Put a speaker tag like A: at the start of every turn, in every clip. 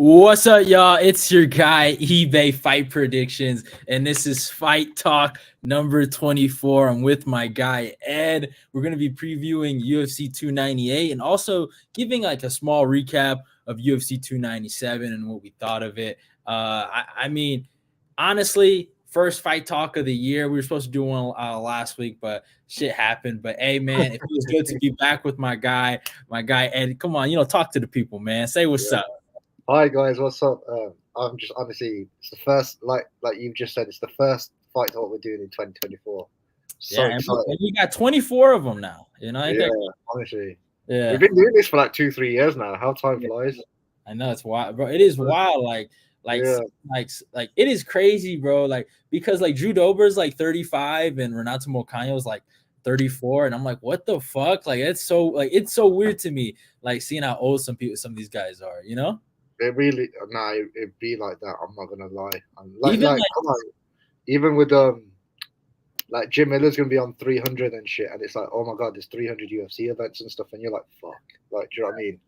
A: What's up, y'all? It's your guy, eBay Fight Predictions, and this is Fight Talk number 24. I'm with my guy, Ed. We're going to be previewing UFC 298 and also giving like a small recap of UFC 297 and what we thought of it. I mean, honestly, first Fight Talk of the year. We were supposed to do one last week, but shit happened. But hey, man, it feels good to be back with my guy, Ed. Come on, talk to the people, man. Say what's up.
B: Hi guys, what's up? I'm just honestly, it's the first, like you've just said, it's the first fight talk we're doing in 2024. So excited!
A: And we got 24 of them now.
B: Honestly,
A: yeah,
B: we've been doing this for like 2-3 years now. How time flies!
A: I know it's wild, bro. It is wild. Like it is crazy, bro. Like because like Drew Dober's like 35 and Renato Moicano's like 34, and I'm like, what the fuck? Like it's so weird to me. Like seeing how old some of these guys are.
B: It really, it'd be like that. I'm not gonna lie. Come on, even with like Jim Miller's gonna be on 300 and shit, and it's like, oh my god, there's 300 UFC events and stuff, and you're like, fuck, like, do you know what I mean?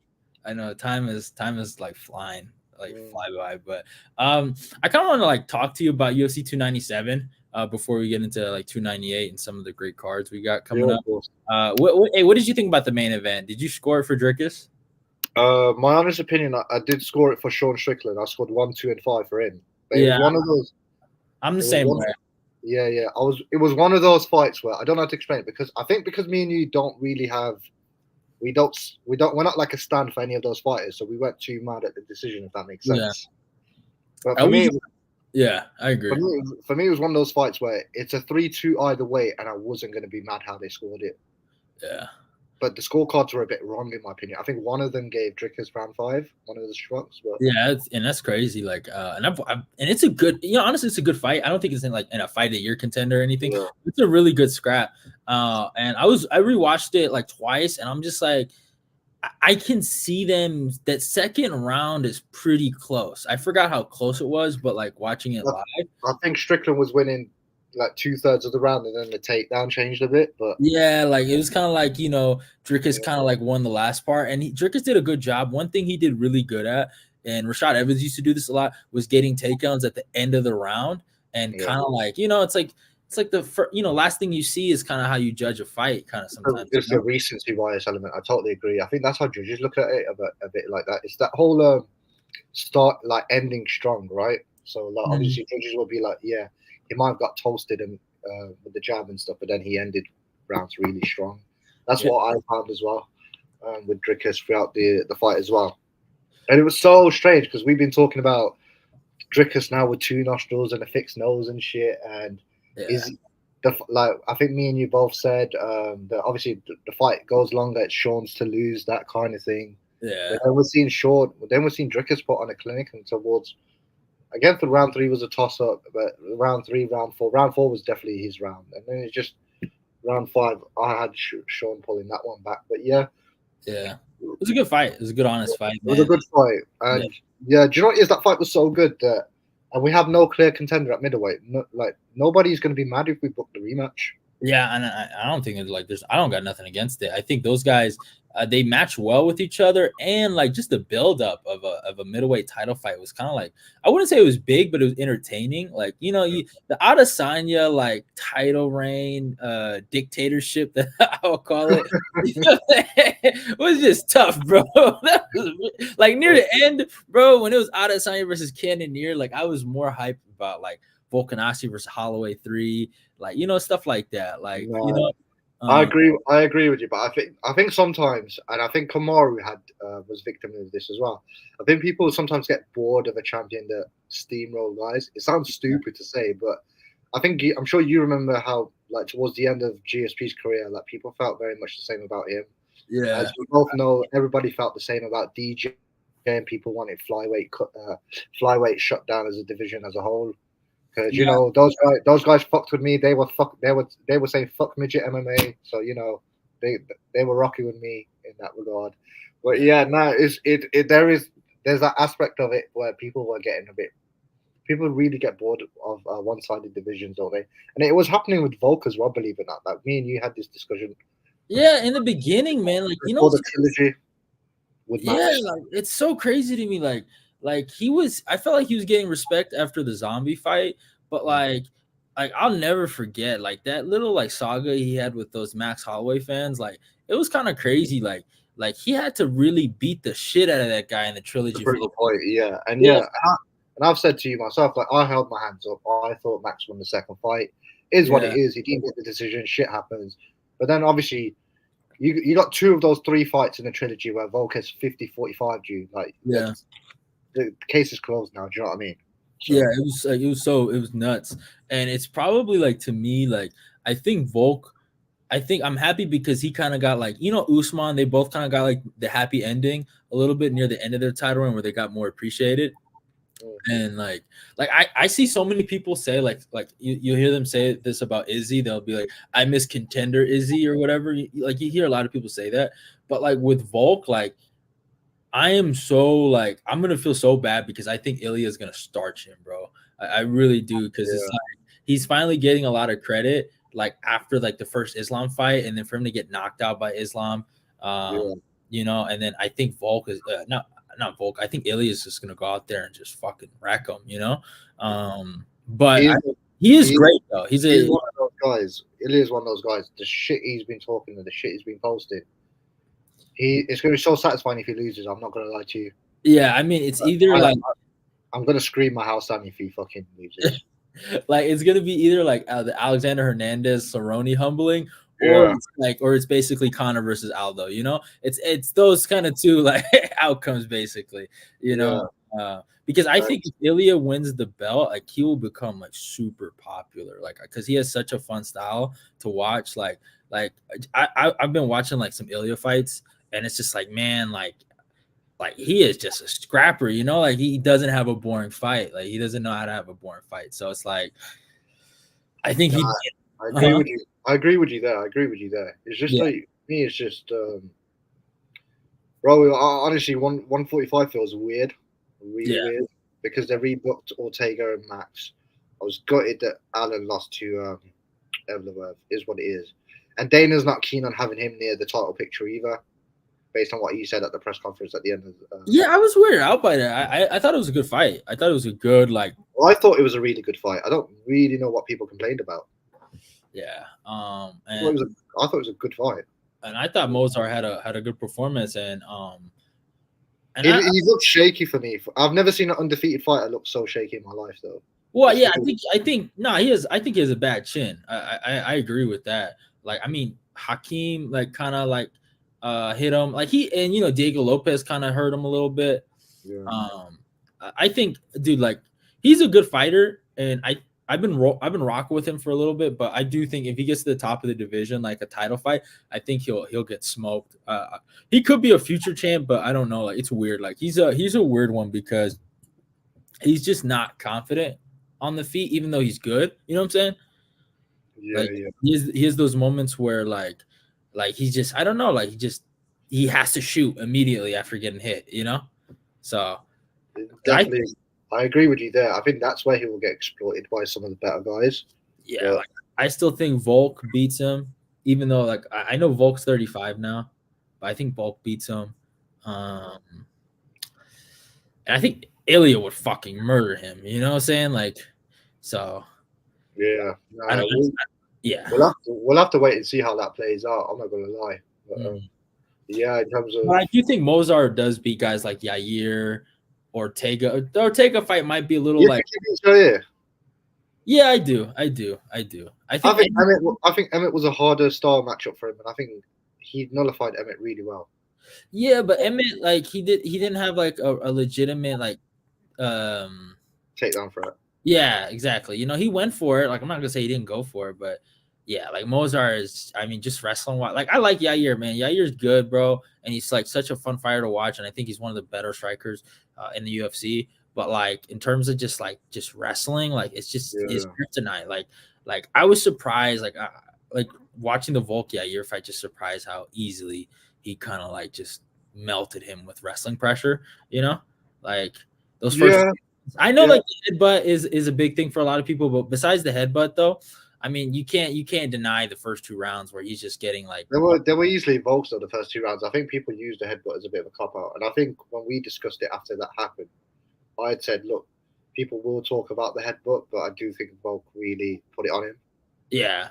A: I know time is like flying, fly by. But I kind of want to like talk to you about UFC 297 before we get into like 298 and some of the great cards we got coming up. What did you think about the main event? Did you score it for Dricus?
B: My honest opinion, I did score it for Sean Strickland. I scored 1, 2, and 5 for him. But it was one of those.
A: I'm the same way.
B: Yeah. It was one of those fights where I don't know how to explain it because me and you don't really have. We're not like a stand for any of those fighters, so we weren't too mad at the decision, if that makes sense. Yeah. But for me,
A: I agree.
B: For me, it was one of those fights where it's a 3-2 either way, and I wasn't going to be mad how they scored it.
A: Yeah.
B: But the scorecards were a bit wrong, in my opinion. I think one of them gave Dricus round 5, one of the strokes. But
A: yeah, that's crazy. Like, and it's a good, honestly, it's a good fight. I don't think it's in a fight of the year contender or anything. Yeah. It's a really good scrap. And I rewatched it like twice, and I'm just like, I can see them. That second round is pretty close. I forgot how close it was, but like watching it live,
B: I think Strickland was winning like 2/3 of the round, and then the takedown changed a bit. But
A: yeah, like it was kind of like Dricus kind of like won the last part, and Dricus did a good job. One thing he did really good at, and Rashad Evans used to do this a lot, was getting takedowns at the end of the round, and kind of like it's like the last thing you see is kind of how you judge a fight, kind of sometimes.
B: It's the recency bias element. I totally agree. I think that's how judges look at it a bit like that. It's that whole start like ending strong, right? So like obviously judges will be like, yeah. He might have got toasted and with the jab and stuff, but then he ended rounds really strong. That's what I found as well with Dricus throughout the fight as well. And it was so strange because we've been talking about Dricus now with 2 nostrils and a fixed nose and shit. And I think me and you both said that obviously the fight goes longer, it's Sean's to lose, that kind of thing.
A: Yeah.
B: But then we're seeing Dricus put on a clinic and towards. Again, for round 3 was a toss-up, but round 3, round 4. Round 4 was definitely his round. And then it's just round 5, I had Sean pulling that one back. But yeah.
A: Yeah. It was a good fight. It was a good, honest fight, man.
B: It was a good fight. And do you know what it is? That fight was so good that and we have no clear contender at middleweight. Nobody's going to be mad if we book the rematch.
A: Yeah, and I don't think it's like I don't got nothing against it. I think those guys they match well with each other, and like just the buildup of a middleweight title fight was kind of like, I wouldn't say it was big, but it was entertaining. Like the Adesanya like title reign dictatorship that I'll call it was just tough, bro. That was, like near the end, bro, when it was Adesanya versus Cannonier, like I was more hyped about like Volkanovski versus Holloway 3, like stuff like that. Like
B: I agree with you, but I think sometimes, and I think Kamaru was victim of this as well. I think people sometimes get bored of a champion that steamroll guys. It sounds stupid to say, but I'm sure you remember how like towards the end of GSP's career, like people felt very much the same about him.
A: Yeah,
B: as we both know, everybody felt the same about DJ, and people wanted flyweight shut down as a division as a whole. Because those guys fucked with me. They were saying fuck midget MMA. So they were rocking with me in that regard. But yeah, no, there's that aspect of it where people really get bored of one-sided divisions, don't they? And it was happening with Volk as well. Believe it or not, like me and you had this discussion.
A: Yeah, in the beginning, man, like
B: the trilogy.
A: Like, it's so crazy to me, like like he was. I felt like he was getting respect after the zombie fight, but like I'll never forget like that little like saga he had with those Max Holloway fans. Like it was kind of crazy. Like he had to really beat the shit out of that guy in the
B: To
A: trilogy
B: prove
A: fight.
B: a point, yeah, and
A: Yeah,
B: yeah, and I've said to you myself, like I held my hands up. I thought Max won the second fight. Is what it
A: yeah,
B: is. He didn't get the decision. Shit happens. But then obviously you got two of those three fights in the trilogy where Volk has 50-45 you. Like
A: yeah.
B: the case is closed now. Do you know what I mean?
A: Yeah,
B: So
A: it was nuts. And it's probably like to me, like I think Volk, I think I'm happy because he kind of got like, Usman, they both kind of got like the happy ending a little bit near the end of their title run where they got more appreciated.
B: mm,
A: And like I see so many people say like you hear them say this about Izzy, they'll be like, I miss contender Izzy or whatever. Like you hear a lot of people say that. But like with Volk, like I am so like I'm gonna feel so bad because I think Ilya is gonna starch him, bro. I really do because it's
B: yeah,
A: like he's finally getting a lot of credit like after like the first Islam fight, and then for him to get knocked out by Islam,
B: yeah.
A: and then I think Volk is not Volk. I think Ilya is just gonna go out there and just fucking wreck him. But
B: He's
A: he is
B: he's
A: great though. He's
B: he's
A: a
B: one of those guys. Ilya's one of those guys. The shit he's been talking and the shit he's been posting. It's gonna be so satisfying if he loses. I'm not gonna lie to you.
A: yeah. I mean, it's either
B: I,
A: like
B: I'm gonna scream my house down if he fucking loses.
A: like it's gonna be either like the Alexander Hernandez Cerrone humbling,
B: Yeah,
A: or it's basically Connor versus Aldo. It's those kind of two like outcomes basically. You
B: yeah.
A: know, because I think
B: Thanks.
A: if Ilya wins the belt, like he will become like super popular, like because he has such a fun style to watch. Like I've been watching like some Ilya fights, and it's just like man, like he is just a scrapper, like he doesn't have a boring fight. Like he doesn't know how to have a boring fight. So it's like I think
B: No,
A: he
B: I agree
A: uh-huh.
B: with you. I agree with you there. I agree with you there. It's just
A: Yeah,
B: like me. It's just, bro. Honestly, 145 feels weird, really
A: yeah.
B: weird, because they rebooked Ortega and Max. I was gutted that Allen lost to Evloev. Is what it is, and Dana's not keen on having him near the title picture either, based on what he said at the press conference at the end of.
A: Yeah, I was weirded out by that. I thought it was a good fight. I thought it was a good like
B: Well, I thought it was a really good fight. I don't really know what people complained about.
A: yeah.
B: I thought it was I thought it was a good fight.
A: And I thought Mozart had a good performance and
B: He,
A: I
B: he looked shaky for me. I've never seen an undefeated fighter look so shaky in my life, though.
A: well
B: Just
A: yeah,
B: because,
A: I think no, he has I think he has a bad chin. I agree with that. Like I mean Hakeem like kind of like hit him like he and Diego Lopez kind of hurt him a little bit.
B: yeah,
A: I think, dude, like he's a good fighter, and I've been rocking with him for a little bit, but I do think if he gets to the top of the division, like a title fight, I think he'll get smoked. He could be a future champ, but I don't know. Like it's weird. Like he's a weird one because he's just not confident on the feet, even though he's good. You know what I'm saying?
B: yeah,
A: Like
B: yeah.
A: he has those moments where like he's just I don't know, like he has to shoot immediately after getting hit. So I
B: Definitely, I agree with you there. I think that's where he will get exploited by some of the better guys.
A: yeah,
B: But
A: like I still think Volk beats him, even though like I know Volk's 35 now, but I think Volk beats him. Um, and I think Ilya would fucking murder him. You know what I'm saying? Like, so
B: yeah,
A: I don't. Yeah,
B: we'll have to wait and see how that plays out. I'm not gonna lie. But
A: mm.
B: yeah, in terms
A: But
B: of
A: I do think Mozart does beat guys like Yair, Ortega. The Ortega fight might be a little
B: yeah,
A: like,
B: yeah.
A: yeah, I do. I think
B: I think Emmett was a harder style matchup for him, and I think he nullified Emmett really well.
A: yeah, but Emmett like he didn't have like a legitimate like um
B: Takedown threat.
A: yeah, exactly. He went for it. Like, I'm not gonna say he didn't go for it, but yeah, like Mozart is. I mean, just wrestling. Like, I like Yair, man. Yair's good, bro, and he's like such a fun fighter to watch. And I think he's one of the better strikers in the UFC. But like in terms of just wrestling, like it's just his
B: Yeah,
A: kryptonite. Like I was surprised, like watching the Volk Yair fight, just surprised how easily he kind of like just melted him with wrestling pressure. Like those first
B: yeah,
A: I know
B: yeah.
A: like the headbutt is a big thing for a lot of people, but besides the headbutt though, I mean you can't deny the first two rounds where he's just getting like
B: They were easily involved though the first two rounds. I think people used the headbutt as a bit of a cop out, and I think when we discussed it after that happened, I had said, look, people will talk about the headbutt, but I do think Volk really put it on him.
A: Yeah,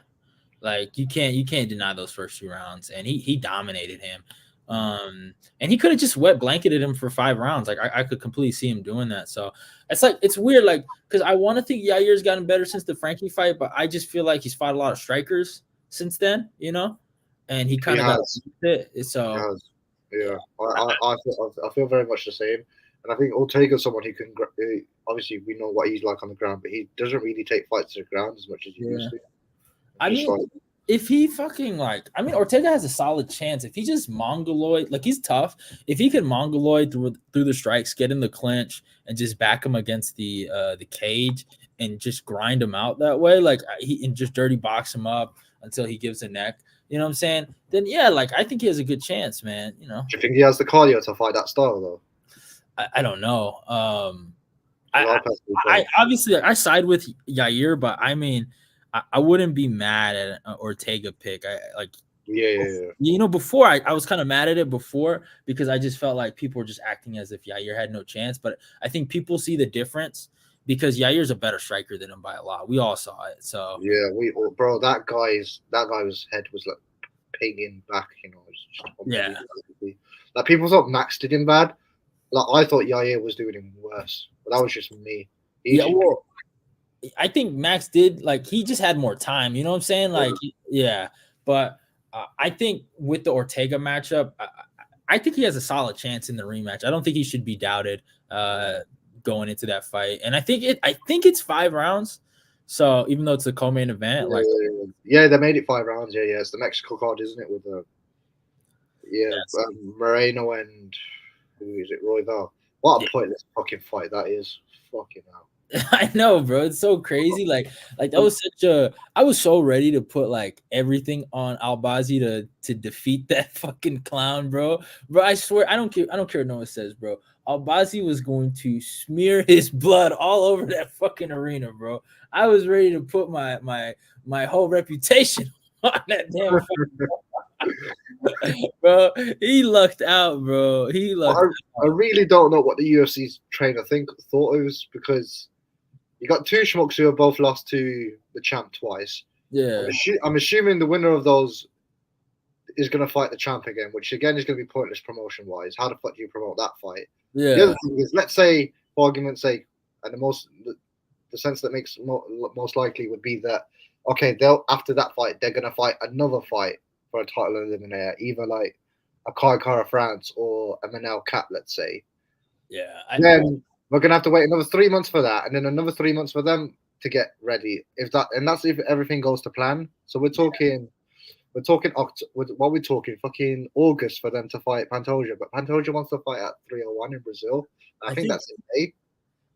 A: like you can't deny those first 2 rounds, and he dominated him. And he could have just wet blanketed him for 5 rounds. Like I could completely see him doing that. So it's weird, like because I want to think Yair's gotten better since the Frankie fight, but I just feel like he's fought a lot of strikers since then, and he
B: He
A: kind of got
B: has.
A: it.
B: He
A: So
B: has.
A: yeah,
B: Yeah, I feel very much the same. And I think Ortega's someone who can. Obviously, we know what he's like on the ground, but he doesn't really take fights to the ground as much as he
A: yeah.
B: used to.
A: I
B: Just
A: mean,
B: like,
A: if he fucking Ortega has a solid chance. If he just mongoloid, like he's tough. If he can mongoloid through the strikes, get in the clinch, and just back him against the cage and just grind him out that way, like he and just dirty box him up until he gives a neck. You know what I'm saying? Then yeah, like I think he has a good chance, man.
B: do you think he has the cardio to fight that style though?
A: I don't know.
B: Because I
A: I,
B: personally
A: I
B: don't.
A: obviously I side with Yair, but I mean, I wouldn't be mad at an Ortega pick. I like
B: Yeah.
A: before I was kind of mad at it before because I just felt like people were just acting as if Yair had no chance. But I think people see the difference because Yair's a better striker than him by a lot. We all saw it. So
B: Yeah, bro, that guy's head was like pinging back, it was just
A: yeah,
B: unbelievable. Like people thought Max did him bad. Like I thought Yair was doing him worse, but that was just me. He
A: yeah.
B: just,
A: Well, I think Max did he just had more time. You know what I'm saying? Like yeah, but I think with the Ortega matchup, I think he has a solid chance in the rematch. I don't think he should be doubted going into that fight. And I think it's 5 rounds. So even though it's a co-main event, like
B: yeah, they made it 5 rounds. Yeah, it's the Mexico card, isn't it? With
A: yes.
B: Moreno and who is it? Roy Val. What
A: Yeah.
B: a pointless fucking fight that is. Fucking hell.
A: I know, bro. It's so crazy. Like that was I was so ready to put like everything on Albazi to defeat that fucking clown, bro. Bro, I swear, I don't care what no one says, bro. Albazi was going to smear his blood all over that fucking arena, bro. I was ready to put my whole reputation on that damn fucking bro. He lucked out, bro. He lucked
B: I really don't know what the UFC's trainer thought it was because you got two schmucks who have both lost to the champ twice.
A: Yeah.
B: I'm assuming the winner of those is going to fight the champ again, which again is going to be pointless promotion wise. How the fuck do you promote that fight?
A: Yeah.
B: The other thing is, let's say, for argument's sake, and the sense that makes most likely would be that okay, they'll after that fight they're going to fight another fight for a title eliminator, either like a Kai Kara France or a Manel Cap, let's say.
A: Yeah.
B: Then we're gonna have to wait another 3 months for that, and then another 3 months for them to get ready. That's if everything goes to plan. So we're talking what we're talking fucking August for them to fight Pantoja, but Pantoja wants to fight at 301 in Brazil. I think that's in May.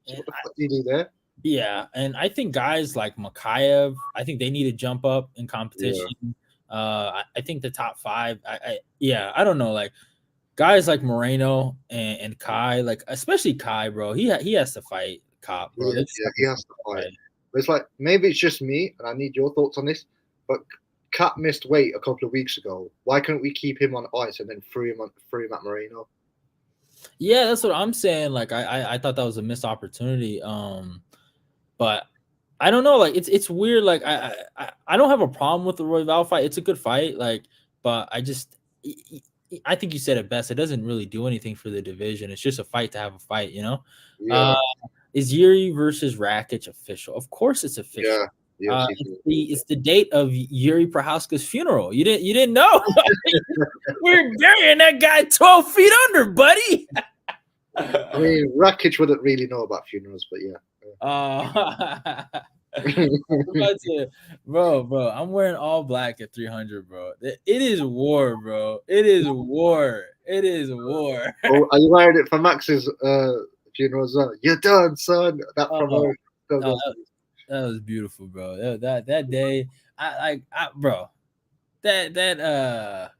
B: So what the fuck do you do there?
A: Yeah, and I think guys like Makayev, I think they need to jump up in competition. Yeah. I think the top 5. I don't know, like guys like Moreno and Kai, like especially Kai, bro. He has to fight Cop, bro.
B: Yeah, he has to fight. But it's like maybe it's just me, and I need your thoughts on this. But Cap missed weight a couple of weeks ago. Why couldn't we keep him on ice and then threw him at Moreno?
A: Yeah, that's what I'm saying. Like I thought that was a missed opportunity. But I don't know. Like it's weird. Like I don't have a problem with the Royval fight. It's a good fight. Like, but I think you said it best. It doesn't really do anything for the division. It's just a fight to have a fight,
B: Yeah.
A: Is Yuri versus Rakic official? Of course it's official.
B: Yeah.
A: It's the date of Yuri Prohaska's funeral. You didn't know? We're burying that guy 12 feet under, buddy.
B: I mean, Rakic wouldn't really know about funerals, but yeah.
A: Bro, I'm wearing all black at 300, bro. It is war, bro. It is war.
B: Oh, are you wearing it for Max's funeral as well? You're done, son. That promotion.
A: That was beautiful, bro. That day, bro. I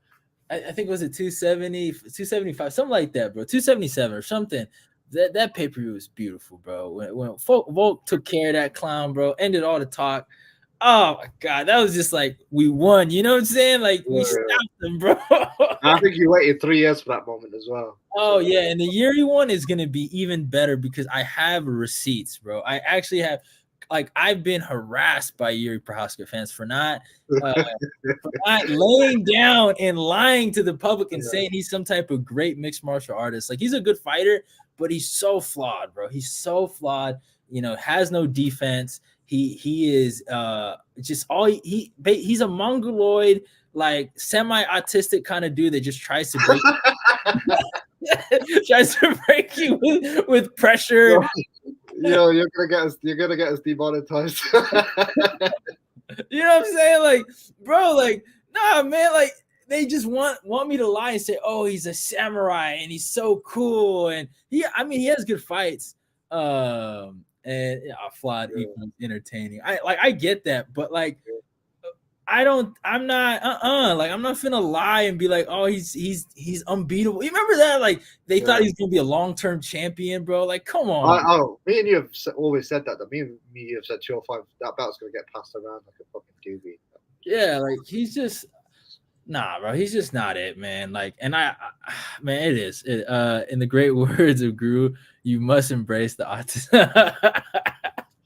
A: think was it 270, 275, something like that, bro. 277 or something. That pay-per-view was beautiful, bro. When Volk took care of that clown, bro, ended all the talk. Oh my god, that was just like we won. You know what I'm saying? Like we
B: Yeah.
A: stopped them, bro.
B: I think you waited 3 years for that moment as well.
A: Oh
B: So
A: yeah, and the Yuri one is gonna be even better because I have receipts, bro. I actually have, like, I've been harassed by Yuri Prohaska fans uh, for not laying down and lying to the public and
B: yeah.
A: saying he's some type of great mixed martial artist. Like he's a good fighter, but he's so flawed, bro. He's so flawed. You know, has no defense. He is just all he's a mongoloid, like semi-autistic kind of dude that just tries to break tries to break you with pressure.
B: Yo, you're gonna get us demonetized.
A: You know what I'm saying? Like, bro, like, nah, man, like they just want me to lie and say, oh, he's a samurai and he's so cool. And I mean, he has good fights. And yeah, flawed
B: Yeah.
A: equals entertaining. I get that, but like I'm not like I'm not finna lie and be like, oh, he's unbeatable. You remember that? Like they thought he was gonna be a long-term champion, bro. Like, come on, bro.
B: Me and you have always said that. Me and you have said 205. That belt's gonna get passed around like a fucking doobie.
A: Yeah, like he's just nah, bro. He's just not it, man. Like, and man, it is. In the great words of Guru, you must embrace the autism.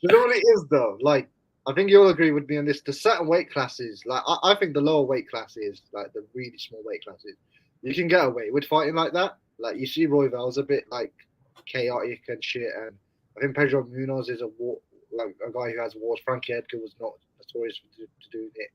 B: You know what it is though? Like, I think you'll agree with me on this. The certain weight classes, like I think the lower weight classes, like the really small weight classes, you can get away with fighting like that. Like you see Royval's a bit like chaotic and shit, and I think Pedro Munoz is like a guy who has wars. Frankie Edgar was not notorious for doing it.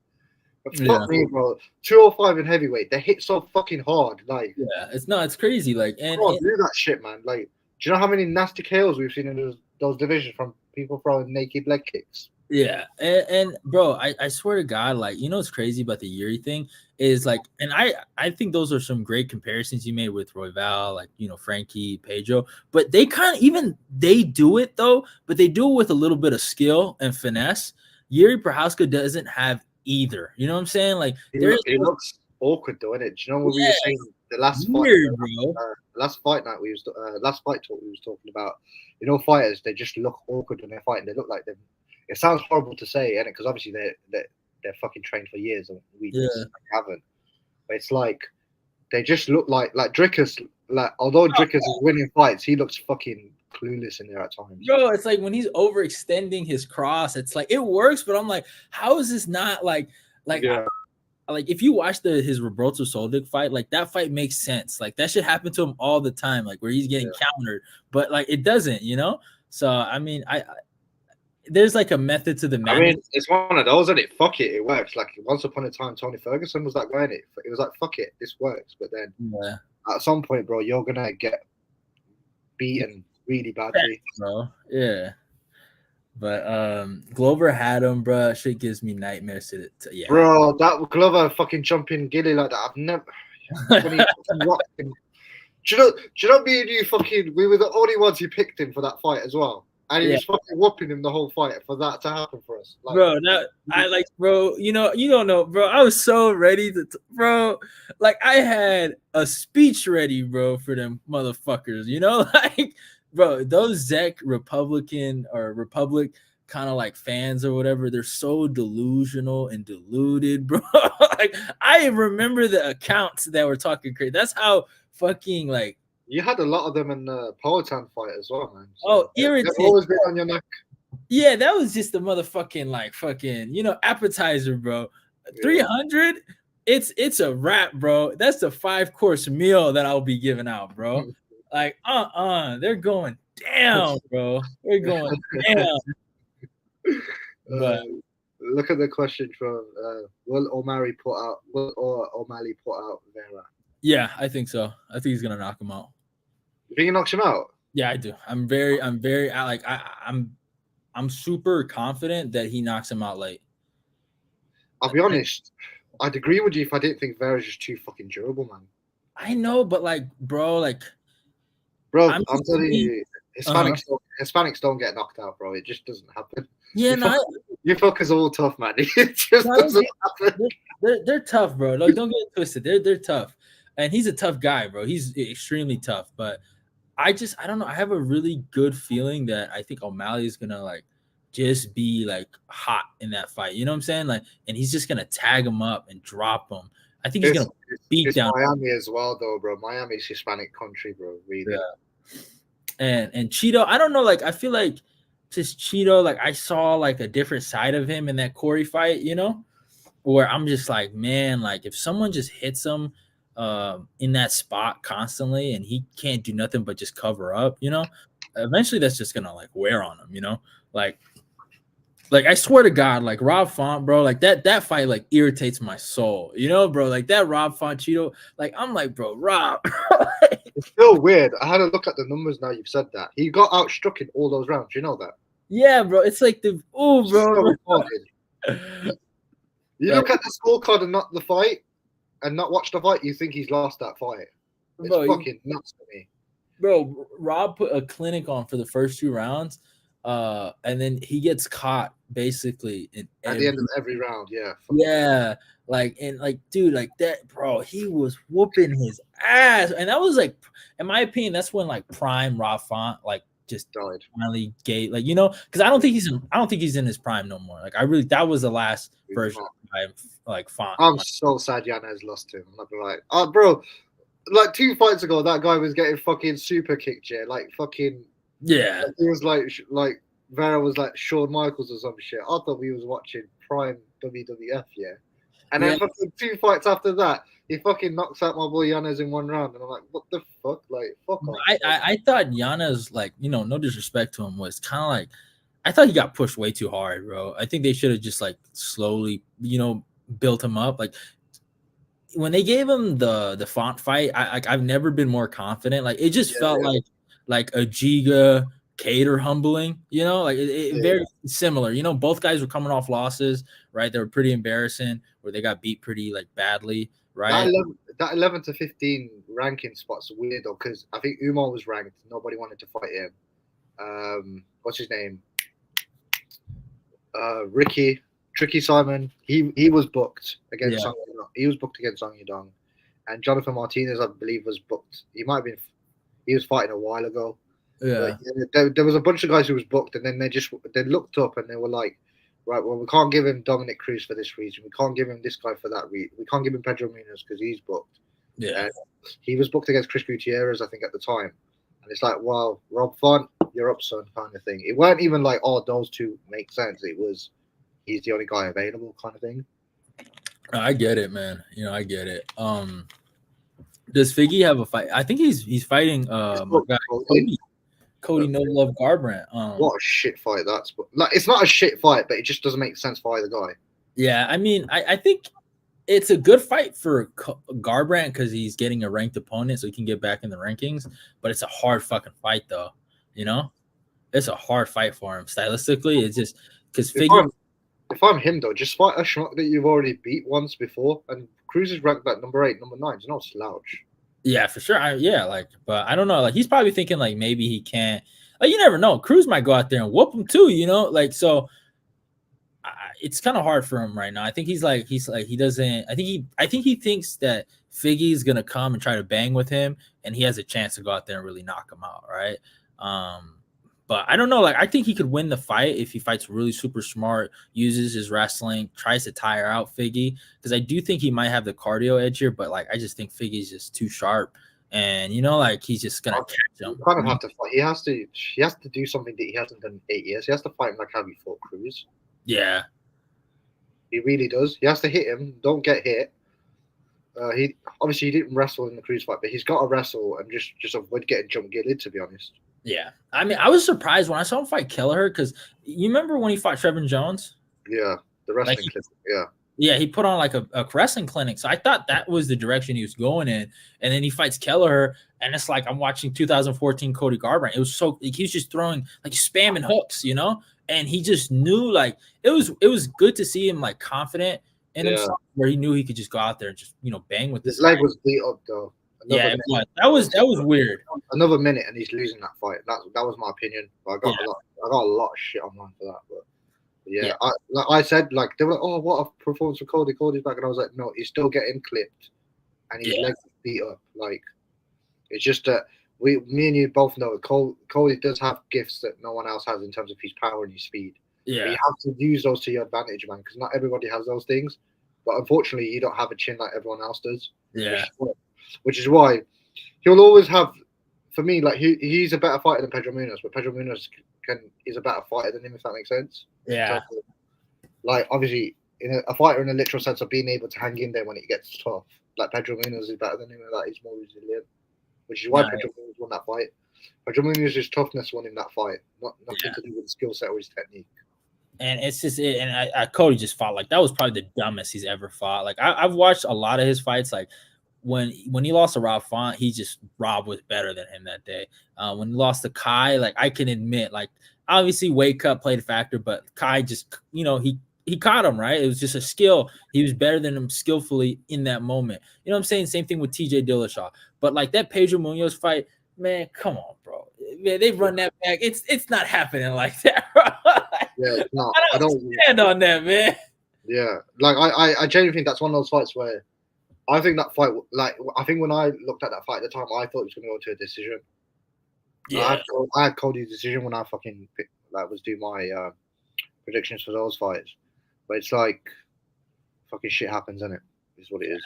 B: But
A: Yeah,
B: fuck me, bro. 205 in heavyweight, they hit so fucking hard. Like,
A: yeah. It's crazy. Like, and
B: can't do that shit, man. Like, do you know how many nasty KOs we've seen in those divisions from people throwing naked leg kicks?
A: yeah, and bro, I swear to God, like you know what's crazy about the Yuri thing is like, and I think those are some great comparisons you made with Royval, like you know Frankie, Pedro, but they kind of even they do it though, but they do it with a little bit of skill and finesse. Yuri Prohaska doesn't have either. You know what I'm saying? Like there's
B: It looks awkward, though, innit? Do you know what we
A: yeah,
B: were saying the last fight?
A: weird, bro.
B: Last fight night we was last fight talk we was talking about. You know, fighters they just look awkward when they're fighting. They look like them. It sounds horrible to say, innit? Because obviously they're fucking trained for years and we
A: Yeah.
B: just haven't. But it's like they just look like Drickus. Like although Drickus is winning fights, he looks fucking clueless in there at times.
A: Bro, it's like when he's overextending his cross, it's like it works, but I'm like, how is this not like
B: Yeah.
A: like if you watch his Roberto Soldic fight, like that fight makes sense. Like that should happen to him all the time, like where he's getting countered, but like it doesn't, you know. So I mean, I there's like a method to the
B: I
A: madness.
B: mean, it's one of those, and it fuck it, it works. Like once upon a time, Tony Ferguson was that guy, and it was like fuck it, this works. But then
A: Yeah,
B: at some point, bro, you're gonna get beaten really badly,
A: bro. Yeah. But Glover had him, bro. Shit gives me nightmares yeah.
B: bro. That Glover fucking jumping Gilly like that, I've never. When he fucking rocked him. Do you know me and you fucking we were the only ones who picked him for that fight as well. And he was fucking whooping him the whole fight for that to happen for us. Like,
A: bro, I like, bro, you know, you don't know, bro. I was so ready bro, like I had a speech ready, bro, for them motherfuckers, you know, like, bro, those Zek Republican or Republic kind of like fans or whatever, they're so delusional and deluded, bro. Like, I remember the accounts that were talking crazy. That's how fucking like.
B: You had a lot of them in the Poatan fight as well, man.
A: So irritating.
B: They've always been on your neck.
A: Yeah, that was just the motherfucking like fucking, you know, appetizer, bro. 300, it's a wrap, bro. That's the 5-course meal that I'll be giving out, bro. Like, they're going down, bro. They're going down. But
B: look at the question from will O'Malley put out Vera?
A: Yeah, I think so. I think he's gonna knock him out.
B: You think he knocks him out?
A: Yeah, I do. I'm super confident that he knocks him out late.
B: I'll be honest. I'd agree with you if I didn't think Vera's just too fucking durable, man.
A: I know, but like, bro, I'm
B: telling you, Hispanics don't get knocked out, bro. It just doesn't happen.
A: Yeah,
B: you fuckers are all tough, man. It just doesn't happen.
A: They're tough, bro. Like, don't get it twisted. They're tough, and he's a tough guy, bro. He's extremely tough. But I don't know. I have a really good feeling that I think O'Malley is gonna like just be like hot in that fight. You know what I'm saying? Like, and he's just gonna tag him up and drop him. I think he's
B: It's
A: gonna beat
B: it's
A: down.
B: Miami as well, though, bro. Miami's Hispanic country, bro. Really.
A: Yeah. And Cheeto, I don't know. Like, I feel like just Cheeto. Like, I saw like a different side of him in that Corey fight. You know, where I'm just like, man, like if someone just hits him in that spot constantly and he can't do nothing but just cover up, you know, eventually that's just gonna like wear on him, you know, like I swear to God, like Rob Font, bro, like that fight like irritates my soul, you know, bro, like that Rob Font Cheeto, like I'm like, bro, Rob.
B: It's still weird. I had a look at the numbers now you've said that. He got outstruck in all those rounds. You know that?
A: Yeah, bro, it's like the
B: So
A: bro.
B: retarded. You
A: Like,
B: look at the scorecard and not the fight, and not watch the fight, you think he's lost that fight. It's
A: bro,
B: fucking nuts to me.
A: bro, Rob put a clinic on for the first 2 rounds, and then he gets caught basically in
B: At the end of every round, yeah.
A: yeah, like and like, dude, like that, bro. He was whooping his ass, and that was like, in my opinion, that's when like prime Rob Font like just
B: Died.
A: finally gave, like, you know, because I don't think he's in his prime no more. Like I really, that was the last version of prime, like Font.
B: I'm
A: Like,
B: so sad Yanez lost to him. I'm not gonna lie. Oh, bro, like 2 fights ago, that guy was getting fucking super kicked, yeah. Like fucking,
A: yeah,
B: he was like Vera was like Shawn Michaels or some shit. I thought we was watching prime WWF, yeah. And
A: yeah.
B: then fucking 2 fights after that, he fucking knocks out my boy Yanez in one round, and I'm like, what the fuck? Like, fuck off.
A: I thought Yana's, like, you know, no disrespect to him, was kind of like, I thought he got pushed way too hard, bro. I think they should have just like slowly, you know, built him up. Like when they gave him the Font fight, I've never been more confident. Like it just felt
B: Yeah,
A: like a Giga Cater humbling, you know, like it
B: yeah.
A: very similar. You know, both guys were coming off losses, right? They were pretty embarrassing, where they got beat pretty like badly,
B: That
A: right?
B: 11, that 11 to 15 ranking spot's weird though, because I think Umar was ranked. Nobody wanted to fight him. What's his name? Ricky, Tricky Simon. He was booked against
A: Yeah,
B: Song Yudong. He was booked against Song Yudong, and Jonathan Martinez, I believe, was booked. He might have been. He was fighting a while ago, but
A: yeah,
B: yeah, there was a bunch of guys who was booked, and then they looked up and they were like, right, well, we can't give him Dominic Cruz for this reason. We can't give him this guy for that reason. We can't give him Pedro Munoz because he's booked.
A: yeah.
B: And he was booked against Chris Gutierrez, I think, at the time. And it's like, well, Rob Font, you're up, son, kind of thing. It weren't even like, oh, those two make sense. It was, he's the only guy available, kind of thing.
A: I get it, man. You know, I get it. Does Figgy have a fight? I think he's fighting my guy Cody No Love Garbrandt.
B: What a shit fight that's. But like, it's not a shit fight, but it just doesn't make sense for either guy.
A: Yeah, I mean, I think it's a good fight for Garbrandt because he's getting a ranked opponent, so he can get back in the rankings. But it's a hard fucking fight, though. You know, it's a hard fight for him stylistically. It's just because Figgy.
B: If I'm him though, just fight a schmuck that you've already beat once before. And Cruz is ranked like number 8, number 9. It's no slouch.
A: Yeah, for sure. Yeah, like, but I don't know. Like, he's probably thinking like maybe he can't. Like, you never know. Cruz might go out there and whoop him too. You know, like so. It's kind of hard for him right now. I think he's like he doesn't. I think he thinks that Figgy's gonna come and try to bang with him, and he has a chance to go out there and really knock him out, right? But I don't know. Like I think he could win the fight if he fights really super smart, uses his wrestling, tries to tire out Figgy, because I do think he might have the cardio edge here. But like I just think Figgy's just too sharp, and you know, like he's just gonna catch him.
B: You kind of have to fight. He has to do something that he hasn't done in 8 years. He has to fight him like how he fought Cruz.
A: Yeah.
B: He really does. He has to hit him. Don't get hit. He obviously he didn't wrestle in the Cruz fight, but he's got to wrestle and just avoid getting jump gillied. To be honest.
A: Yeah. I mean, I was surprised when I saw him fight Kelleher because you remember when he fought Trevin Jones?
B: Yeah, the wrestling
A: Like,
B: clip. Yeah.
A: Yeah, he put on like a wrestling clinic. So I thought that was the direction he was going in. And then he fights Kelleher, and it's like I'm watching 2014 Cody Garbrandt. It was so like, he was just throwing like spamming hooks, you know? And he just knew like it was good to see him like confident in himself, where he knew he could just go out there and just, you know, bang with this.
B: His leg was beat up though.
A: Yeah, that was weird.
B: Another minute and he's losing that fight. That was my opinion. But I got a lot of shit online for that. But yeah. I said, like, they were like, oh, what a performance for Cody. Cody's back. And I was like, no, he's still getting clipped and his legs beat up. Like, it's just that me and you both know Cody does have gifts that no one else has in terms of his power and his speed. But
A: Yeah.
B: you have to use those to your advantage, man, because not everybody has those things. But unfortunately, you don't have a chin like everyone else does,
A: Yeah.
B: which is why he'll always have. For me, like he's a better fighter than Pedro Munoz, but Pedro Munoz is a better fighter than him, if that makes sense. In
A: Yeah.
B: terms of, like, obviously, a fighter in a literal sense of being able to hang in there when it gets tough. Like Pedro Munoz is better than him, and that he's more resilient, which is why
A: No,
B: Pedro Munoz won that fight. Pedro Munoz's toughness won him that fight, nothing
A: yeah.
B: to do with the skill set or his technique.
A: And it's just and Cody just fought like that was probably the dumbest he's ever fought. Like I've watched a lot of his fights. Like when he lost to Rob Font, Rob was better than him that day. When he lost to Kai, like I can admit, like obviously weight cut played a factor, but Kai just he caught him right. It was just a skill. He was better than him skillfully in that moment. You know what I'm saying? Same thing with TJ Dillashaw. But like that Pedro Munoz fight, man, come on, bro. Man, they run that back. It's not happening like that, bro.
B: Yeah, it's not.
A: I
B: I
A: don't
B: don't.
A: stand on that, man.
B: Yeah, like I genuinely think that's one of those fights where I think that fight, like I think when I looked at that fight at the time, I thought it was going to go to a decision.
A: Yeah,
B: I had Cody's decision when I fucking was doing my predictions for those fights, but it's like fucking shit happens, isn't it? Is what it is.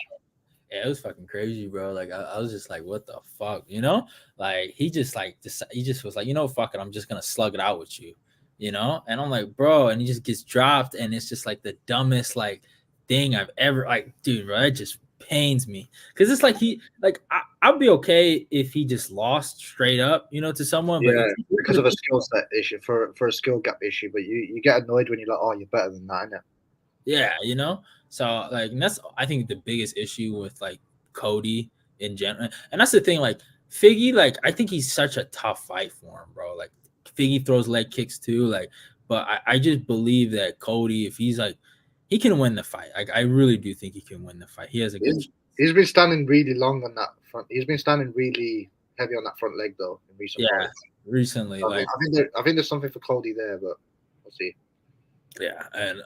A: yeah, it was fucking crazy, bro. Like I was just like, what the fuck, you know? Like he just was like, fuck it, I'm just gonna slug it out with you, And I'm like, bro, and he just gets dropped, and it's just like the dumbest like thing I've ever like, dude, bro. It just pains me because it's like I'd be okay if he just lost straight up, to someone, but
B: Yeah, because of a skill set issue, for a skill gap issue. But you get annoyed when you're like, oh, you're better than that, innit?
A: yeah, So like and that's I think the biggest issue with like Cody in general. And that's the thing, like Figgy, like I think he's such a tough fight for him, bro. Like Figgy throws leg kicks too, like, but I just believe that Cody, if he's like he can win the fight. Like I really do think he can win the fight. He has a good
B: He's been standing really long on that front. He's been standing really heavy on that front leg though in recent fights.
A: recently,
B: I
A: like
B: think there's something for Cody there, but we'll see.
A: yeah, and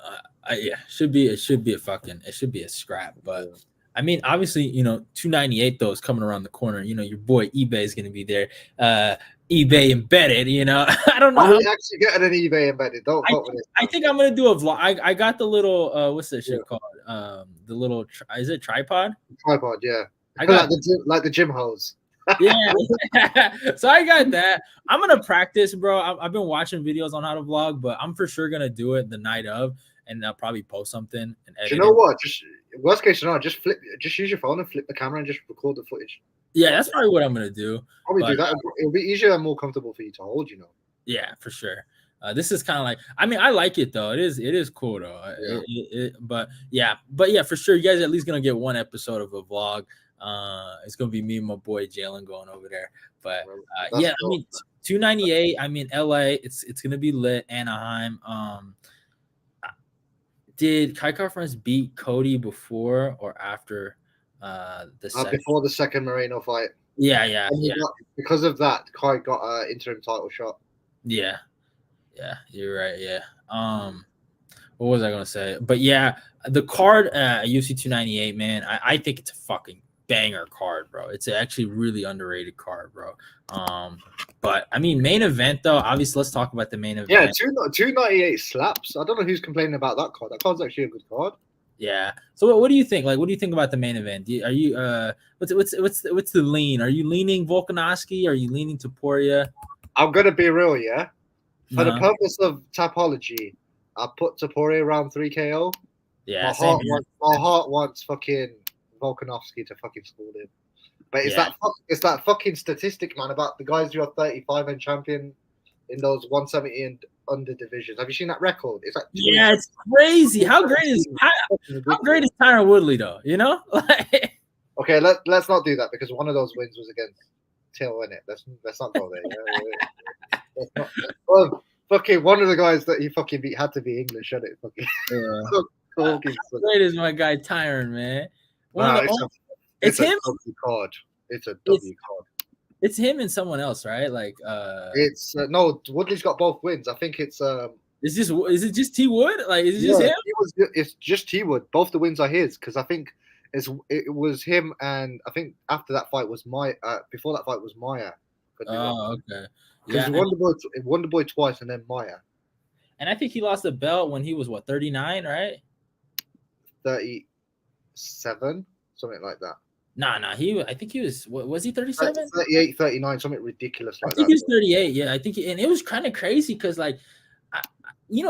A: yeah, it should be a scrap, but
B: Yeah.
A: I mean, obviously, 298 though is coming around the corner. Your boy eBay is going to be there. eBay embedded. I don't know
B: Are
A: how.
B: we actually getting an eBay embedded? Don't fuck with this.
A: I think I'm gonna do a vlog. I got the little what's that shit
B: Yeah.
A: called? The little is it tripod?
B: Tripod, yeah.
A: I got
B: like the gym hose.
A: yeah. So I got that. I'm gonna practice, bro. I've been watching videos on how to vlog, but I'm for sure gonna do it the night of, and I'll probably post something and edit
B: Do you know
A: it.
B: what? Just worst case scenario, just use your phone and flip the camera and just record the footage.
A: Yeah, that's probably what I'm gonna do.
B: Probably
A: But,
B: do that. It'll be easier and more comfortable for you to hold.
A: yeah, for sure. This is kind of like, I mean, I like it though. It is cool though.
B: Yeah.
A: But yeah, for sure, you guys are at least gonna get one episode of a vlog. It's gonna be me and my boy Jalen going over there. But yeah, I mean, 298. I mean, LA. It's gonna be lit. Anaheim. Did Kai Friends beat Cody before or after the second?
B: Before the second Moreno fight.
A: Yeah.
B: Because of that, Kai got an interim title shot.
A: Yeah, you're right. Yeah. What was I gonna say? But yeah, the card UFC 298, man. I think it's a fucking banger card, bro. It's actually really underrated card, bro. But I mean, main event though. Obviously, let's talk about the main event.
B: Yeah, 298 slaps. I don't know who's complaining about that card. That card's actually a good card.
A: Yeah. So what do you think? Like, what do you think about the main event? Are you what's the lean? Are you leaning Volkanovski? Are you leaning Topuria?
B: I'm gonna be real, yeah. For the purpose of Tapology, I put Topuria around 3 KO.
A: Yeah,
B: my heart wants fucking Volkanovski to fucking school him. But it's that fucking statistic, man, about the guys who are 35 and champion in those 170 and under divisions. Have you seen that record? It's like
A: it's crazy. How great is Tyron Woodley though?
B: Okay, let's not do that because one of those wins was against Till, innit? Let's not go there. Fucking one of the guys that he fucking beat had to be English, hadn't it? Fucking.
A: Yeah. How great is my guy Tyron, man? It's him.
B: Card. It's a W card.
A: It's him and someone else, right? Like
B: it's no Woodley's got both wins. I think it's
A: is it just T Wood? Like is it just him?
B: It's just T Wood. Both the wins are his because I think it was him, and I think after that fight was before that fight was Maya.
A: Oh, okay.
B: Because Wonderboy twice and then Maya.
A: And I think he lost the belt when he was what 39, right?
B: 37, something like that.
A: Nah. I think he was. What was he 37?
B: 38, 39, something ridiculous
A: I
B: like
A: think
B: that.
A: he was 38. Yeah, I think, and it was kind of crazy because like,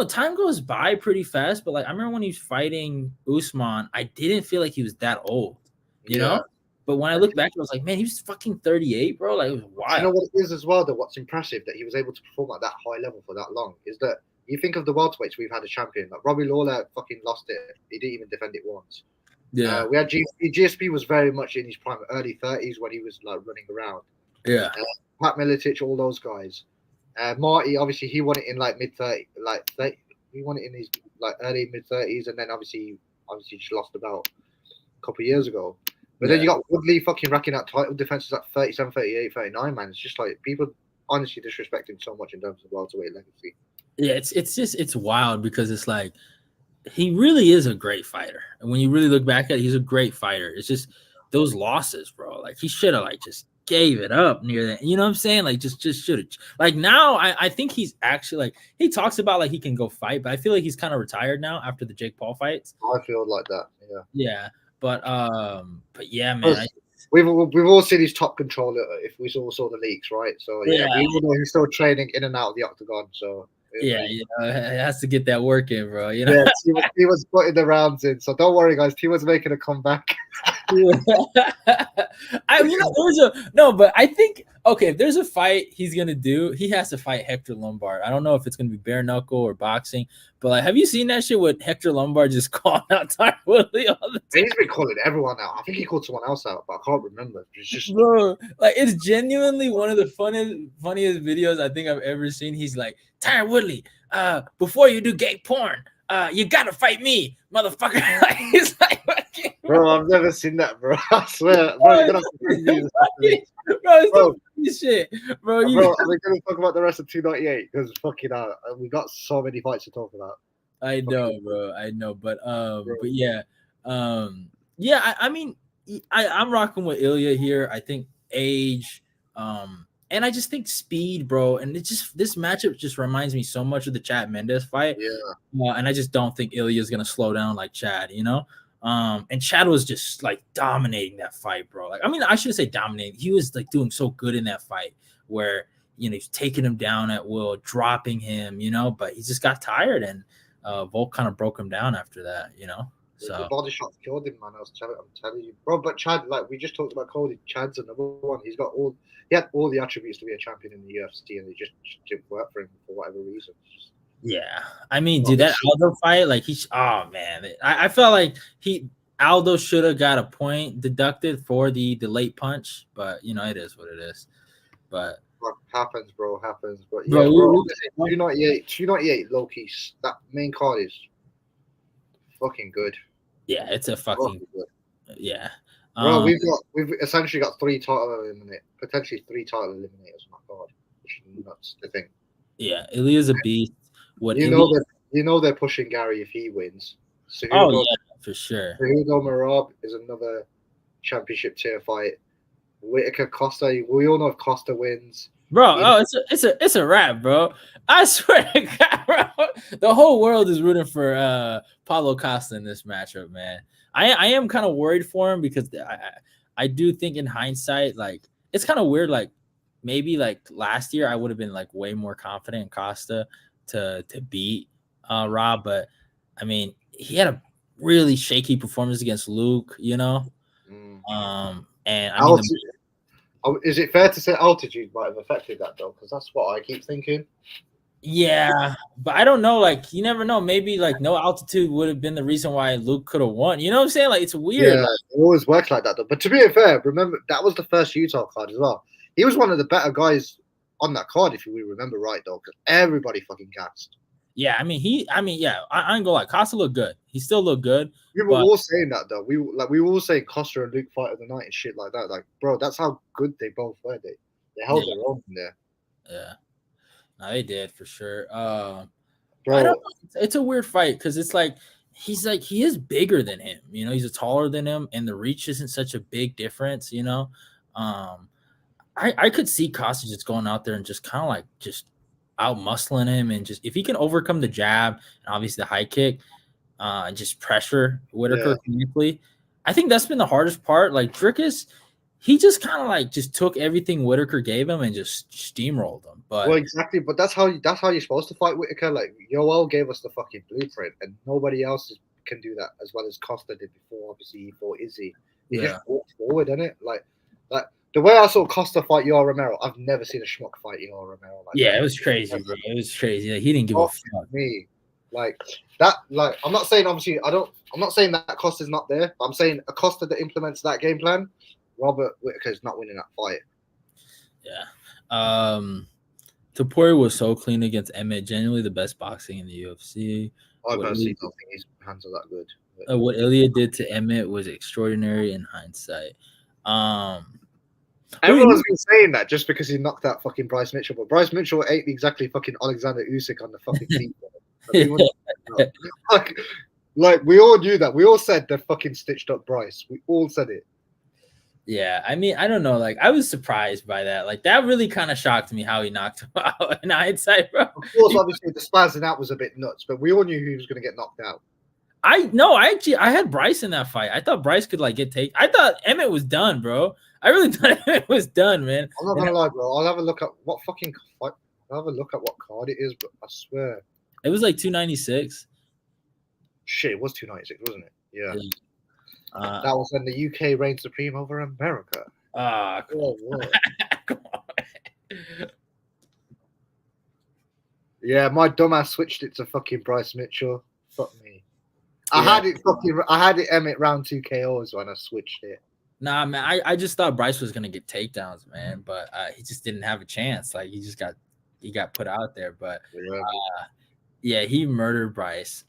A: time goes by pretty fast. But like, I remember when he was fighting Usman, I didn't feel like he was that old, you
B: Yeah.
A: know. But when I look back, I was like, man, he was fucking 38, bro. Like, it was
B: Do you know
A: wild.
B: what it is as well, though? What's impressive that he was able to perform at that high level for that long is that you think of the welterweights we've had a champion. Like Robbie Lawler fucking lost it. He didn't even defend it once.
A: Yeah,
B: We had GSP. GSP was very much in his prime, early 30s when he was like running around.
A: yeah,
B: Pat Miletich, all those guys. Marty, obviously, he won it in like mid 30, like 30, he won it in his like early mid 30s, and then obviously just lost about a couple of years ago. But then
A: yeah.
B: you got Woodley fucking racking out title defenses at 37, 38, 39, man. It's just like people honestly disrespect him so much in terms of welterweight legacy.
A: Yeah, it's wild because it's like he really is a great fighter. And when you really look back at it, he's a great fighter. It's just those losses, bro. Like he should have like just gave it up near that. You know what I'm saying? Like just should have. Like now I think he's actually like he talks about like he can go fight, but I feel like he's kind of retired now after the Jake Paul fights.
B: I feel like that, yeah.
A: Yeah. But yeah, man.
B: We've all seen his top controller if we saw the leaks, right? So yeah, we all know he's still training in and out of the octagon. So
A: yeah, it has to get that work in, bro. You know,
B: yeah, he was putting the rounds in. So don't worry, guys. He was making a comeback.
A: but I think okay, if there's a fight he's gonna do, he has to fight Hector Lombard. I don't know if it's gonna be bare knuckle or boxing, but like, have you seen that shit with Hector Lombard just calling out Tyron Woodley all the time?
B: He's been calling everyone out. I think he called someone else out, but I can't remember. It's just
A: Bro, like it's genuinely one of the funniest videos I think I've ever seen. He's like, Tyron Woodley, before you do gay porn, you gotta fight me, motherfucker. He's like,
B: bro, I've never seen that, bro. I swear, bro, you're gonna have to bring me this.
A: Bro, it's shit, bro.
B: Bro, are we gonna talk about the rest of 298? Because fucking we got so many fights to talk about.
A: I know, bro. I know, but yeah, yeah. I mean, I'm rocking with Ilya here. I think age, and I just think speed, bro. And this matchup just reminds me so much of the Chad Mendes fight.
B: Yeah.
A: And I just don't think Ilya is gonna slow down like Chad, you know. And Chad was just like dominating that fight, bro. Like, I mean, I shouldn't say dominating. He was like doing so good in that fight where he's taking him down at will, dropping him, but he just got tired and Volk kind of broke him down after that, So
B: the body shots killed him, man. I'm telling you, bro. But Chad, like we just talked about Cody, Chad's another one. He had all the attributes to be a champion in the UFC, and they just didn't work for him for whatever reason.
A: Yeah, I mean, dude, that Aldo fight, like oh man, I felt like Aldo should have got a point deducted for the late punch, but it is what it is. But
B: happens, bro, happens. But yeah, bro, 298 low key. That main card is fucking good.
A: Yeah, it's a fucking good. Yeah.
B: Bro, we've essentially got potentially three title eliminators on that card, which is nuts to think.
A: Yeah, Ilya's a beast.
B: They're pushing Gary if he wins.
A: Yeah, for sure.
B: Cejudo Merab is another championship tier fight. Whitaker Costa, we all know if Costa wins.
A: Bro, it's a wrap, bro. I swear to God, bro. The whole world is rooting for Paulo Costa in this matchup, man. I am kind of worried for him because I do think in hindsight, like it's kind of weird. Like maybe like last year I would have been like way more confident in Costa to beat Rob, but I mean he had a really shaky performance against Luke, and I mean.
B: Is it fair to say altitude might have affected that though? Because that's what I keep thinking.
A: Yeah, but I don't know. Like, you never know. Maybe like no altitude would have been the reason why Luke could have won. You know what I'm saying? Like, it's weird.
B: Yeah, it always works like that though. But to be fair, remember that was the first Utah card as well. He was one of the better guys on that card, if you remember right though, because everybody fucking gassed.
A: Yeah, I mean, I ain't gonna lie. Costa looked good. He still looked good.
B: We were all saying that though. We were all saying Costa and Luke fight of the night and shit like that. Like, bro, that's how good they both were. They held their own in there.
A: Yeah, no, they did for sure.
B: Bro,
A: I don't know. It's a weird fight because it's like he is bigger than him. He's taller than him, and the reach isn't such a big difference. I could see Costa just going out there and just kind of like just out muscling him, and just if he can overcome the jab and obviously the high kick, and just pressure
B: Yeah.
A: Whitaker quickly. I think that's been the hardest part. Like Dricus, he just kind of like just took everything Whitaker gave him and just steamrolled him.
B: Well,
A: But
B: exactly, but that's how you're supposed to fight Whitaker. Like Yoel gave us the fucking blueprint, and nobody else can do that as well as Costa did before. Obviously, he fought Izzy. He just
A: yeah,
B: walked forward, innit? Like the way I saw Costa fight Yoel Romero, I've never seen a schmuck fight Yoel Romero like
A: yeah,
B: that.
A: it was crazy, bro. It was crazy. Like, he didn't give a
B: Fuck
A: fuck.
B: me, like that. Like I'm not saying obviously I don't. I'm not saying that Costa's not there. But I'm saying a Costa that implements that game plan. Robert Whitaker's not winning that fight.
A: Yeah. Topuria was so clean against Emmett. Genuinely the best boxing in the UFC.
B: I
A: What
B: personally don't think his hands are that good.
A: what Ilya did to Emmett was extraordinary in hindsight.
B: Everyone's been saying that just because he knocked out fucking Bryce Mitchell, but Bryce Mitchell ain't exactly fucking Alexander Usyk on the fucking feet. like, like we all knew that. We all said they fucking stitched up Bryce. We all said it.
A: Yeah, I mean, I don't know. Like, I was surprised by that. Like, that really kind of shocked me how he knocked him out in hindsight, bro.
B: Of course, obviously the spazzing out was a bit nuts, but we all knew he was going to get knocked out.
A: I had Bryce in that fight. I thought Bryce could like get take. I thought Emmett was done, bro. I really thought Emmett was done, man.
B: I'm not gonna lie, bro. I'll have a look at what fucking fight. I'll have a look at what card it is, but I swear,
A: it was like 296.
B: Shit, it was 296, wasn't it? Yeah.
A: That
B: was when the UK reigned supreme over America.
A: Come
B: on. Come on. Yeah, my dumbass switched it to fucking Bryce Mitchell. Fuck me. I had it Emmett round 2 KOs when I switched it.
A: Nah, man, I just thought Bryce was gonna get takedowns, man, but he just didn't have a chance. Like he got put out there, but yeah, he murdered Bryce.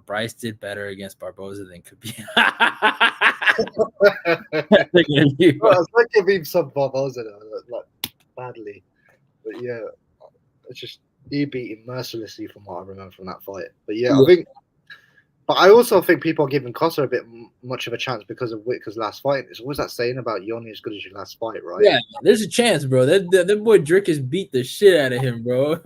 A: Bryce did better against Barboza than Khabib.
B: I was thinking him some Barboza like badly, but yeah, it's just he beat him mercilessly from what I remember from that fight. But yeah, I also think people are giving Costa a bit much of a chance because of Whitaker's last fight. It's always that saying about you're only as good as your last fight, right?
A: Yeah, there's a chance, bro. That boy Dricus beat the shit out of him, bro.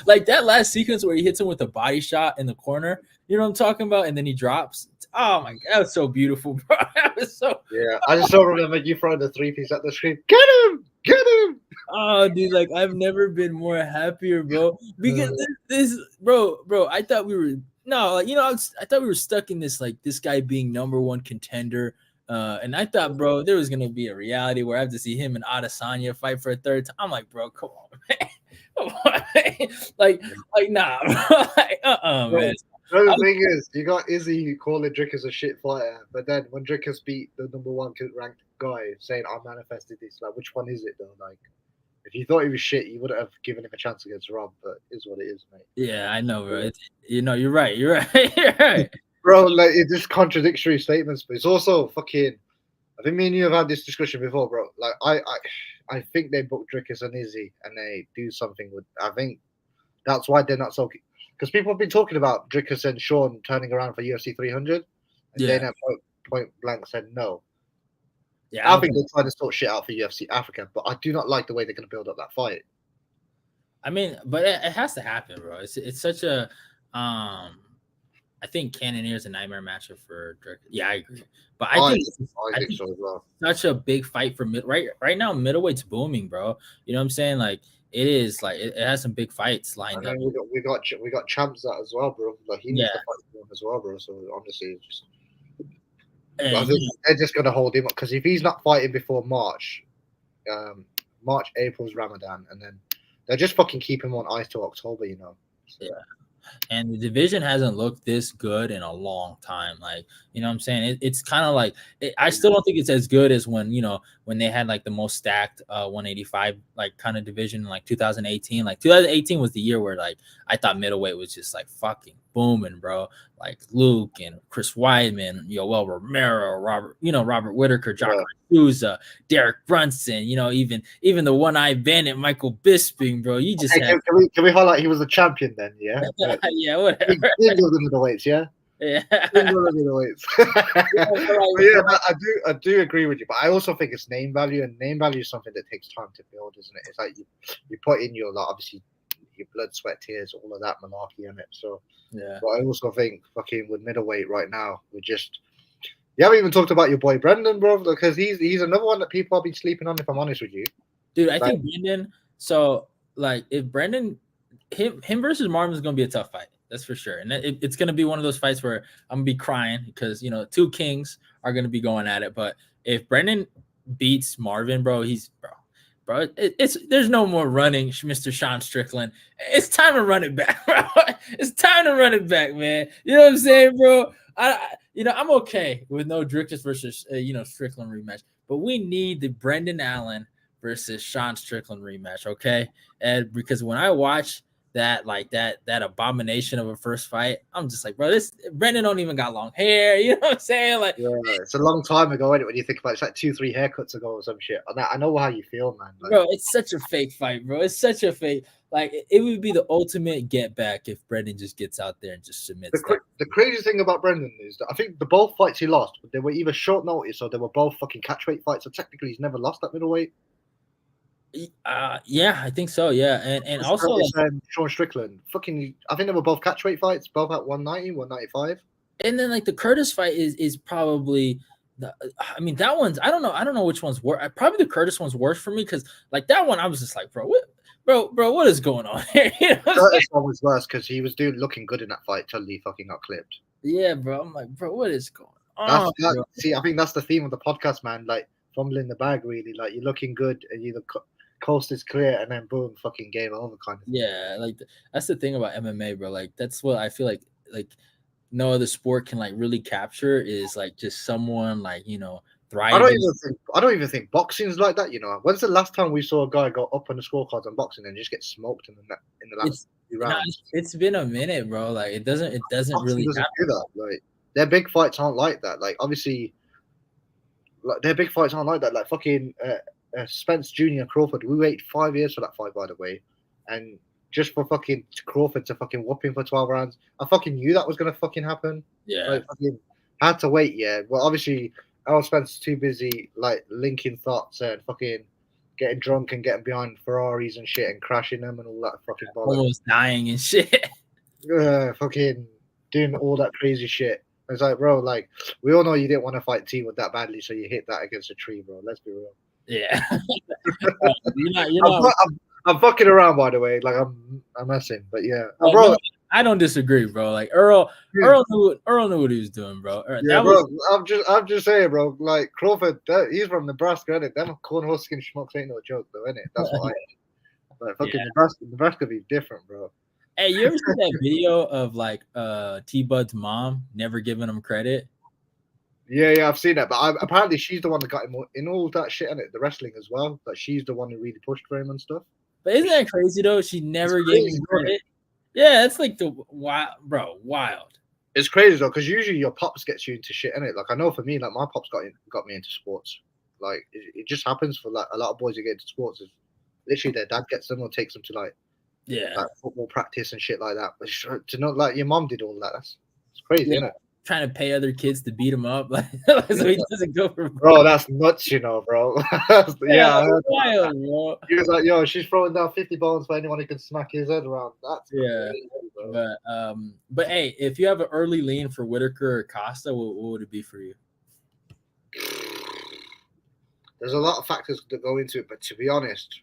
A: Like that last sequence where he hits him with a body shot in the corner. You know what I'm talking about? And then he drops. Oh my god, that was so beautiful, bro. That was so.
B: Yeah, I just don't remember you throwing the 3-piece at the screen. Get him! Get him!
A: Oh, dude, like I've never been more happier, bro. Because this, bro, I thought we were. No, like, you know, I thought we were stuck in this, like, this guy being number 1 contender. And I thought, bro, there was going to be a reality where I have to see him and Adesanya fight for a third time. I'm like, bro, come on, man. Come on, man. Like, nah, bro. Like, man.
B: The thing is, you got Izzy calling Dricus a shit fighter, but then when Dricus beat the number 1 ranked guy saying, I manifested this, like, which one is it, though? Like, if you thought he was shit, you wouldn't have given him a chance against Rob, but it's what it is, mate.
A: Yeah, I know, bro. You're right. You're right.
B: Bro, like, it's just contradictory statements, but it's also fucking. I think me and you have had this discussion before, bro. Like, I think they book Dricus and Izzy and they do something with. I think that's why they're not so. Because people have been talking about Dricus and Sean turning around for UFC 300, and then at point blank said no. Yeah, I think they're trying to sort shit out for UFC Africa, but I do not like the way they're going to build up that fight.
A: I mean, but it has to happen, bro. It's such a. I think Cannonier is a nightmare matchup for Drake. Yeah, I agree. But I think so as well. Such a big fight for right now. Middleweight's booming, bro. You know what I'm saying? Like it is. Like it has some big fights lined up.
B: We got champs that as well, bro. Like he needs to fight for him as well, bro. So honestly, just. I think they're just going to hold him up because if he's not fighting before March, April's Ramadan, and then they'll just fucking keep him on ice till October, you know. So.
A: Yeah. And the division hasn't looked this good in a long time. Like, you know what I'm saying? It's kind of like, I still don't think it's as good as when they had like the most stacked 185 like kind of division in like 2018. Like 2018 was the year where like I thought middleweight was just like fucking booming, bro. Like Luke and Chris Weidman, Yoel Romero, Robert Whitaker, Jacare Souza, Derek Brunson, even the one-eyed bandit Michael Bisping, bro. You just
B: can we highlight he was a champion then, yeah?
A: Yeah, whatever.
B: He's the middleweights, yeah?
A: Yeah.
B: I do agree with you, but I also think it's name value, and name value is something that takes time to build, isn't it? It's like you put in your obviously your blood, sweat, tears, all of that malarkey in it. So,
A: Yeah.
B: but I also think fucking with middleweight right now, we're just. You haven't even talked about your boy Brendan, bro, because he's another one that people have been sleeping on. If I'm honest with you,
A: Dude, I
B: like,
A: think Brendan. So like, if Brendan, him versus Marvin is gonna be a tough fight. That's for sure, and it's gonna be one of those fights where I'm gonna be crying because two kings are gonna be going at it. But if Brendan beats Marvin, bro, bro. It's there's no more running, Mr. Sean Strickland. It's time to run it back, bro. It's time to run it back, man. You know what I'm saying, bro? I'm okay with no Drickus versus Strickland rematch, but we need the Brendan Allen versus Sean Strickland rematch, okay? And because when I watch that abomination of a first fight, I'm just like, bro, this Brendan don't even got long hair. You know what I'm saying? Like,
B: yeah, it's a long time ago, isn't it? When you think about it, it's like 2-3 haircuts ago or some shit. I know how you feel, man. Like,
A: bro, it's such a fake fight, bro. It's such a fake. Like, it would be the ultimate get back if Brendan just gets out there and just submits that.
B: the crazy thing about Brendan is that I think the both fights he lost, they were either short notice or they were both fucking catchweight fights. So technically, he's never lost that middleweight.
A: Yeah, I think so. Yeah, and also like,
B: Sean Strickland, fucking, I think they were both catchweight fights, both at 190, 195.
A: and then like the Curtis fight is probably I mean, that one's I don't know which one's worse. Probably the Curtis one's worse for me because like that one I was just like, bro, what is going on here?
B: Curtis one was worse because he was looking good in that fight till he fucking got clipped.
A: Yeah, bro. I'm like, bro, what is going on?
B: See, I think that's the theme of the podcast, man. Like fumbling the bag, really. Like you're looking good and the coast is clear, and then boom, fucking game over, kind of thing.
A: Yeah, like that's the thing about MMA, bro. Like that's what I feel like no other sport can like really capture is like just someone like thriving.
B: I don't even think boxing's like that. When's the last time we saw a guy go up on the scorecards on boxing and just get smoked in the last few rounds?
A: It's been a minute, bro. Like it doesn't really
B: do that. Like their big fights aren't like that. Like obviously, like their big fights aren't like that. Like fucking Spence Jr. Crawford. We waited 5 years for that fight, by the way, and just for fucking Crawford to fucking whoop him for 12 rounds. I fucking knew that was gonna fucking happen.
A: Yeah,
B: like, fucking had to wait. Yeah, well, obviously, Errol Spence too busy like linking thoughts and fucking getting drunk and getting behind Ferraris and shit and crashing them and all that fucking bollocks.
A: Almost dying and shit.
B: Fucking doing all that crazy shit. It's like, bro, like we all know you didn't want to fight T-Wood that badly, so you hit that against a tree, bro. Let's be real.
A: Yeah.
B: I'm fucking around, by the way. Like I'm messing, but yeah, bro.
A: No, I don't disagree, bro. Like Earl knew what he was doing, bro.
B: I'm just saying, bro. Like Crawford, he's from Nebraska, innit? Them corn husking schmucks ain't no joke, though, innit? That's what I. Like fucking Nebraska be different, bro.
A: Hey, you ever see that video of like T-Bud's mom never giving him credit?
B: Yeah, I've seen that. But apparently she's the one that got him in all that shit, innit? The wrestling as well. Like she's the one who really pushed for him and stuff.
A: But isn't that crazy though? She never gave him credit. Yeah, it's like wild.
B: It's crazy though, because usually your pops gets you into shit, innit? Like I know for me, like my pops got me into sports. Like it just happens for like a lot of boys who get into sports. Is literally their dad gets them or takes them to like football practice and shit like that. But to know like your mom did all that, it's crazy, isn't it?
A: Trying to pay other kids to beat him up, like so he doesn't go for.
B: Bro, that's nuts, bro. Yeah, I heard
A: wild, bro.
B: He was like, "Yo, she's throwing down 50 bones for anyone who can smack his head around." That's crazy,
A: bro. But hey, if you have an early lean for Whitaker or Costa, what would it be for you?
B: There's a lot of factors that go into it, but to be honest,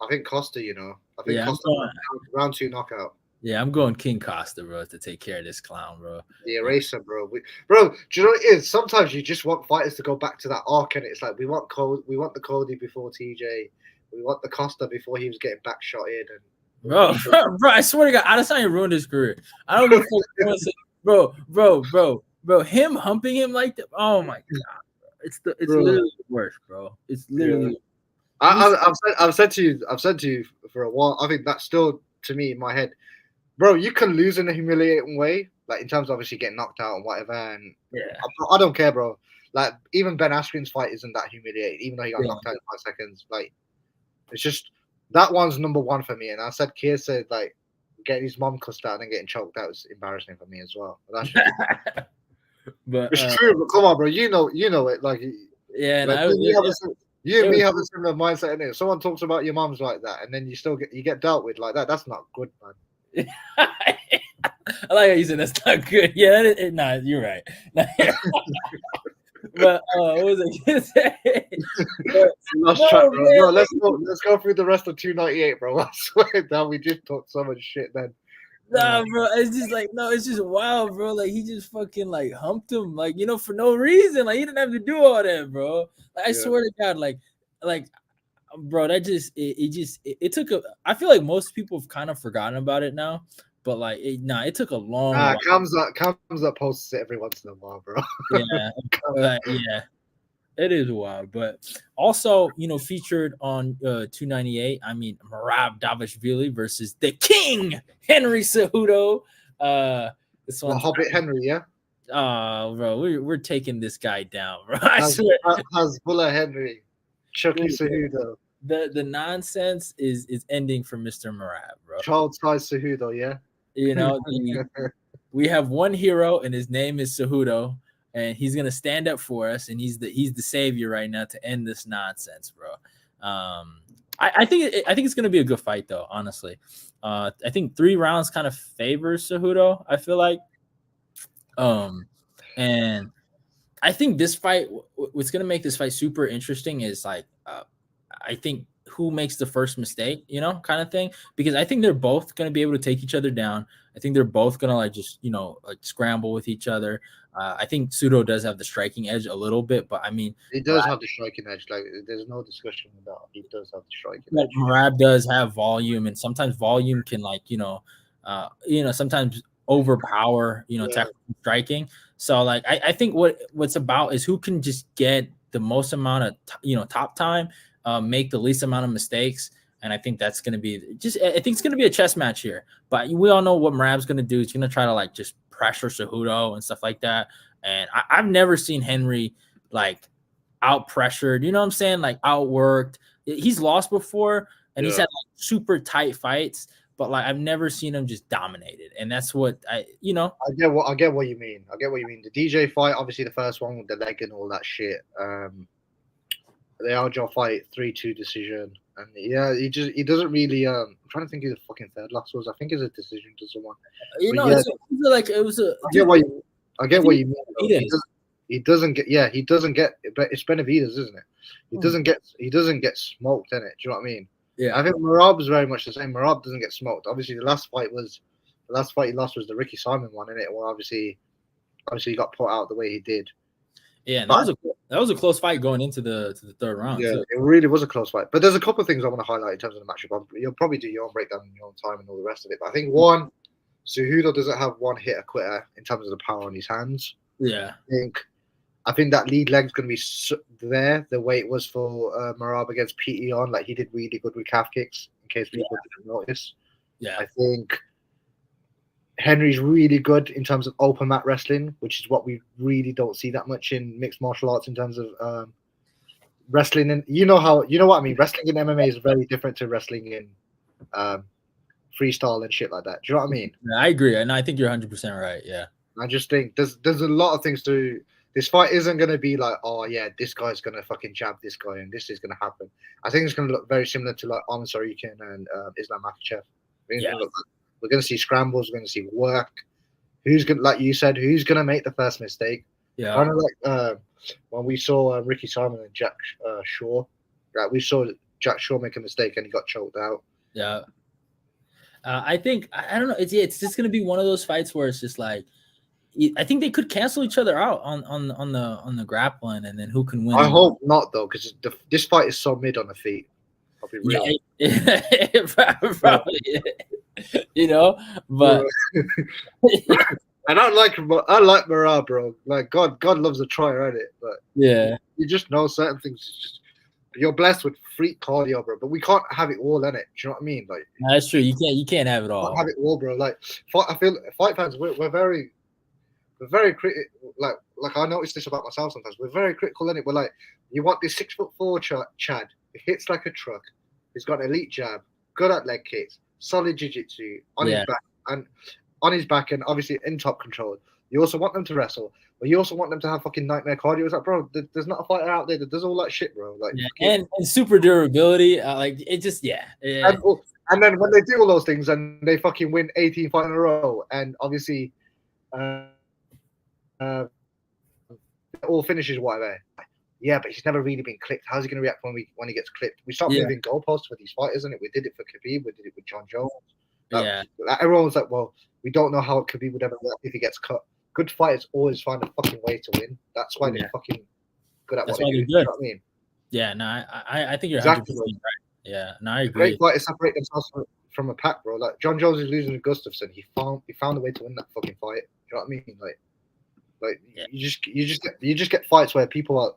B: I think Costa. I think Costa round 2 knockout.
A: Yeah, I'm going King Costa, bro, to take care of this clown, bro.
B: The eraser, bro. Bro, do you know what it is? Sometimes you just want fighters to go back to that arc, and it's like we want the Cody before TJ, we want the Costa before he was getting back shotted, and
A: bro, I swear to God, Adesanya ruined his career. I don't know bro. Him humping him like that. Oh my God, it's literally the worst, bro. It's literally.
B: Yeah. I've said to you for a while. I think that's still to me in my head. Bro, you can lose in a humiliating way, like in terms of obviously getting knocked out and whatever. And I don't care, bro. Like even Ben Askren's fight isn't that humiliating, even though he got knocked out in 5 seconds. Like it's just that one's number one for me. And I said, Keir said like getting his mom cussed out and then getting choked out was embarrassing for me as well. But that's
A: but
B: it's true. But come on, bro. You know it. Like
A: yeah,
B: like, You and
A: It
B: me
A: was,
B: have a similar mindset, innit? If someone talks about your mums like that, and then you get dealt with like that. That's not good, man.
A: I like how you said that's not good. Yeah, nah, you're right. But what was I gonna say? But
B: Lost track,
A: no,
B: bro.
A: man,
B: No,
A: like,
B: let's go through the rest of 298, bro. I swear down, we just talked so much shit then.
A: nah, bro. It's just like no, it's just wild, bro. Like he just fucking like humped him, like for no reason. Like he didn't have to do all that, bro. Like I
B: Yeah.
A: swear to God, like bro, that just it took a. I feel like most people have kind of forgotten about it now, but like it took a long while.
B: Comes up posts it every once in a while, bro.
A: Yeah, yeah. It is wild, but also, featured on 298. I mean, Merab Davishvili versus the King Henry Cejudo. This
B: What
A: one's
B: Hobbit Henry, yeah?
A: bro, we're taking this guy down, bro. I swear,
B: Bulla Henry, Chucky
A: dude,
B: Cejudo,
A: the nonsense is ending for Mr. Merab, bro.
B: child size Cejudo, yeah.
A: We have one hero, and his name is Cejudo, and he's gonna stand up for us, and he's the savior right now to end this nonsense, bro. I think it's gonna be a good fight, though. Honestly, I think 3 rounds kind of favors Cejudo. I feel like, and I think this fight, what's gonna make this fight super interesting is like, I think who makes the first mistake, kind of thing. Because I think they're both gonna be able to take each other down. I think they're both gonna like just like scramble with each other. I think Pseudo does have the striking edge a little bit, but I mean,
B: He does have the striking edge. Like, there's no discussion about it. He does have the striking edge.
A: Marab does have volume, and sometimes volume can sometimes overpower
B: Yeah,
A: technical striking. So like I think what's about is who can just get the most amount of top time, make the least amount of mistakes. And I think that's going to be I think it's going to be a chess match here. But we all know what Marab's going to do. He's going to try to like just pressure Cejudo and stuff like that. And I've never seen Henry like out pressured, you know what I'm saying? Like outworked. He's lost before, and he's
B: yeah.
A: had like super tight fights, but like I've never seen him just dominated. And that's what
B: I get what you mean. I get what you mean. The DJ fight, obviously the first one with the leg and all that shit. The Aljo fight, 3-2 decision. And yeah, he doesn't really I'm trying to think who the fucking third loss was. I think it's a decision to someone. But yeah,
A: it was a
B: I get what you mean.
A: Benavidez.
B: He doesn't get, but it's Benavidez, isn't it? He doesn't get smoked in it. Do you know what I mean?
A: Yeah.
B: I think Merab is very much the same. Merab doesn't get smoked. Obviously, the last fight he lost was the Ricky Simon one, in it. Well, obviously he got put out the way he did.
A: Yeah, and that was a close fight going into the third round.
B: Yeah,
A: too.
B: it really was a close fight. But there's a couple of things I want to highlight in terms of the matchup. You'll probably do your own breakdown in your own time and all the rest of it. But I think one, Cejudo doesn't have one hitter quitter in terms of the power on his hands.
A: Yeah.
B: I think that lead leg's going to be there the way it was for Merab against Pete on. Like, he did really good with calf kicks, in case people didn't notice.
A: Yeah.
B: I think Henry's really good in terms of open mat wrestling, which is what we really don't see that much in mixed martial arts in terms of wrestling. And you know what I mean? Wrestling in MMA is very different to wrestling in freestyle and shit like that. Do you know what I mean?
A: Yeah, I agree. And I think you're 100% right. Yeah.
B: I just think there's a lot of things to. This fight isn't going to be like, oh yeah, this guy's going to fucking jab this guy and this is going to happen. I think it's going to look very similar to like Arman Tsarukyan and Islam Makhachev. We're going to see scrambles. We're going to see work. Who's going, like you said, who's going to make the first mistake?
A: Yeah.
B: Kind of like when we saw Ricky Simon and Jack Shaw. Right, we saw Jack Shaw make a mistake and he got choked out.
A: Yeah. I think I don't know. It's just going to be one of those fights where it's just like. I think they could cancel each other out on the grappling, and then who can win.
B: I hope not, though, because this fight is so mid on the feet. I'll be real.
A: Yeah, probably. But
B: and I like Merab, bro. Like God loves a tryer at it, but
A: yeah,
B: you just know certain things. You're blessed with freak cardio, bro. But we can't have it all in it. Do you know what I mean? Like,
A: that's true. You can't have it all.
B: Can't have it all, bro. Like, I feel fight fans, we're very critical. Like I noticed this about myself sometimes. We're very critical in it. We're like, you want this 6'4" Chad? He hits like a truck. He's got an elite jab, good at leg kicks, solid jiu-jitsu on his back and obviously in top control. You also want them to wrestle, but you also want them to have fucking nightmare cardio. It's like, bro, there's not a fighter out there that does all that shit, bro. Like,
A: Yeah,
B: fucking,
A: and super durability. Like it just yeah.
B: and then when they do all those things and they fucking win 18 fights in a row, and obviously, it all finishes whatever. Yeah, but he's never really been clipped. How's he going to react when he gets clipped? We start moving goalposts for these fighters, isn't it? We did it for Khabib. We did it with John Jones.
A: Yeah.
B: Everyone was like, well, we don't know how Khabib would ever react if he gets cut. Good fighters always find a fucking way to win. That's why they're fucking good at what they do. You know what I mean?
A: Yeah, no, I think you're 100% right. Yeah, no, I agree.
B: Great fighters separate themselves from a pack, bro. Like John Jones is losing to Gustafsson. He found a way to win that fucking fight. You know what I mean? Like you just get fights where people are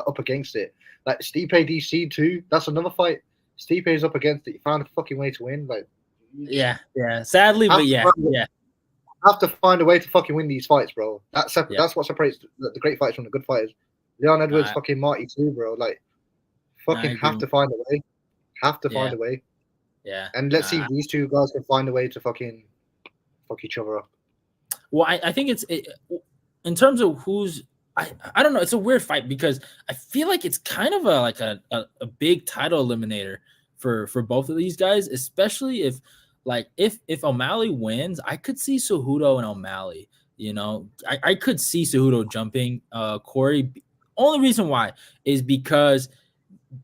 B: up against it. Like Stipe DC too. That's another fight. Stipe is up against it. He found a fucking way to win. Like
A: yeah. Sadly, but yeah.
B: Have to find a way to fucking win these fights, bro. That's what separates the great fights from the good fighters. Leon Edwards, fucking Marty too, bro. Like fucking have to find a way. Have to find a way.
A: Yeah.
B: And let's see if these two guys can find a way to fucking fuck each other up.
A: Well, I think in terms of who's I don't know. It's a weird fight because I feel like it's kind of a big title eliminator for both of these guys, especially if O'Malley wins, I could see Cejudo and O'Malley. You know, I could see Cejudo jumping Corey. Only reason why is because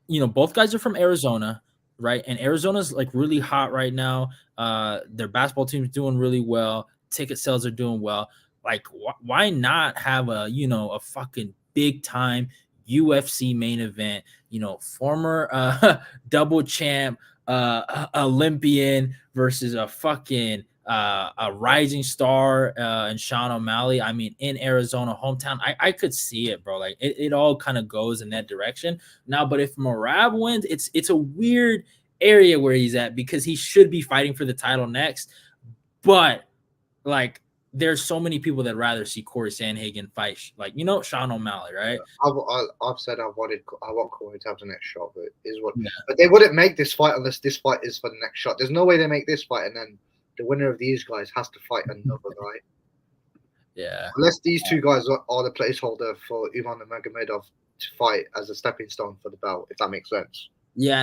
A: both guys are from Arizona, right? And Arizona's like really hot right now. Their basketball team's doing really well. Ticket sales are doing well. Like, why not have a fucking big time UFC main event? Former double champ, Olympian versus a fucking a rising star and Sean O'Malley. I mean, in Arizona, hometown, I could see it, bro. Like it all kind of goes in that direction now. But if Merab wins, it's a weird area where he's at because he should be fighting for the title next. But like, there's so many people that rather see Corey Sandhagen fight, Sean O'Malley, right?
B: I've said I want Corey to have the next shot, but but they wouldn't make this fight unless this fight is for the next shot. There's no way they make this fight and then the winner of these guys has to fight another guy.
A: Yeah.
B: Unless these two guys are the placeholder for Uman and Magomedov to fight as a stepping stone for the belt, if that makes sense.
A: Yeah,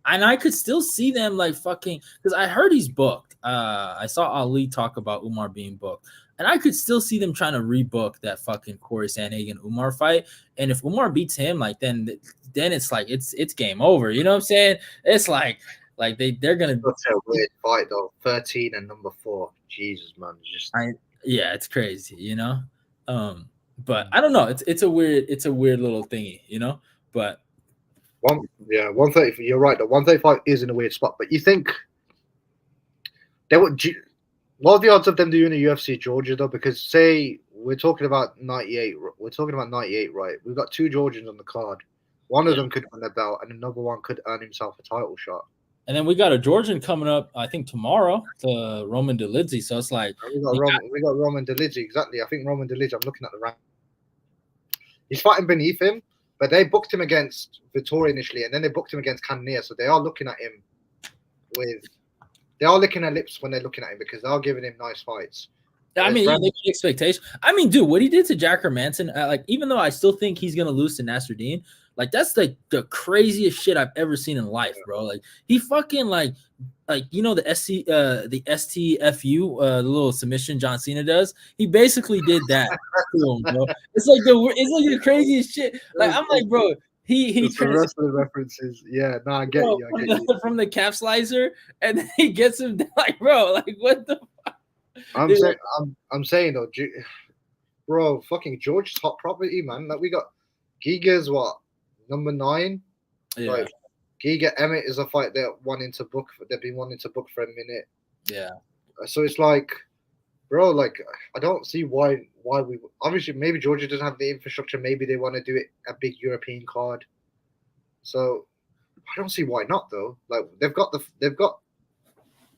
A: and I could still see them like fucking because I heard he's booked. I saw Ali talk about Umar being booked, and I could still see them trying to rebook that fucking Corey Sandhagen Umar fight. And if Umar beats him, like then it's like it's game over. You know what I'm saying? It's like they're gonna.
B: That's a weird fight though. 13 and number 4. Jesus, man,
A: it's crazy. But I don't know. It's a weird little thingy, but.
B: 130. You're right. The 135 is in a weird spot, but you think they would? What are the odds of them doing a UFC Georgia though? Because say we're talking about 98. We're talking about 98, right? We've got 2 Georgians on the card. One of them could win the belt, and another one could earn himself a title shot.
A: And then we got a Georgian coming up, I think tomorrow, to Roman Dolidze. So it's like
B: we got Roman Dolidze, exactly. I think Roman Dolidze. I'm looking at the rank. He's fighting beneath him. But they booked him against Vittori initially, and then they booked him against Cannonier. So they are looking at him they are licking their lips when they're looking at him because they are giving him nice fights.
A: I mean, they expectation. I mean, dude, what he did to Jack Hermanson, even though I still think he's gonna lose to Nasruddin, like that's like the craziest shit I've ever seen in life, bro. Like he fucking the STFU, the little submission John Cena does. He basically did that to him, bro. It's like the craziest shit. Like I'm like, bro, he
B: the rest of the references. Yeah, no, I get you.
A: From the calf slicer, and then he gets him like, bro, like what the fuck?
B: I'm saying though, bro, fucking George's hot property, man. Like we got Giga's number 9.
A: Yeah.
B: Like, Giga Emmett is a fight they've been wanting to book for a minute.
A: Yeah.
B: So it's like, bro, like I don't see why we obviously maybe Georgia doesn't have the infrastructure. Maybe they want to do it a big European card. So I don't see why not though. Like they've got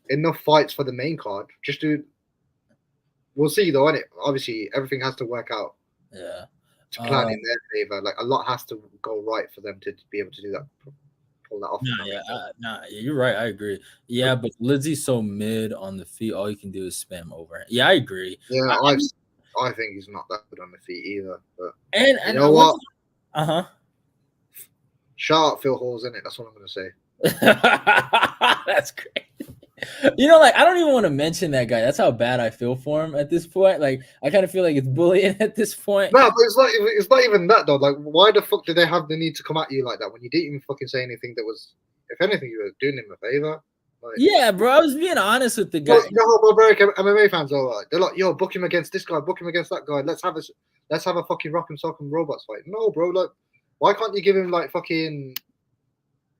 B: enough fights for the main card. Just do. We'll see though, innit? Obviously, everything has to work out.
A: Yeah.
B: To plan in their favor, like a lot has to go right for them to be able to do that, pull that off.
A: You're right. I agree. Yeah, but Lidzy's so mid on the feet. All you can do is spam over. Yeah, I agree.
B: Yeah, I think he's not that good on the feet either. But
A: And
B: you
A: and
B: know what?
A: uh-huh.
B: Shout out Phil Hall's in it. That's what I'm gonna say.
A: That's great. You know, like I don't even want to mention that guy. That's how bad I feel for him at this point. Like I kind of feel like it's bullying at this point.
B: No, but it's not even that though. Like, why the fuck did they have the need to come at you like that when you didn't even fucking say anything that was, if anything, you were doing him a favor. Like,
A: Yeah, bro. I was being honest with the guy.
B: well, you know how barbaric MMA fans are like? They're like, yo, book him against this guy, book him against that guy. Let's have a fucking rock and sock and robots fight. No, bro. Like, why can't you give him like fucking?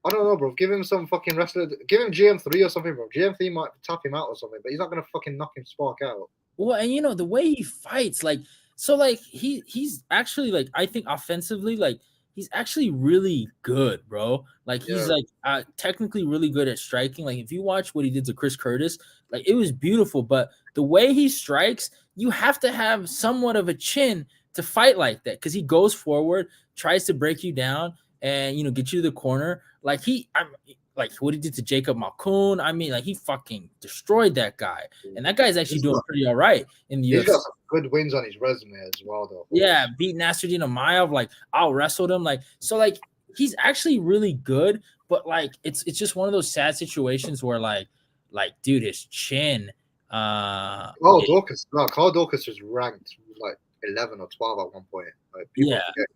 B: I don't know, bro. Give him some fucking wrestler. Give him GM3 or something, bro. GM3 might tap him out or something, but he's not gonna fucking knock him spark out.
A: Well, and you know the way he fights, like so, like he's actually like I think offensively, like he's actually really good, bro. Like he's
B: Yeah.
A: like technically really good at striking. Like if you watch what he did to Chris Curtis, like it was beautiful. But the way he strikes, you have to have somewhat of a chin to fight like that because he goes forward, tries to break you down, and get you to the corner. Like like what he did to Jacob Malkoun. I mean, like he fucking destroyed that guy, and that guy's actually doing pretty all right in the
B: He's
A: UFC.
B: got some good wins on his resume as well, though.
A: Yeah, beat Nasruddin Amayev, like out wrestled him, like so, like he's actually really good, but like it's just one of those sad situations where like dude, his chin.
B: Carl Dawkins was ranked like 11 or 12 at one point. Like people forget.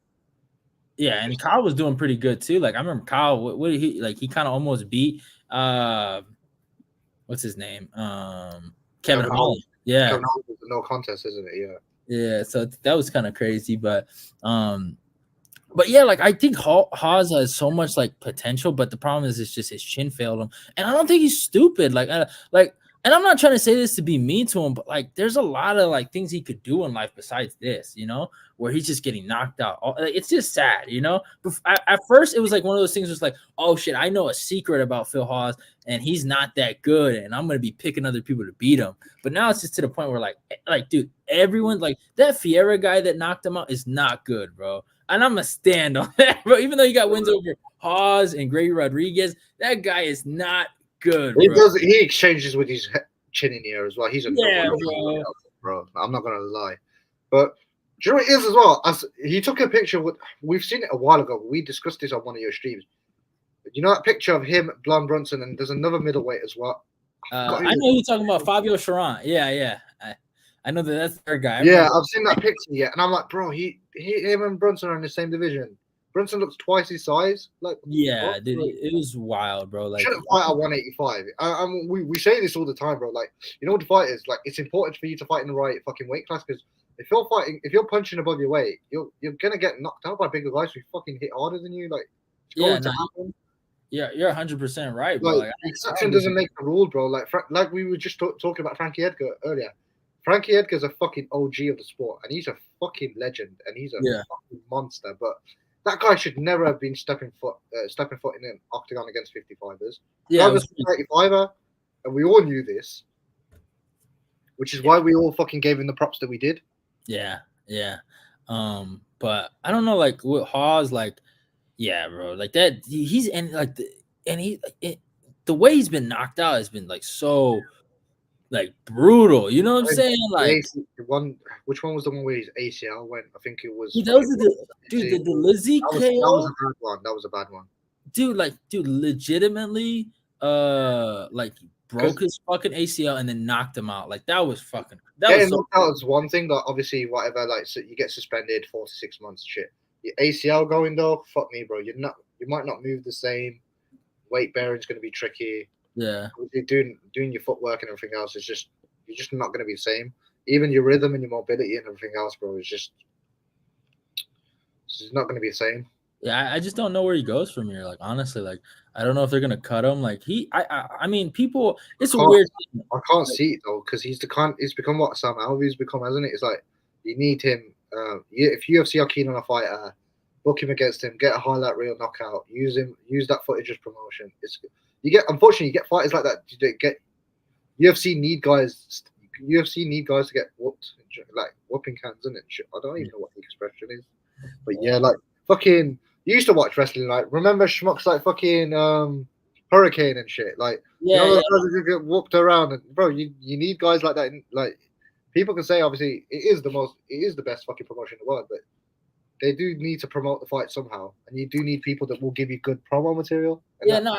A: Yeah, and Kyle was doing pretty good too. Like I remember Kyle, what did he like? He kind of almost beat what's his name? Kevin Holland. Yeah,
B: Kevin Holland was a no contest, isn't it? Yeah.
A: Yeah, so that was kind of crazy, but yeah, like I think Haas has so much like potential, but the problem is it's just his chin failed him, and I don't think he's stupid. And I'm not trying to say this to be mean to him, but like there's a lot of like things he could do in life besides this, where he's just getting knocked out. It's just sad, But at first, it was like one of those things. Was like, oh shit, I know a secret about Phil Haas, and he's not that good, and I'm gonna be picking other people to beat him. But now it's just to the point where like dude, everyone like that Fiera guy that knocked him out is not good, bro. And I'm gonna stand on that, bro. Even though you got wins over Haas and Grady Rodriguez, that guy is not good, bro.
B: He exchanges with his chin in the air as well. He's a bro. I'm not gonna lie, but do you know what it is as well? As he took a picture with, we've seen it a while ago. We discussed this on one of your streams. You know that picture of him, Blonde Brunson, and there's another middleweight as well.
A: I know you're talking about Fabio Sharon. Yeah. I know that's their guy.
B: Yeah, I've seen that picture. Yeah, and I'm like, bro, him and Brunson are in the same division. Brunson looks twice his size. Like,
A: yeah, dude, it was wild, bro. Like,
B: shouldn't fight at 185. We say this all the time, bro. Like, you know what the fight is? Like, it's important for you to fight in the right fucking weight class because if you're punching above your weight, you're gonna get knocked out by bigger guys who fucking hit harder than you. Like,
A: you're 100% right, bro.
B: Like exception doesn't make the rule, bro. Like we were just talking about Frankie Edgar earlier. Frankie Edgar's a fucking OG of the sport, and he's a fucking legend, and he's a fucking monster. But that guy should never have been stepping foot in an octagon against 55ers. Yeah, I was 35er, and we all knew this, which is why we all fucking gave him the props that we did.
A: Yeah. But I don't know, like with Hawes, like, yeah, bro, like that. He's the way he's been knocked out has been like so. Like brutal, you know what I'm saying? Like
B: which one was the one where his ACL went? I think it was.
A: That was the Lizzie KO.
B: That was a bad one. That was a bad one.
A: Dude, legitimately, like broke his fucking ACL and then knocked him out. Like that was fucking.
B: That was one thing. That obviously, whatever, like so you get suspended 4 to 6 months. Shit, your ACL going though. Fuck me, bro. You might not move the same. Weight bearing's going to be tricky.
A: Yeah,
B: you're doing your footwork and everything else. You're just not going to be the same. Even your rhythm and your mobility and everything else, bro, it's just not going to be the same.
A: Yeah, I just don't know where he goes from here. Like honestly, like I don't know if they're gonna cut him. Like I mean, people. It's a weird thing.
B: I can't see it though because he's become what Sam Alvey's become, hasn't it? It's like you need him. If UFC are keen on a fighter, book him against him, get a highlight reel knockout, use that footage as promotion. Unfortunately, you get fighters like that. You get UFC need guys to get whooped, like whooping cans, isn't it? I don't even know what the expression is, but yeah, like fucking. You used to watch wrestling, like remember schmucks like fucking Hurricane and shit, like those guys who get whooped around. And bro, you need guys like that. Like people can say obviously it is the best fucking promotion in the world, but they do need to promote the fight somehow, and you do need people that will give you good promo material.
A: Yeah, no,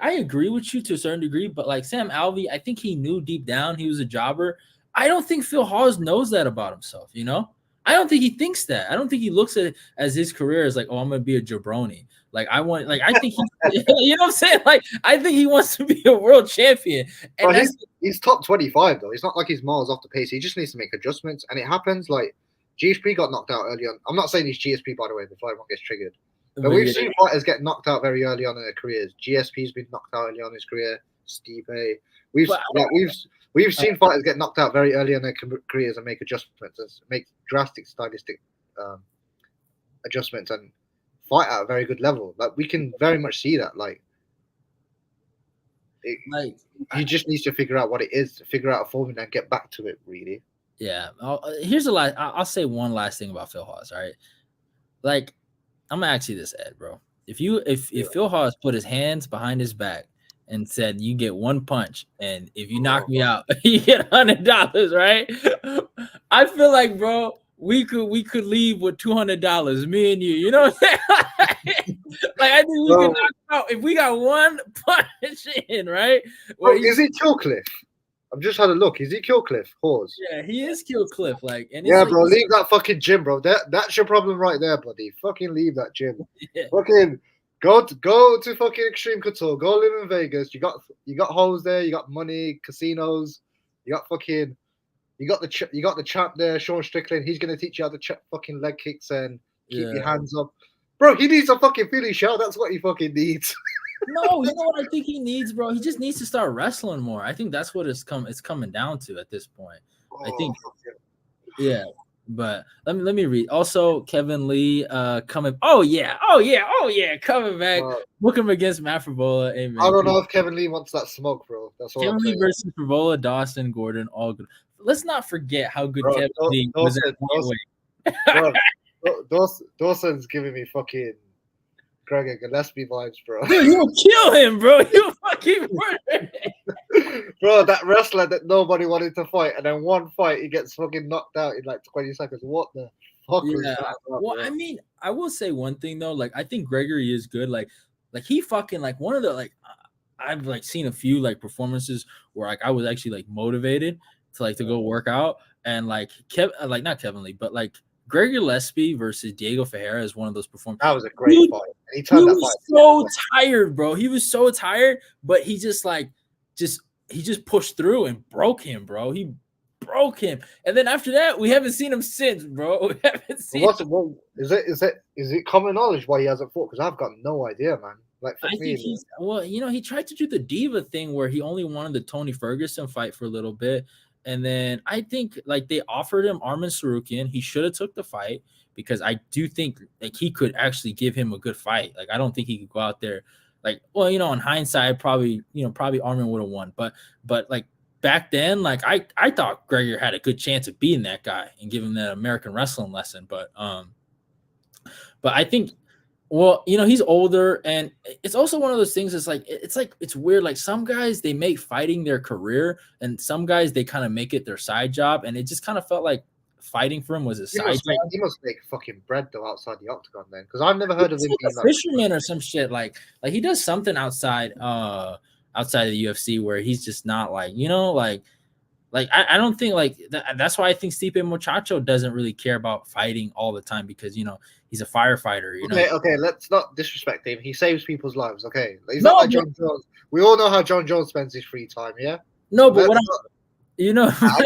A: I agree with you to a certain degree, but like Sam Alvey, I think he knew deep down he was a jobber. I don't think Phil Hawes knows that about himself, you know? I don't think he thinks that. I don't think he looks at it as his career as like, oh, I'm gonna be a jabroni. Like I want, like I think he, you know what I'm saying? Like I think he wants to be a world champion. And
B: well, he's top 25 though. It's not like he's miles off the pace. He just needs to make adjustments, and it happens. Like GSP got knocked out early on. I'm not saying he's GSP by the way, before everyone gets triggered. But we've seen fighters get knocked out very early on in their careers. GSP's been knocked out early on in his career. Stipe. We've seen fighters get knocked out very early in their careers and make adjustments and make drastic stylistic adjustments and fight at a very good level. Like we can very much see that. He just needs to figure out what it is, to figure out a formula and get back to it. Really.
A: Yeah. Here's I'll say one last thing about Phil Hawes. All right. Like I'm gonna ask you this, Ed, bro. If Phil Hawes put his hands behind his back and said you get one punch, and if you knock me out, you get $100, right? I feel like, bro, we could leave with $200, me and you. You know what I'm saying? Like I think we could knock out if we got one punch in, right?
B: Well, is he Killcliff? I've just had a look. Is he Killcliff? Hawes?
A: Yeah, he is Killcliff. Like, and
B: yeah, bro, leave that fucking gym, bro. That's your problem right there, buddy. Fucking leave that gym. Yeah. Fucking go to fucking Extreme Couture. Go live in Vegas. You got hoes there. You got money, casinos. You got the champ there, Sean Strickland. He's gonna teach you how to check fucking leg kicks and keep your hands up, bro. He needs a fucking Philly shell. That's what he fucking needs.
A: No, you know what I think he needs, bro? He just needs to start wrestling more. I think that's what it's coming down to at this point. I think, yeah. But let me read. Also, Kevin Lee coming. Oh yeah, coming back. Book him against Matt Favola. Amen.
B: I don't know if Kevin Lee wants that smoke, bro. That's all.
A: Kevin Lee versus Favola, Dawson, Gordon, all good. Let's not forget how good Kevin Lee was at
B: Dawson's giving me fucking Gregor Gillespie vibes, bro.
A: Dude, you'll kill him, bro. You fucking murder him.
B: Bro, that wrestler that nobody wanted to fight, and then one fight he gets fucking knocked out in like 20 seconds. What the fuck was that?
A: Well, I mean, I will say one thing though. Like, I think Gregory is good. Like he fucking like one of the like I've like seen a few like performances where like I was actually like motivated to go work out, and like not Kevin Lee, but like Gregory Gillespie versus Diego Ferreira is one of those performances.
B: That was a great fight. He
A: was so tired, bro. He was so tired, but he just pushed through and broke him, bro. He broke him, and then after that, we haven't seen him since, bro. We haven't seen.
B: Is it common knowledge why he hasn't fought? Because I've got no idea, man. Like for me,
A: he tried to do the diva thing where he only wanted the Tony Ferguson fight for a little bit. And then I think like they offered him Arman Sarukian. He should have took the fight because I do think like he could actually give him a good fight. Like I don't think he could go out there like, well, you know, in hindsight, probably Arman would have won. But like back then, like I thought Gregor had a good chance of beating that guy and giving him that American wrestling lesson. But I think, well, you know, he's older, and it's also one of those things. It's weird. Like some guys, they make fighting their career, and some guys they kind of make it their side job. And it just kind of felt like fighting for him was a side job.
B: He must make fucking bread though outside the octagon, then, because I've never heard of him being
A: a fisherman or some shit. Like he does something outside of the UFC where he's just not like, you know, like I don't think like that's why I think Stipe Muchacho doesn't really care about fighting all the time because, you know, he's a firefighter. You know?
B: Okay, let's not disrespect him. He saves people's lives. Okay, he's not like John Jones. We all know how John Jones spends his free time. Yeah.
A: No, but you know,
B: I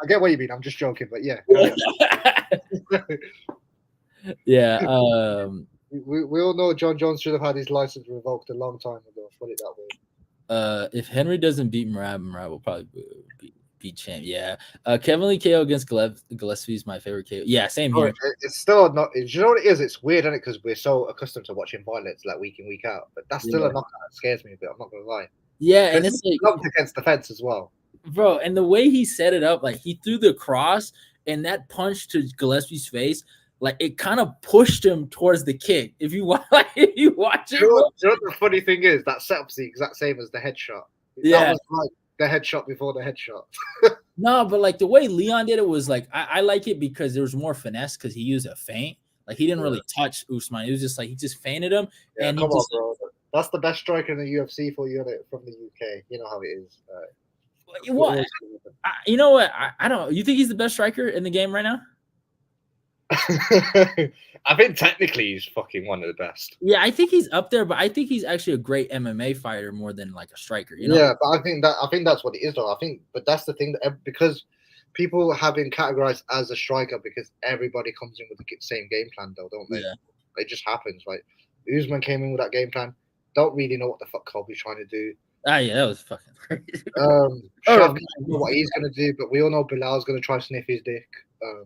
B: get what you mean. I'm just joking, but yeah.
A: Yeah.
B: We all know John Jones should have had his license revoked a long time ago. Put it that way.
A: If Henry doesn't beat Merab will probably beat champ. Yeah. Kevin Lee KO against Gillespie is my favorite KO. Yeah, same here.
B: It's still not. You know what it is? It's weird, isn't it? Because we're so accustomed to watching violence like week in, week out. But that's still a knockout that scares me a bit. I'm not gonna lie.
A: Yeah, and it's like
B: knocked against the fence as well,
A: bro. And the way he set it up, like he threw the cross and that punch to Gillespie's face. Like it kind of pushed him towards the kick. If you watch it,
B: you know what the funny thing is? That setup's the exact same as the headshot.
A: Yeah,
B: that was like the headshot before the headshot.
A: No, but like the way Leon did it was like I like it because there was more finesse because he used a feint. Like he didn't
B: Yeah,
A: really touch Usman. It was just like he just feinted him
B: yeah.
A: and he
B: Come on,
A: just
B: bro. That's the best striker in the UFC for you from the UK. You know how it is.
A: like,
B: For
A: what
B: all
A: you know what I don't. You think he's the best striker in the game right now?
B: I think technically he's fucking one of the best.
A: Yeah, I think he's up there, but I think he's actually a great MMA fighter more than like a striker. You know?
B: Yeah, but I think that's what it is though. I think, but that's the thing that because people have been categorized as a striker because everybody comes in with the same game plan though, don't they?
A: Yeah.
B: It just happens. Like Usman came in with that game plan. Don't really know what the fuck Colby's trying to do.
A: Ah, yeah, that was fucking crazy.
B: Shavkat doesn't know what he's gonna do, but we all know Bilal's gonna try to sniff his dick. Um,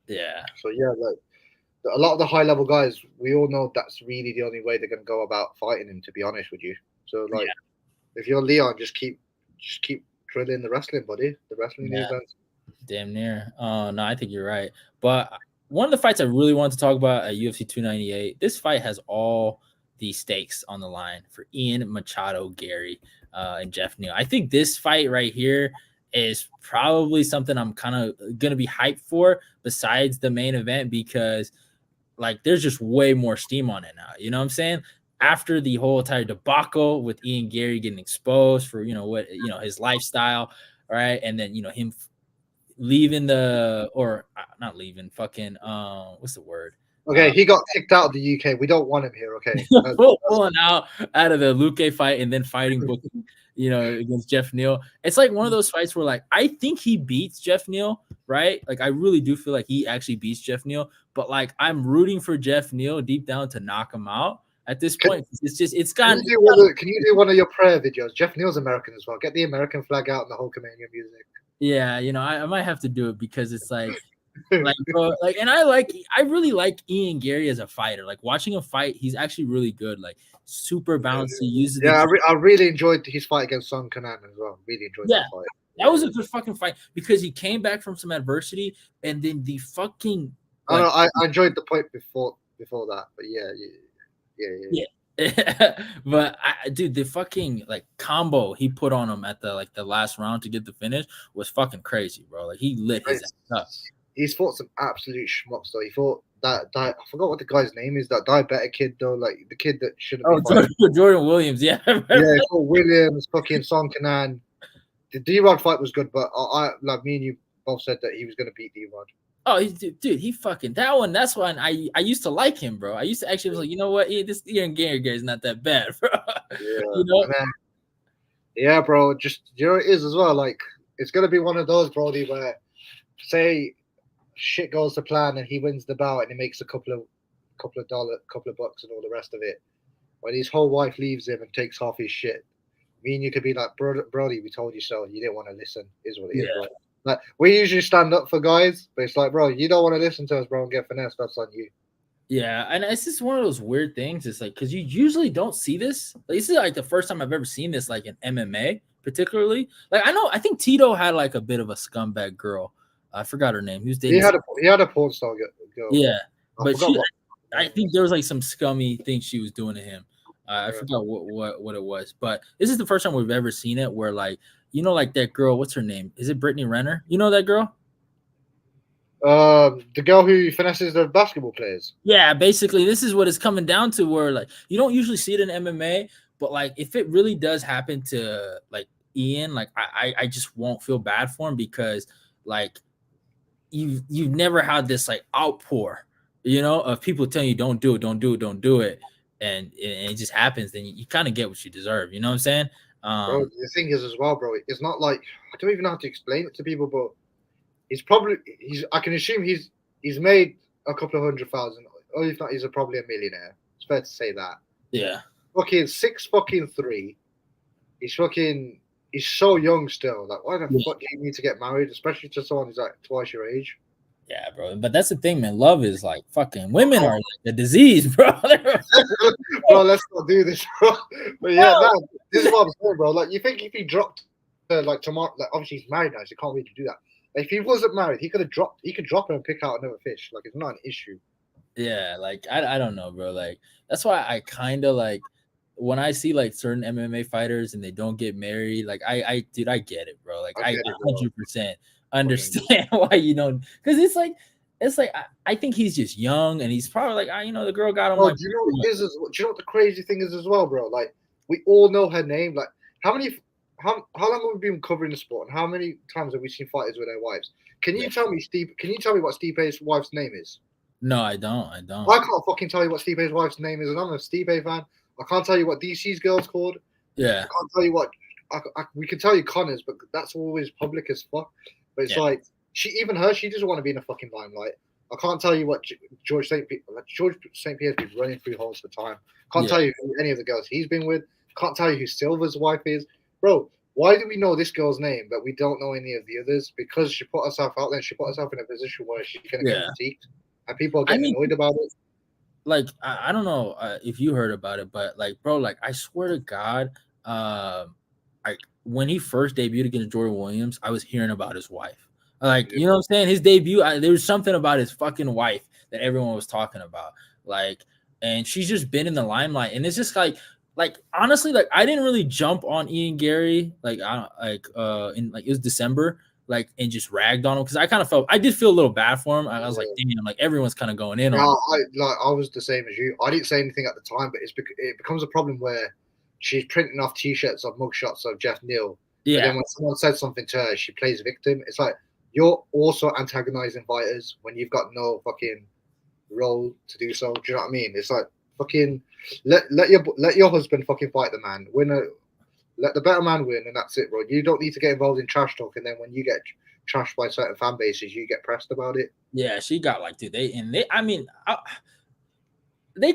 A: Yeah.
B: so yeah, like a lot of the high level guys, we all know that's really the only way they're gonna go about fighting him. To be honest with you, so like if you're Leon, just keep drilling the wrestling, buddy. The wrestling
A: Yeah.
B: defense.
A: Damn near. Oh no, I think you're right. But one of the fights I really wanted to talk about at UFC 298, this fight has all the stakes on the line for Ian Machado, Gary, and Jeff Neal. I think this fight right here is probably something I'm kind of gonna be hyped for besides the main event because like there's just way more steam on it now. You know what I'm saying? After the whole entire debacle with Ian Gary getting exposed for what his lifestyle, right? And then him leaving the or not leaving, fucking what's the word?
B: Okay, he got kicked out of the UK. We don't want him here. Okay,
A: Pulling out of the Luque fight and then fighting booking, against Jeff Neal. It's like one of those fights where like I think he beats Jeff Neal, right? Like I really do feel like he actually beats Jeff Neal, but like I'm rooting for Jeff Neal deep down to knock him out at this point. It's gotten
B: can you do one of your prayer videos? Jeff Neal's American as well. Get the American flag out and the whole Hulkamania music.
A: yeah, I might have to do it because it's like, bro, like, and I really like Ian Gary as a fighter. Like watching him fight, he's actually really good. Like super bouncy, uses
B: Yeah,
A: the
B: I really enjoyed his fight against Son Kanan as well. Really enjoyed
A: yeah.
B: that fight.
A: That was a good fucking fight because he came back from some adversity and then the fucking
B: I
A: like
B: know, I enjoyed the point before that, but yeah.
A: but dude, the fucking like combo he put on him at the last round to get the finish was fucking crazy, bro. Like he lit his ass up.
B: He's fought some absolute schmucks though. He fought that I forgot what the guy's name is. That diabetic kid though, like the kid that shouldn't be fighting.
A: Jordan Williams, yeah.
B: Yeah, he fought Williams, fucking Son Kanan. The D-Rod fight was good, but I like me and you both said that he was going to beat D-Rod.
A: Oh, dude, he fucking that one. That's why I used to like him, bro. I used to actually was like, you know what, this Ian Gary guy is not that bad, bro.
B: Yeah, yeah, bro. Just it is as well. Like it's gonna be one of those, Brody, where say shit goes to plan and he wins the bout and he makes a couple of bucks and all the rest of it. When his whole wife leaves him and takes half his shit, me and you could be like, Brody, we told you so. You didn't want to listen. Is what it is, bro. Like we usually stand up for guys, but it's like, bro, you don't want to listen to us, bro, and get finessed. That's on you.
A: Yeah, and it's just one of those weird things. It's like because you usually don't see this. Like, this is like the first time I've ever seen this, like in MMA, particularly. Like I think Tito had like a bit of a scumbag girl. I forgot her name.
B: He had a porn star girl.
A: Yeah, but I think there was like some scummy thing she was doing to him. I forgot what it was, but this is the first time we've ever seen it where like like that girl. What's her name? Is it Brittany Renner? You know that girl?
B: The girl who finesses the basketball players.
A: Yeah, basically, this is what it's coming down to. Where like you don't usually see it in MMA, but like if it really does happen to like Ian, like I just won't feel bad for him because like you've never had this like outpour, of people telling you don't do it, and it just happens. Then you kind of get what you deserve. You know what I'm saying?
B: Bro, the thing is as well, bro. It's not like I don't even know how to explain it to people, but I can assume he's made a couple of 100,000, or if not, he's probably a millionaire. It's fair to say that.
A: Yeah.
B: Fucking 6'3". He's so young still. Like, why the fuck do you need to get married, especially to someone who's like twice your age?
A: Yeah, bro. But that's the thing, man. Love is like fucking women are like a disease, bro.
B: Bro, let's not do this, bro. But yeah, no, this is what I'm saying, bro. Like, you think if he dropped like tomorrow, like obviously he's married now, so he can't really do that. Like, if he wasn't married, he could drop her and pick out another fish. Like, it's not an issue.
A: Yeah, like I don't know, bro. Like that's why I kind of like when I see like certain MMA fighters and they don't get married, like dude, I get it, bro. Like
B: I
A: I
B: get it, bro.
A: 100%
B: Fucking
A: understand why you don't, because it's like I think he's just young and he's probably like, the girl got him
B: bro.
A: like,
B: Do you know what it is? Do you know what the crazy thing is as well, bro? Like we all know her name. Like how many, how long have we been covering the sport, and how many times have we seen fighters with their wives? Can
A: yeah.
B: you tell me, Steve? Can you tell me what Stipe's wife's name is?
A: No, I don't.
B: I can't fucking tell you what Stipe's wife's name is, and I'm a Stipe fan. I can't tell you what DC's girl's called.
A: Yeah.
B: I can't tell you what. We can tell you Connor's, but that's always public as fuck. But it's like she doesn't want to be in a fucking limelight. I can't tell you what George St. Pierre's been running through holes for time. Can't tell you who any of the girls he's been with. Can't tell you who Silver's wife is, bro. Why do we know this girl's name, but we don't know any of the others? Because she put herself out there. And she put herself in a position where she's gonna get critiqued, and people are getting annoyed about it.
A: Like I don't know if you heard about it, but like, bro, like I swear to God, like when he first debuted against Jordan Williams, I was hearing about his wife. Like, you know what I'm saying? His debut, there was something about his fucking wife that everyone was talking about. Like, and she's just been in the limelight, and it's just like honestly, like I didn't really jump on Ian Gary, like in like it was December, like, and just ragged on him because I did feel a little bad for him. I was like, damn, like everyone's kind of going in on him.
B: I was the same as you. I didn't say anything at the time, but it becomes a problem where she's printing off T-shirts of mugshots of Jeff Neal.
A: Yeah.
B: But then when someone says something to her, she plays victim. It's like you're also antagonizing fighters when you've got no fucking role to do so. Do you know what I mean? It's like fucking let your husband fucking fight the man. Let the better man win, and that's it, bro. You don't need to get involved in trash talk, and then when you get trashed by certain fan bases, you get pressed about it.
A: Yeah, she got like, dude, they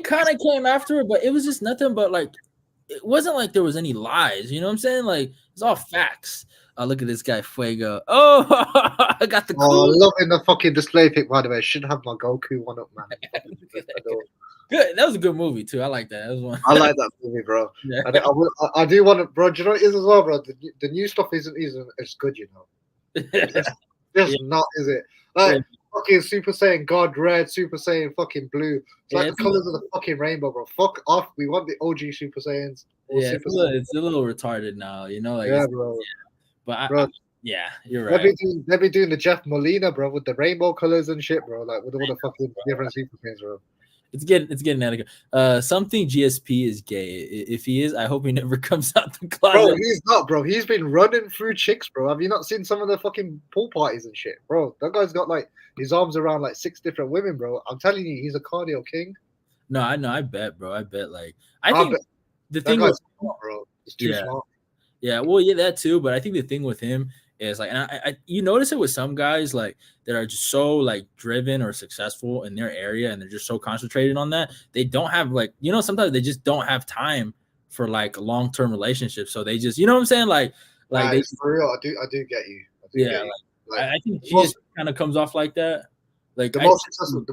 A: kind of came after her, but it was just nothing but like, it wasn't like there was any lies. You know what I'm saying? Like it's all facts. Look at this guy, Fuego. Oh, I got the
B: cool. Loving the fucking display pic, by the way. I should have my Goku one up, man.
A: Good. That was a good movie too. I like that. That was one.
B: I like that movie, bro. Yeah. I do want to, bro. Do you know what it is as well, bro? The new stuff isn't as good, you know. It's not, is it? Like fucking Super Saiyan God Red, Super Saiyan fucking Blue. It's like the colors of the fucking rainbow, bro. Fuck off. We want the OG Super Saiyans.
A: It's a little retarded now, you know. Like,
B: bro.
A: But
B: bro,
A: you're right.
B: They'll be doing the Jeff Molina, bro, with the rainbow colors and shit, bro. Like with all the fucking different Super Saiyans, bro.
A: It's getting out of control. Something GSP is gay. If he is, I hope he never comes out the closet.
B: Bro, he's not, bro. He's been running through chicks, bro. Have you not seen some of the fucking pool parties and shit, bro? That guy's got like his arms around like 6 different women, bro. I'm telling you, he's a cardio king.
A: No, I know. I bet, bro. I bet. Like, I think the thing
B: with smart, bro. He's too smart.
A: Yeah, well, yeah, that too. But I think the thing with him is like, and I you notice it with some guys like that are just so like driven or successful in their area, and they're just so concentrated on that. They don't have like, sometimes they just don't have time for like long-term relationships. So they just, you know what I'm saying? Like they,
B: for real, I do get you.
A: I think he just kind of comes off like that. Like
B: the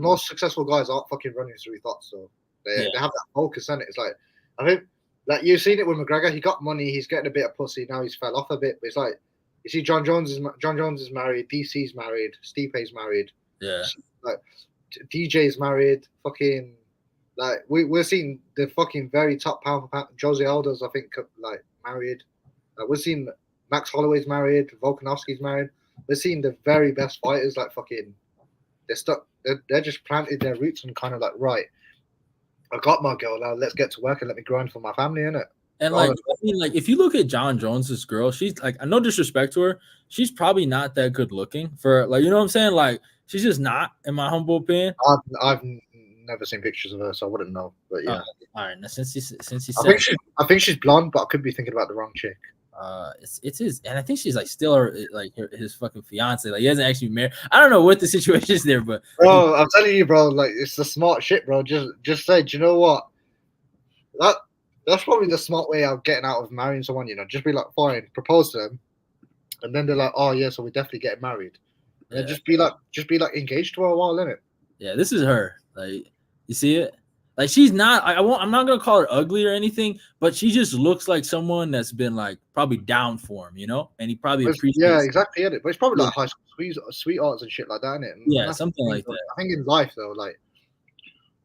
B: most successful guys aren't fucking running through thoughts, so they have that focus on it. It's like, I think, like you've seen it with McGregor. He got money. He's getting a bit of pussy now. He's fell off a bit, but it's like, you see, John Jones is married. DC's married. Stipe's married.
A: Yeah.
B: Like DJ's married. Fucking like we're seeing the fucking very top pound for pound. Jose Aldo's, I think, like married. We're seeing Max Holloway's married. Volkanovski's married. We're seeing the very best fighters like fucking. They're stuck. They're just planted their roots and kind of like, right, I got my girl now. Let's get to work and let me grind for my family, innit?
A: And like, I mean, like if you look at John Jones's girl, she's like, no disrespect to her, she's probably not that good looking for, like, you know what I'm saying? Like, she's just not, in my humble opinion.
B: I've never seen pictures of her, so I wouldn't know. But yeah,
A: all right. Now, since he said,
B: I think she's blonde, but I could be thinking about the wrong chick.
A: It's his, and I think she's like still his fucking fiance. Like he hasn't actually married. I don't know what the situation is there, but
B: bro, I'm telling you, bro, like it's the smart shit, bro. Just say, do you know what? That's probably the smart way of getting out of marrying someone. You know, just be like, fine, propose to them, and then they're like, oh yeah, so we definitely get married. And then just be like engaged for a while, innit?
A: Yeah, this is her. Like, you see it? Like, she's not. I'm not gonna call her ugly or anything, but she just looks like someone that's been like probably down for him, and he probably appreciates.
B: Yeah, exactly. But it's probably like high school sweethearts and shit like that, innit?
A: Yeah, something like that.
B: I think in life though, like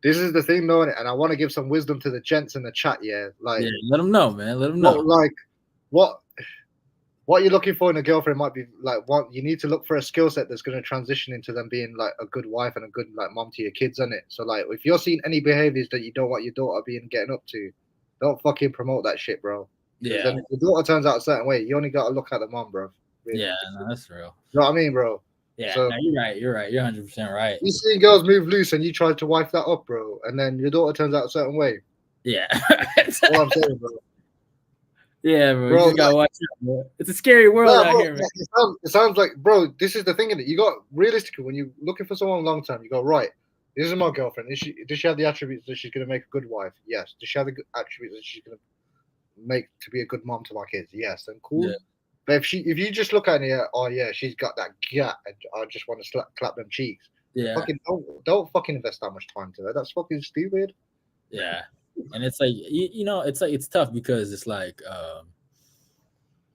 B: this is the thing, though, and I want to give some wisdom to the gents in the chat. Yeah, like,
A: Yeah, let them know, man. Let them know.
B: like what what you're looking for in a girlfriend might be like what you need to look for a skill set that's going to transition into them being like a good wife and a good like mom to your kids, isn't it? So like, if you're seeing any behaviors that you don't want your daughter being getting up to, don't fucking promote that shit, bro. Because
A: Yeah,
B: then if your daughter turns out a certain way, you only got to look at the mom, bro.
A: yeah, no, that's real.
B: You know what I mean, bro?
A: Yeah,
B: So
A: no, you're right. You're right. You're 100% right.
B: you see girls move loose and you try to wife that up, bro, and then your daughter turns out a certain way.
A: Yeah.
B: What I'm saying, bro.
A: Yeah, bro. You
B: Bro,
A: just gotta watch out, bro. It's a scary world
B: nah,
A: out
B: bro,
A: here, man.
B: it sounds like, bro, this is the thing in it. You got realistically when you're looking for someone long term, you go, right, this is my girlfriend. Does she have the attributes that she's gonna make a good wife? Yes. Does she have the good attributes that she's gonna make to be a good mom to my kids? Yes. Then cool.
A: Yeah.
B: But if you just look at her, oh yeah, she's got that gut, and I just want to clap them cheeks.
A: Yeah.
B: Fucking don't fucking invest that much time to her. That's fucking stupid.
A: Yeah. And it's like you know, it's like it's tough because it's like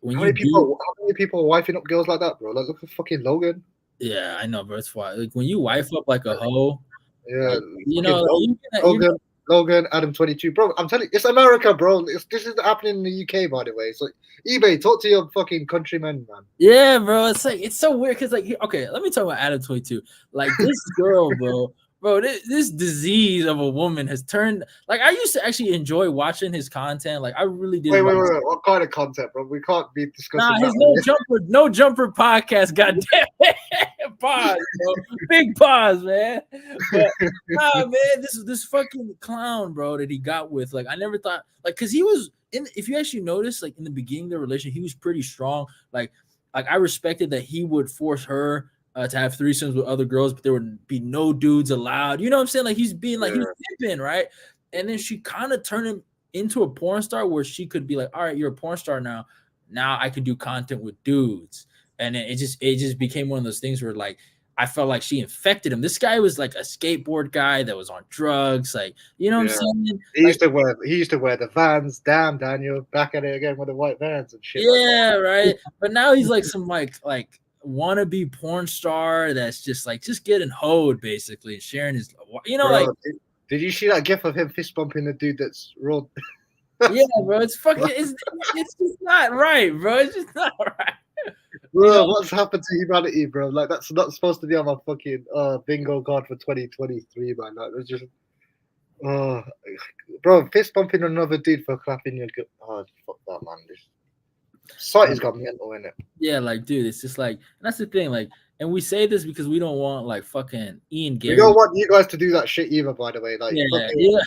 A: when
B: How
A: you
B: many people are wifing up girls like that, bro? Like, look at fucking Logan.
A: yeah, I know, bro. It's why like when you wife up like a hoe,
B: Yeah,
A: like, you
B: fucking
A: know,
B: Logan, Adam 22, bro. I'm telling you, it's America, bro. This is happening in the UK, by the way. So eBay, talk to your fucking countrymen, man.
A: yeah, bro. It's like it's so weird because like okay, let me talk about Adam 22. Like this girl, bro, this disease of a woman has turned like I used to actually enjoy watching his content. Like I really did.
B: Wait. What kind of content, bro? We can't be discussing
A: Nah, his
B: that.
A: no jumper podcast. Goddamn, pause, bro. Big pause, man. But nah, man, this fucking clown, bro, that he got with. Like, I never thought, like, cause he was in. If you actually notice, like in the beginning of the relationship, he was pretty strong. Like I respected that he would force her to have threesomes with other girls, but there would be no dudes allowed. You know what I'm saying? Like he's being like he was pimping, right? And then she kind of turned him into a porn star where she could be like, all right, you're a porn star now. Now I could do content with dudes. And it just became one of those things where like I felt like she infected him. This guy was like a skateboard guy that was on drugs, like you know what I'm saying?
B: He used to wear the Vans. Damn, Daniel, back at it again with the white Vans and shit.
A: Yeah, right. But now he's like some like wannabe porn star that's just getting hoed basically, sharing his you know. Bro, like
B: did you see that gif of him fist bumping the dude that's rolled?
A: Yeah, bro, it's fucking it's just not right, bro. It's just not right.
B: Bro, you know, what's happened to humanity, bro? Like that's not supposed to be on my fucking bingo card for 2023, man. Like it's just bro, fist bumping another dude for clapping your good. Oh, fuck that, man. This site has got mental in it.
A: Yeah, like, dude, it's just like that's the thing, like, and we say this because we don't want like fucking Ian Gary.
B: We don't want you guys to do that shit either, by the way. Like,
A: yeah.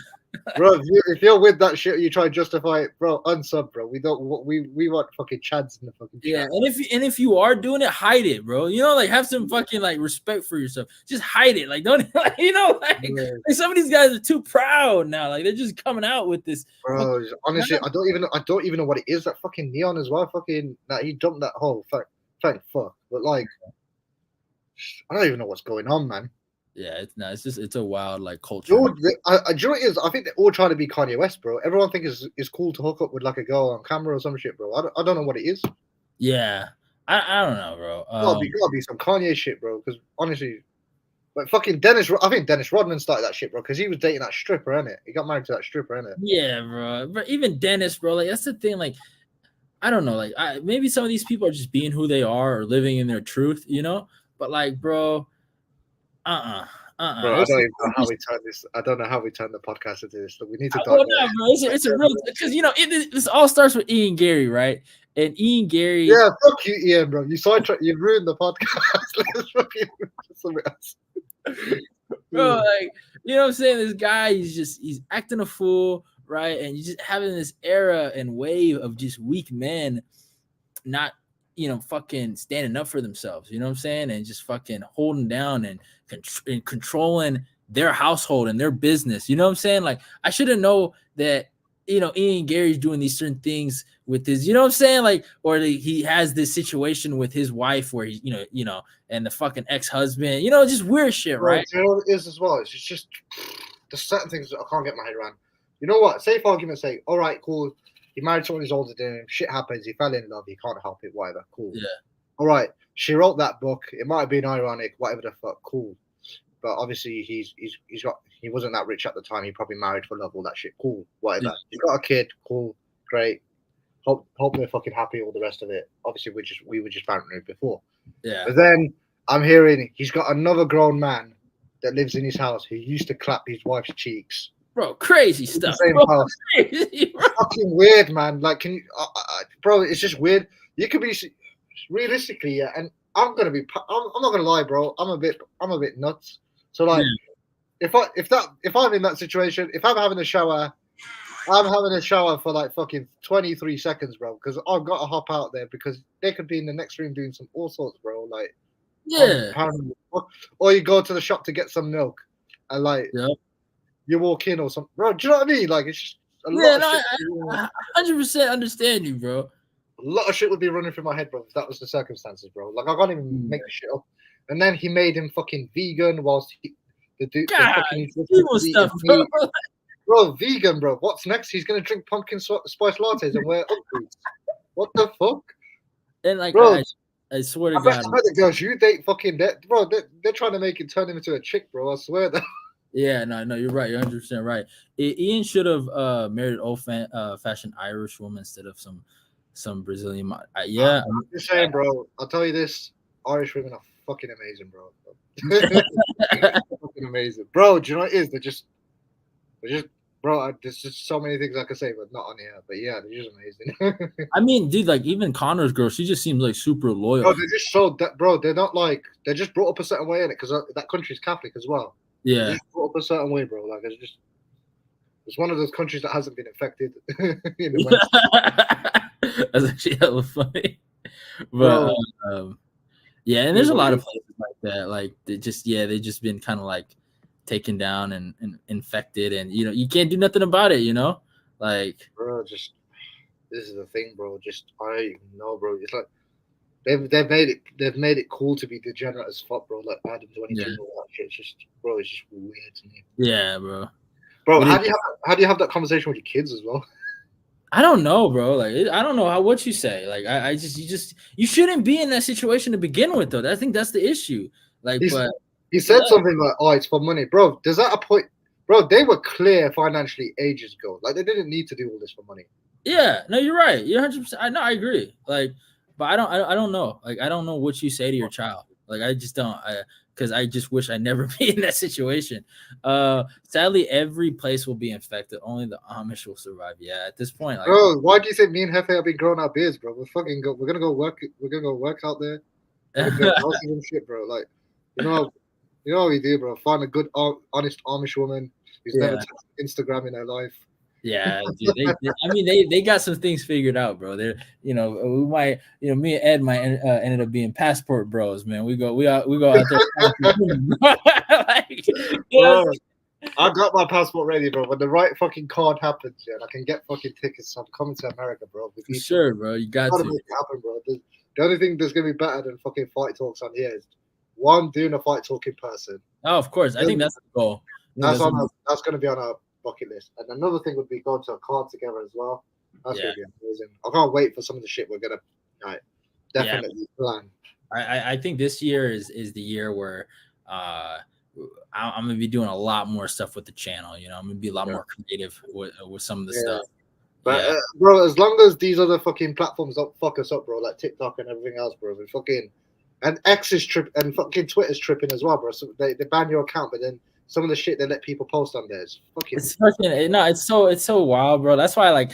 B: Bro, if you're with that shit, you try to justify it, bro. Unsub, bro. We don't. We want fucking chads in the fucking chat.
A: Yeah, and if you are doing it, hide it, bro. You know, like have some fucking like respect for yourself. Just hide it. Like don't like, you know like some of these guys are too proud now. Like they're just coming out with this.
B: Bro, honestly, I don't even know what it is. That fucking Neon as well. Fucking that he dumped that whole thank fuck. But like, I don't even know what's going on, man.
A: Yeah, it's a wild like culture.
B: Do you know what it is? I think they're all trying to be Kanye West, bro. Everyone thinks it's cool to hook up with like a girl on camera or some shit, bro. I don't know what it is.
A: Yeah, I don't know, bro.
B: Gotta be some Kanye shit, bro. Because honestly, like fucking I think Dennis Rodman started that shit, bro. Because he was dating that stripper, innit? He got married to that stripper, innit?
A: Yeah, bro. But even Dennis, bro, like that's the thing. Like, I don't know. Like, maybe some of these people are just being who they are or living in their truth, you know. But like, bro.
B: Bro, I don't even know how we turn this. I don't know how we turn the podcast into this. So we need to talk.
A: Bro. It's a real because you know this all starts with Ian Gary, right? And Ian Gary.
B: Yeah, fuck you, Ian, bro. You ruined the podcast. Let's fucking something else.
A: Bro, like you know what I'm saying? This guy, he's acting a fool, right? And you're just having this era and wave of just weak men, not fucking standing up for themselves. You know what I'm saying? And just fucking holding down and controlling their household and their business. You know what I'm saying? Like I shouldn't know that, Ian Gary's doing these certain things with his, you know what I'm saying? Like, or he has this situation with his wife where he, and the fucking ex-husband, just weird shit, right?
B: You know what it is as well? It's just there's certain things that I can't get my head around. You know what? Say for argument's sake, all right, cool. He married someone who's older than him. Shit happens. He fell in love. He can't help it. Whatever. Cool.
A: Yeah.
B: All right. She wrote that book. It might have been ironic. Whatever the fuck. Cool. but obviously he wasn't that rich at the time. He probably married for love, all that shit. Cool, whatever. He's got a kid. Cool, great. Hope they're fucking happy. All the rest of it. Obviously, we were just bantering before.
A: Yeah.
B: But then I'm hearing he's got another grown man that lives in his house who used to clap his wife's cheeks.
A: Bro, crazy stuff.
B: Same
A: Bro,
B: house.
A: crazy, bro.
B: Fucking weird, man. Like, can you, bro? It's just weird. You could be realistically, yeah. And I'm not gonna lie, bro. I'm a bit nuts. So like, if I'm in that situation, if I'm having a shower, I'm having a shower for like fucking 23 seconds, bro. Because I've got to hop out there because they could be in the next room doing some all sorts, bro. Like,
A: Yeah.
B: Or you go to the shop to get some milk, and like.
A: Yep.
B: You walk in or something, bro. Do you know what I mean? Like it's just a lot of shit.
A: I 100% understand you, bro.
B: A lot of shit would be running through my head, bro, if that was the circumstances, bro. Like I can't even make the shit up. And then he made him fucking vegan whilst the fucking
A: evil stuff, bro.
B: Bro, vegan, bro. What's next? He's gonna drink pumpkin spice lattes and wear upboots. What the fuck?
A: And like,
B: bro,
A: I swear to
B: I
A: God,
B: bet the girls you date fucking that, bro. They're trying to make it turn him into a chick, bro. I swear that.
A: Yeah, no, you're right. You're 100% right. Ian should have married old-fashioned Irish woman instead of some Brazilian. Yeah,
B: I'm just saying, bro. I'll tell you this: Irish women are fucking amazing, bro. Fucking amazing, bro. Do you know what it is? They're just, bro. There's just so many things I could say, but not on here. But yeah, they're just amazing.
A: I mean, dude, like even Connor's girl, she just seems like super loyal.
B: Bro, they're just so that, bro. They're not like they're just brought up a certain way in it because that country's Catholic as well.
A: Yeah,
B: it's brought up a certain way, bro. Like it's one of those countries that hasn't been infected.
A: That's actually hella funny. But yeah, and there's a lot of places like that. Like they just been kind of like taken down and infected, and you can't do nothing about it. Like
B: bro, just this is the thing, bro. Just I know, bro. It's like. They've made it cool to be degenerate as fuck, bro. Like Adam 22 and all that shit. It's just, bro, it's just weird to me.
A: Yeah, bro.
B: Bro, how do you have that conversation with your kids as well?
A: I don't know, bro. Like I don't know what you say. Like you shouldn't be in that situation to begin with, though. I think that's the issue. Like,
B: he said something like, "Oh, it's for money, bro." Does that a point, bro? They were clear financially ages ago. Like they didn't need to do all this for money.
A: Yeah, no, you're right. You're 100%. I agree. Like. But I don't know. Like I don't know what you say to your child. Like I just don't. Because I just wish I never be in that situation. Sadly, every place will be infected. Only the Amish will survive. Yeah, at this point, like,
B: bro, why do you think me and Hefe have been growing our beards, bro? We're gonna go work. We're gonna go work out there. And shit, bro. Like, you know what we do, bro. Find a good, honest Amish woman who's never touched Instagram in her life.
A: Yeah, dude, they got some things figured out, bro. They're, we might, me and Ed might ended up being passport bros, man. We go out there.
B: Like, bro, I got my passport ready, bro. When the right fucking card happens, yeah, I can get fucking tickets. So I'm coming to America, bro.
A: For sure, bro. You got to
B: make it happen, bro. The only thing that's gonna be better than fucking fight talks on here is one doing a fight talk in person.
A: Oh, of course. I think that's the goal.
B: That's gonna be on our bucket list. And another thing would be going to a card together as well. That's gonna be amazing. I can't wait for some of the shit we're gonna definitely plan.
A: I think this year is the year where I'm gonna be doing a lot more stuff with the channel. I'm gonna be a lot more creative with some of the stuff.
B: But bro, as long as these other fucking platforms don't fuck us up, bro, like TikTok and everything else, bro, we fucking and X is and fucking Twitter's tripping as well, bro. So they ban your account, but then some of the shit they let people post on there is fucking.
A: It's so wild, bro. That's why,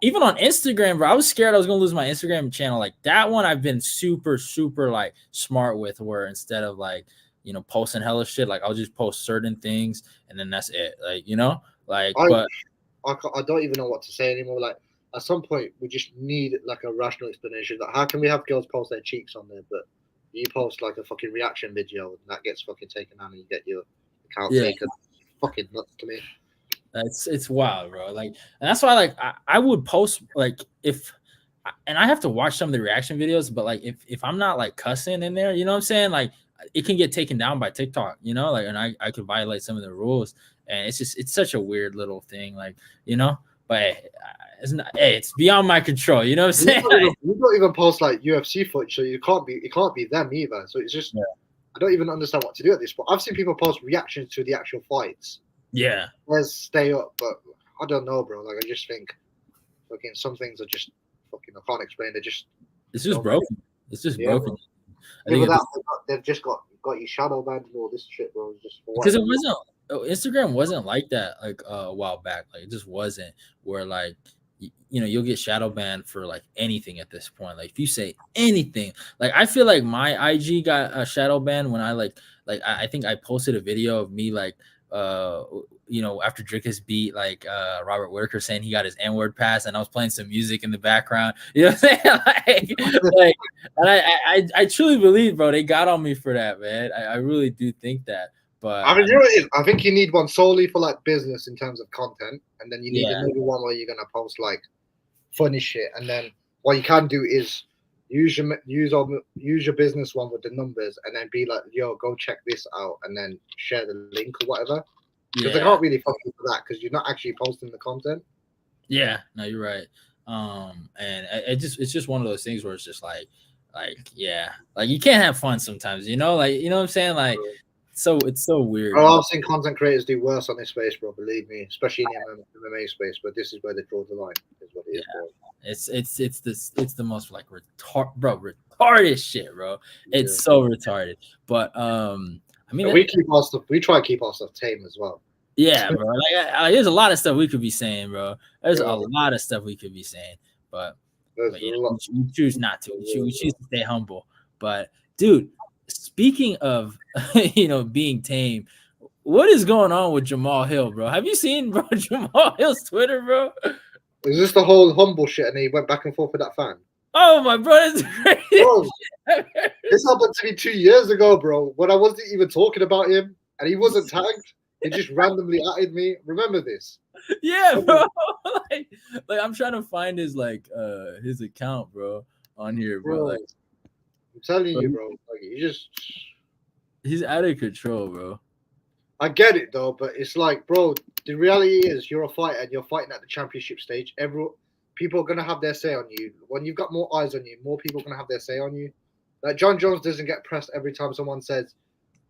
A: even on Instagram, bro, I was scared I was gonna lose my Instagram channel. Like that one, I've been super, super like smart with, where instead of like posting hella shit, like I'll just post certain things and then that's it. Like
B: I don't even know what to say anymore. Like at some point, we just need like a rational explanation. Like how can we have girls post their cheeks on there, but you post like a fucking reaction video and that gets fucking taken down and you get your account taken? Fucking nuts to me.
A: It's wild, bro. Like, and that's why like I would post like and I have to watch some of the reaction videos, but like if I'm not like cussing in there, you know what I'm saying? Like it can get taken down by TikTok, like, and I could violate some of the rules, and it's such a weird little thing, like, but it's beyond my control, you know what I'm saying?
B: You don't even post like UFC footage, so it can't be them either. So it's just I don't even understand what to do at this point. I've seen people post reactions to the actual fights.
A: Yeah,
B: Let's stay up, but I don't know, bro. Like I just think, fucking some things are just fucking I can't explain. They're just
A: it's just
B: don't make
A: broken. It's just
B: yeah,
A: broken.
B: bro.
A: I
B: Even
A: think
B: that they've just got you shadow banned and all this shit, bro. Just for
A: because
B: whatever
A: it
B: reason.
A: wasn't Instagram wasn't like that like a while back. Like it just wasn't where like you know you'll get shadow banned for like anything at this point. Like if you say anything, like I feel like my IG got a shadow ban when I I think I posted a video of me like after Drickus beat Robert Whitaker saying he got his N-word pass and I was playing some music in the background. You know what I'm saying? like and I truly believe, bro, they got on me for that, man. I really do think that. But
B: I mean, you know what it is? I think you need one solely for like business in terms of content, and then you need
A: yeah,
B: another one where you're gonna post like funny shit, and then what you can do is use your business one with the numbers, and then be like, "Yo, go check this out," and then share the link or whatever. Because they
A: yeah,
B: can't really fuck you for that because you're not actually posting the content.
A: yeah. No, you're right. And it's just one of those things where it's just yeah, like you can't have fun sometimes, like you know what I'm saying, like so it's so weird,
B: Oh,
A: bro.
B: I've seen content creators do worse on this space, bro. Believe me, especially in the MMA space. But this is where they draw the line. Is what it
A: Yeah,
B: is, bro.
A: it's the most like retarded shit, bro.
B: Yeah.
A: It's so retarded. But I mean,
B: And we keep our stuff. We try to keep our stuff tame as well.
A: yeah, bro. There's a lot of stuff we could be saying, bro. There's a
B: Yeah,
A: lot of stuff we could be saying, but
B: there's a lot.
A: we choose not to. We choose to stay humble. But dude, speaking of being tame, what is going on with Jamal Hill, bro? Have you seen bro Jamal Hill's Twitter, bro?
B: Is this the whole humble shit? And he went back and forth with that fan.
A: Oh my bro, it's crazy.
B: Bro, this happened to me 2 years ago, bro. When I wasn't even talking about him, and he wasn't tagged. He just randomly added me. Remember this?
A: Yeah, bro. like I'm trying to find his account, bro, on here, bro. Like
B: I'm telling you, bro. Like he just.
A: he's out of control, bro.
B: I get it though, but it's like, bro. The reality is, you're a fighter and you're fighting at the championship stage. People are gonna have their say on you. When you've got more eyes on you, more people are gonna have their say on you. Like John Jones doesn't get pressed every time someone says,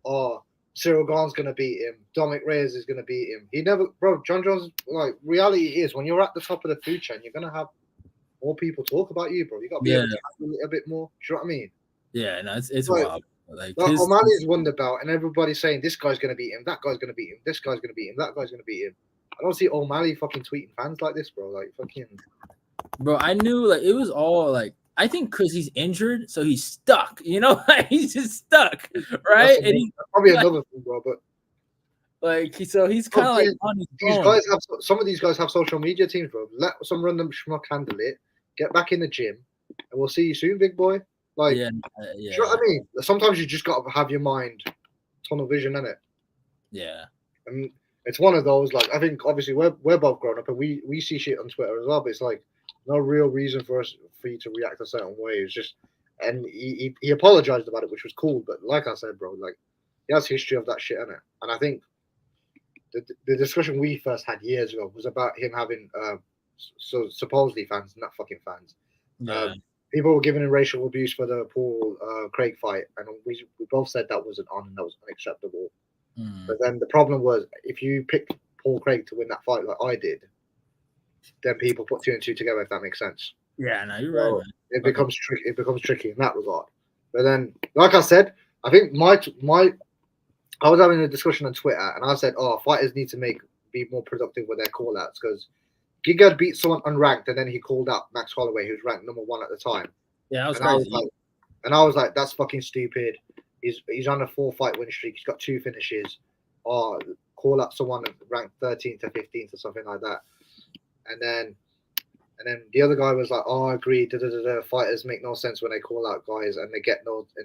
B: "Oh, Cyril Gane's gonna beat him. Dominic Reyes is gonna beat him." He never, bro. John Jones, like, reality is, when you're at the top of the food chain, you're gonna have more people talk about you, bro. You gotta be able to handle it a bit more. Do you know what I mean?
A: Yeah, no, it's
B: Like,
A: wild. Like
B: O'Malley's won the belt, and everybody's saying this guy's gonna beat him, that guy's gonna beat him, this guy's gonna beat him, that guy's gonna beat him. I don't see O'Malley fucking tweeting fans like this, bro. Like, fucking.
A: Bro, I knew like it was all like I think because he's injured, so he's stuck. Like he's just stuck, right? And he's
B: probably another thing, bro. But
A: so he's kind of like on his
B: these
A: phone.
B: guys have some of these guys have social media teams, bro. Let some random schmuck handle it. Get back in the gym, and we'll see you soon, big boy. Like,
A: yeah.
B: Do you know what I mean? Sometimes you just got to have your mind tunnel vision in it.
A: Yeah.
B: And it's one of those, like, I think obviously we're both grown up and we see shit on Twitter as well, but it's like no real reason for you to react a certain way. It's just, and he apologized about it, which was cool. But like I said, bro, like he has history of that shit in it. And I think the discussion we first had years ago was about him having so supposedly fans, not fucking fans.
A: Yeah.
B: People were giving him racial abuse for the Paul Craig fight, and we both said that wasn't on and that was unacceptable. But then the problem was, if you picked Paul Craig to win that fight like I did, then people put two and two together, if that makes sense.
A: Yeah, no, you're right, man.
B: It becomes tricky. It becomes tricky in that regard. But then, like I said, I think I was having a discussion on Twitter, and I said, "Oh, fighters need to be more productive with their call outs because Giga beat someone unranked, and then he called out Max Holloway, who's ranked number 1 at the time."
A: Yeah, that was crazy.
B: I was like, "That's fucking stupid." He's on a 4-fight win streak. He's got 2 finishes. Or call up someone ranked 13th or 15th or something like that. And then the other guy was like, "Oh, I agree. Fighters make no sense when they call out guys and they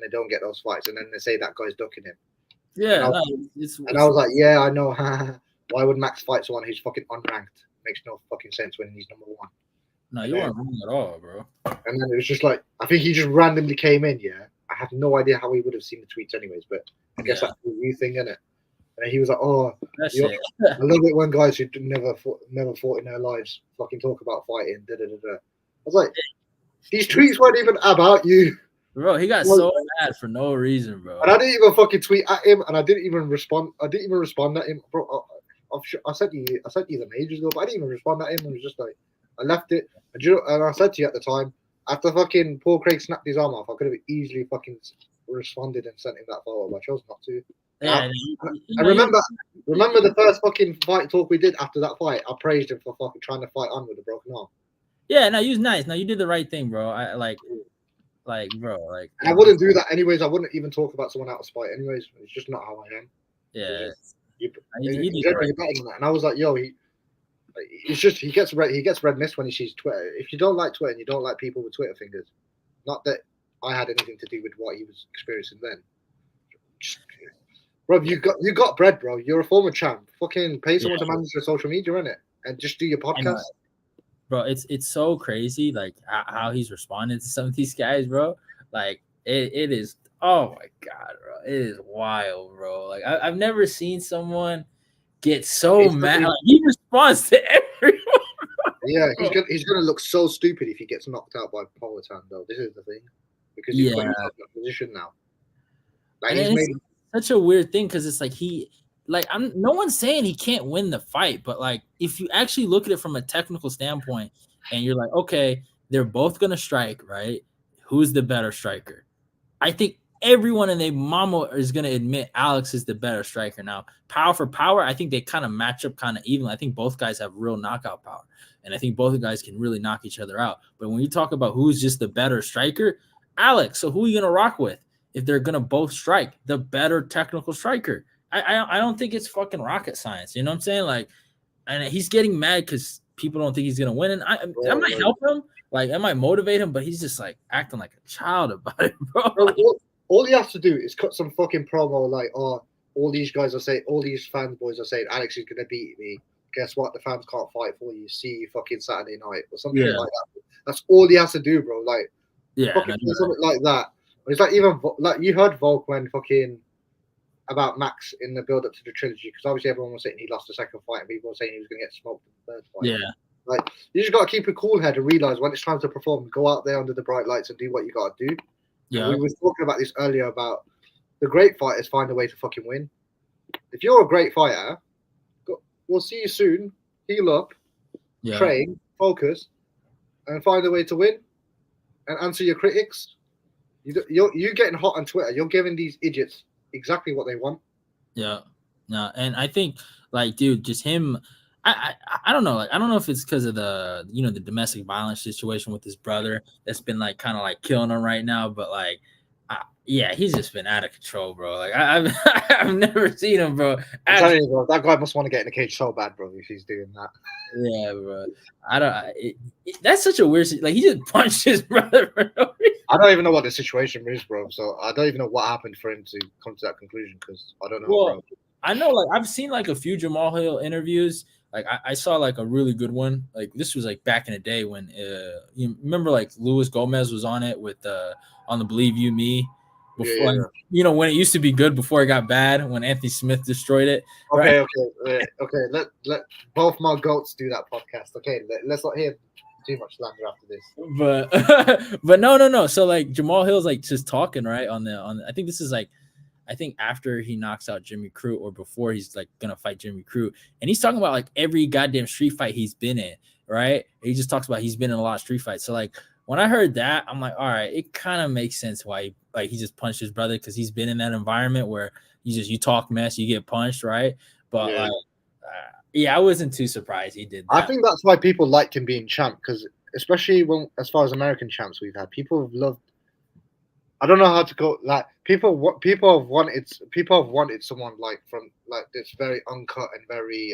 B: don't get those fights, and then they say that guy's ducking him."
A: Yeah,
B: and I was like, "Yeah, I know. Why would Max fight someone who's fucking unranked? Makes no fucking sense when he's number 1."
A: No, you weren't wrong at all, bro.
B: And then it was just like, I think he just randomly came in. Yeah, I have no idea how he would have seen the tweets anyways, but I guess that's the new thing, isn't it? And he was like, "Oh, I love it when guys who never fought in their lives fucking talk about fighting." I was like, these tweets weren't even about you,
A: bro. He got so mad for no reason, bro.
B: And I didn't even fucking tweet at him, and I didn't even respond. I didn't even respond at him, bro. I sent you them ages ago, but I didn't even respond at him. I was just like, I left it. And I said to you at the time, after fucking Paul Craig snapped his arm off, I could have easily fucking responded and sent him that photo, but I chose not to.
A: Yeah,
B: I remember the first fucking fight talk we did after that fight. I praised him for fucking trying to fight on with a broken arm.
A: Yeah, no, you was nice. No, you did the right thing, bro. I bro, like.
B: And I wouldn't do that anyways. I wouldn't even talk about someone out of spite anyways. It's just not how I am.
A: Yeah,
B: you're better than that. And I was like, yo, it's just he gets red mist when he sees Twitter. If you don't like Twitter and you don't like people with Twitter fingers, not that I had anything to do with what he was experiencing then. Bro, you got bread, bro. You're a former champ. Fucking pay someone to manage your social media, innit? And just do your podcast.
A: Bro, it's so crazy, like how he's responding to some of these guys, bro. Like it is. Oh my god, bro, it is wild, bro. Like I've never seen someone get so mad. Like, he responds to everyone.
B: Yeah, he's gonna look so stupid if he gets knocked out by Politan, though. This is the thing, because he's put himself in that position now. Like
A: it's such a weird thing because it's like no one's saying he can't win the fight, but like if you actually look at it from a technical standpoint, and you're like, okay, they're both gonna strike, right? Who's the better striker? I think everyone and their mama is gonna admit Alex is the better striker. Now, power for power, I think they kind of match up kind of evenly. I think both guys have real knockout power, and I think both guys can really knock each other out. But when you talk about who's just the better striker, Alex. So who are you gonna rock with if they're gonna both strike? The better technical striker. I don't think it's fucking rocket science. You know what I'm saying? Like, and he's getting mad because people don't think he's gonna win, and I might help him. Like, I might motivate him, but he's just like acting like a child about it, bro.
B: All he has to do is cut some fucking promo like, oh, all these guys are saying, all these fanboys are saying Alex is gonna beat me. Guess what? The fans can't fight for you. See you fucking Saturday night or something like that. That's all he has to do, bro. Like, fucking do something like that. It's like even like you heard Volk when fucking about Max in the build up to the trilogy, because obviously everyone was saying he lost the second fight and people were saying he was going to get smoked in the third fight.
A: Yeah.
B: Like, you just got to keep a cool head and realize when it's time to perform, go out there under the bright lights and do what you got to do. Yeah. And we were talking about this earlier about the great fighters find a way to fucking win. If you're a great fighter, we'll see you soon. Heal up, train, focus, and find a way to win and answer your critics. You're getting hot on Twitter. You're giving these idiots exactly what they want.
A: Yeah. No, and I think, like, dude, just him. I don't know. Like, I don't know if it's because of the the domestic violence situation with his brother that's been like kind of like killing him right now. But like, yeah, he's just been out of control, bro. Like I've never seen him, bro.
B: I'm telling you, bro, that guy must want to get in the cage so bad, bro. If he's doing that.
A: Yeah, bro. I don't. That's such a weird. Like, he just punched his brother for no reason.
B: I don't even know what the situation is, bro. So I don't even know what happened for him to come to that conclusion, because I don't know, bro.
A: I know, like, I've seen like a few Jamal Hill interviews. Like, I saw like a really good one. Like, this was like back in the day when you remember like Luis Gomez was on it with on the Believe You Me before, when it used to be good before it got bad, when Anthony Smith destroyed it.
B: Okay, right? Okay. Let both my goats do that podcast. Okay, let's not hear too much slander after
A: this. But no. So like Jamal Hill's like just talking right on I think this is like, I think after he knocks out Jimmy Crute or before he's like gonna fight Jimmy Crute, and he's talking about like every goddamn street fight he's been in, right? He just talks about he's been in a lot of street fights. So like when I heard that, I'm like, all right, it kind of makes sense why he just punched his brother, because he's been in that environment where you talk mess, you get punched, right? But I wasn't too surprised he did that.
B: I think that's why people liked him being champ, because especially as far as American champs we've had, people have loved. I don't know how to go. Like, people have wanted someone like from like this very uncut and very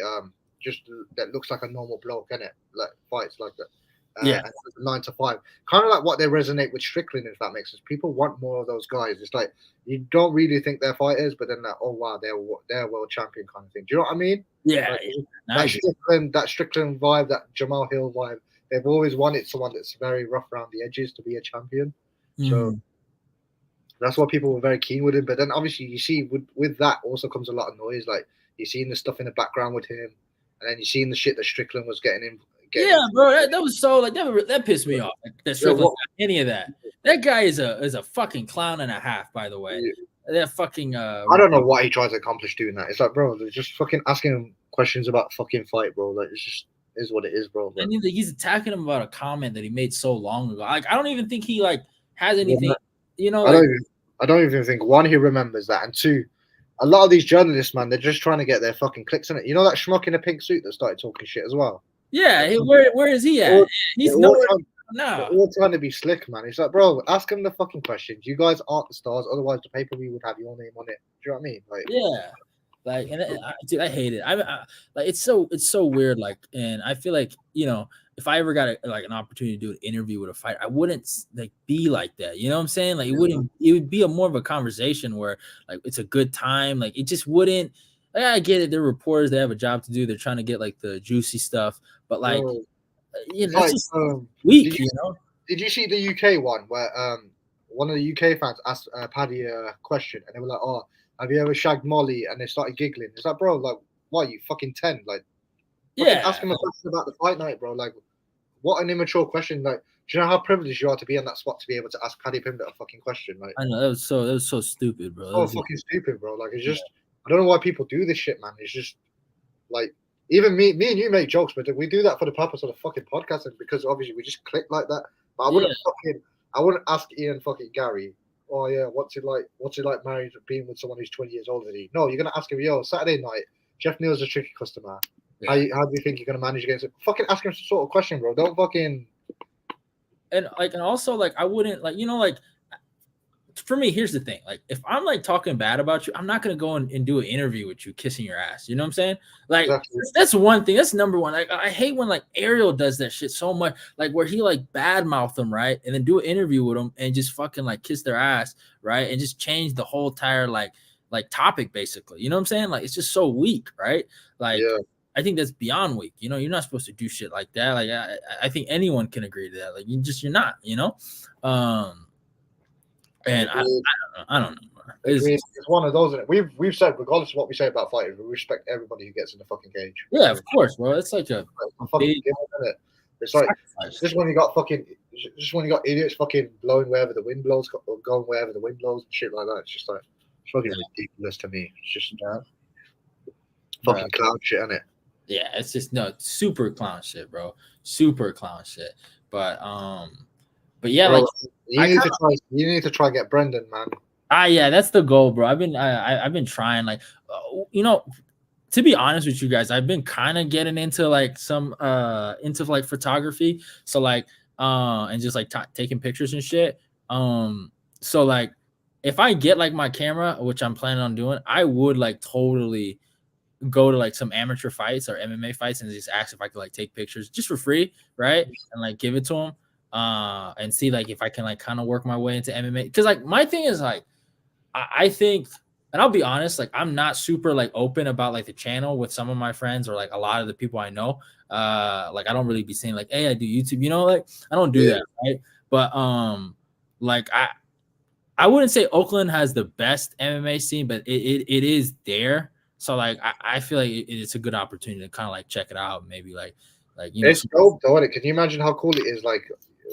B: just that looks like a normal bloke, innit? Like fights like that. 9 to 5, kind of like what they resonate with Strickland, if that makes sense. People want more of those guys. It's like you don't really think they're fighters, but then like, oh wow, they're a world champion kind of thing. Do you know what I mean?
A: Yeah,
B: like, that Strickland vibe, that Jamal Hill vibe. They've always wanted someone that's very rough around the edges to be a champion. So that's why people were very keen with him. But then obviously you see with that also comes a lot of noise. Like, you're seeing the stuff in the background with him, and then you're seeing the shit that Strickland was getting in.
A: Bro, that was so like that pissed me off. Like, that Strickland any of that. That guy is a fucking clown and a half, by the way. That fucking
B: I don't know what he tries to accomplish doing that. It's like, bro, they're just fucking asking him questions about fucking fight, bro. Like, it's just is what it is, bro.
A: and he's attacking him about a comment that he made so long ago. Like, I don't even think he like has anything, you know. Like,
B: I don't even think one he remembers that, and two, a lot of these journalists, man, they're just trying to get their fucking clicks in it. You know that schmuck in a pink suit that started talking shit as well.
A: yeah, where is he at? He's nowhere. No,
B: they're all trying to be slick, man. It's like, bro, ask him the fucking questions. You guys aren't the stars, otherwise the pay-per-view would have your name on it. Do you know what I mean? Like,
A: yeah, like, and dude, I hate it. Like, it's so weird. Like, and I feel like, you know, if I ever got like an opportunity to do an interview with a fighter, I wouldn't like be like that. You know what I'm saying? Like, it would be a more of a conversation where like it's a good time. Like, it just wouldn't. Like, I get it. They're reporters. They have a job to do. They're trying to get like the juicy stuff. But like,
B: bro,
A: you know, it's just weak. You know?
B: Did you see the UK one where one of the UK fans asked Paddy a question and they were like, "Oh, have you ever shagged Molly?" And they started giggling. It's like, bro, like, what are you fucking 10? Like,
A: yeah,
B: ask him a question about the fight night, bro. Like, what an immature question. Like, do you know how privileged you are to be on that spot to be able to ask Paddy Pimblett a fucking question? Like,
A: I know that was so stupid, bro.
B: so fucking stupid, bro. Like, it's just, I don't know why people do this shit, man. It's just like, even me and you make jokes, but we do that for the purpose of the fucking podcast, and because obviously we just click like that. But I wouldn't ask Ian fucking Gary, oh yeah, what's it like married, being with someone who's 20 years older than you? No, you're gonna ask him, yo, Saturday night, Jeff Neal's a tricky customer. Yeah. How do you think you're gonna manage against it? Fucking ask him some sort of question, bro. Don't fucking.
A: And also like I wouldn't like, you know, like, for me, here's the thing. Like, if I'm like talking bad about you, I'm not gonna go and do an interview with you kissing your ass. You know what I'm saying? Like, exactly. That's one thing. That's number one. Like, I hate when like Ariel does that shit so much. Like, where he like badmouth them, right, and then do an interview with them and just fucking like kiss their ass, right, and just change the whole entire like topic basically. You know what I'm saying? Like, it's just so weak, right? Like, yeah. I think that's beyond weak. You know, you're not supposed to do shit like that. Like, I think anyone can agree to that. Like, you're not. You know. And I don't know.
B: It's one of those. We've said, regardless of what we say about fighters, we respect everybody who gets in the fucking cage.
A: Yeah, of course, bro. It's like a
B: fucking it's like just when you got idiots fucking blowing wherever the wind blows, going wherever the wind blows and shit like that. It's just like it's fucking ridiculous to me. It's just fucking clown shit, isn't it?
A: Yeah, it's just super clown shit, bro. Super clown shit. But yeah, bro, like
B: you need to try get Brendan, man.
A: Yeah, that's the goal, bro. I've been trying, like, you know, to be honest with you guys, I've been kind of getting into like some into like photography, so like and just like taking pictures and shit. So like if I get like my camera, which I'm planning on doing, I would like totally go to like some amateur fights or MMA fights and just ask if I could like take pictures just for free, right, and like give it to them. And see like if I can like kind of work my way into MMA, because like my thing is like I think, and I'll be honest, like I'm not super like open about like the channel with some of my friends or like a lot of the people I know. Like I don't really be saying like, hey, I do YouTube, you know, like I don't do that, right? But like I wouldn't say Oakland has the best MMA scene, but it is there. So like I feel like it's a good opportunity to kind of like check it out, maybe like you know.
B: It's dope though, isn't it? Can you imagine how cool it is? Like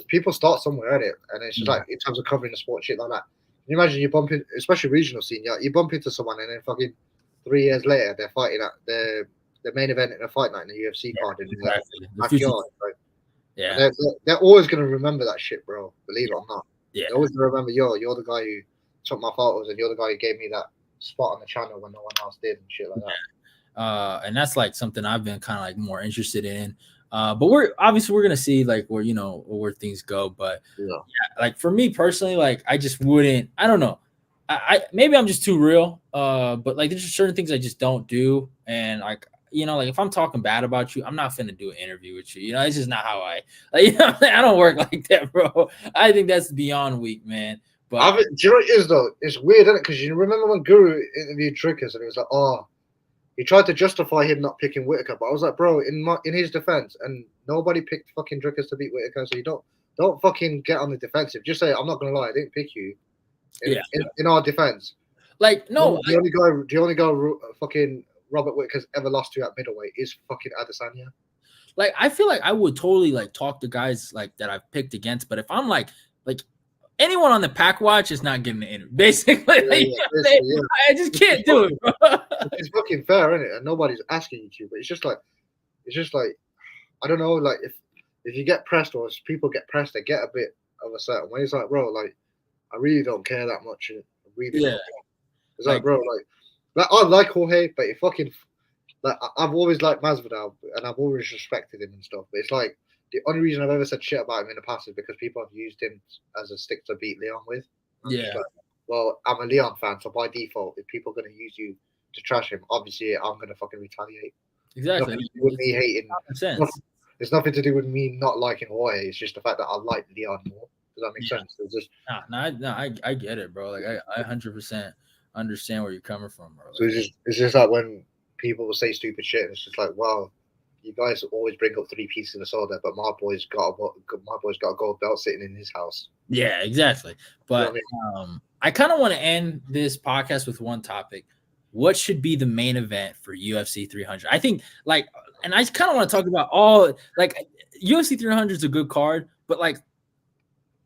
B: people start somewhere at it, and it's just like in terms of covering the sport, shit like that. Can you imagine you bump in, especially regional scene, you bump into someone, and then fucking 3 years later they're fighting at the main event in a fight night in the UFC card in the backyard. Like,
A: yeah,
B: they're always gonna remember that shit, bro. Believe it or not.
A: Yeah,
B: they're always gonna remember you're the guy who took my photos, and you're the guy who gave me that spot on the channel when no one else did and shit like that.
A: And that's like something I've been kind of like more interested in. But we're gonna see like where things go. But yeah, like for me personally, like I just wouldn't. I don't know. I maybe I'm just too real. But like there's just certain things I just don't do, and like like if I'm talking bad about you, I'm not finna do an interview with you. You know, it's just not how I like. I don't work like that, bro. I think that's beyond weak, man. But
B: do you know what it is though? It's weird, isn't it? Because you remember when Guru interviewed Trickers, and it was like, oh. He tried to justify him not picking Whitaker, but I was like, bro, in his defense, and nobody picked fucking Drickers to beat Whitaker, so you don't fucking get on the defensive. Just say, I'm not gonna lie, I didn't pick you. In our defense,
A: like no,
B: the only guy fucking Robert Whitaker's ever lost to at middleweight is fucking Adesanya.
A: Like I feel like I would totally like talk to guys like that I've picked against, but if I'm like anyone on the pack watch is not getting the interview. Basically, I just can't do it, bro.
B: It's fucking fair, isn't it? And nobody's asking you to, but it's just like I don't know, like if you get pressed or if people get pressed, they get a bit of a certain way. It's like, bro, like I really don't care that much. I really don't. It's like, bro, like I like Jorge, but it fucking like I've always liked Masvidal and I've always respected him and stuff. But it's like the only reason I've ever said shit about him in the past is because people have used him as a stick to beat Leon with. Like, well, I'm a Leon fan, so by default, if people are going to use you to trash him, obviously I'm going to fucking retaliate.
A: Exactly.
B: With me hating. It's nothing to do with me not liking Jorge. It's just the fact that I like Leon more. Does that make sense? It's just
A: I get it, bro. Like I 100% understand where you're coming from, bro.
B: So it's just like when people will say stupid shit, and it's just like, wow, you guys always bring up 3 pieces of soda, but my boy's got a gold belt sitting in his house.
A: Yeah, exactly. But you know what I mean? I kind of want to end this podcast with one topic. What should be the main event for UFC 300? I think, like, and I kind of want to talk about all, like, UFC 300 is a good card, but like,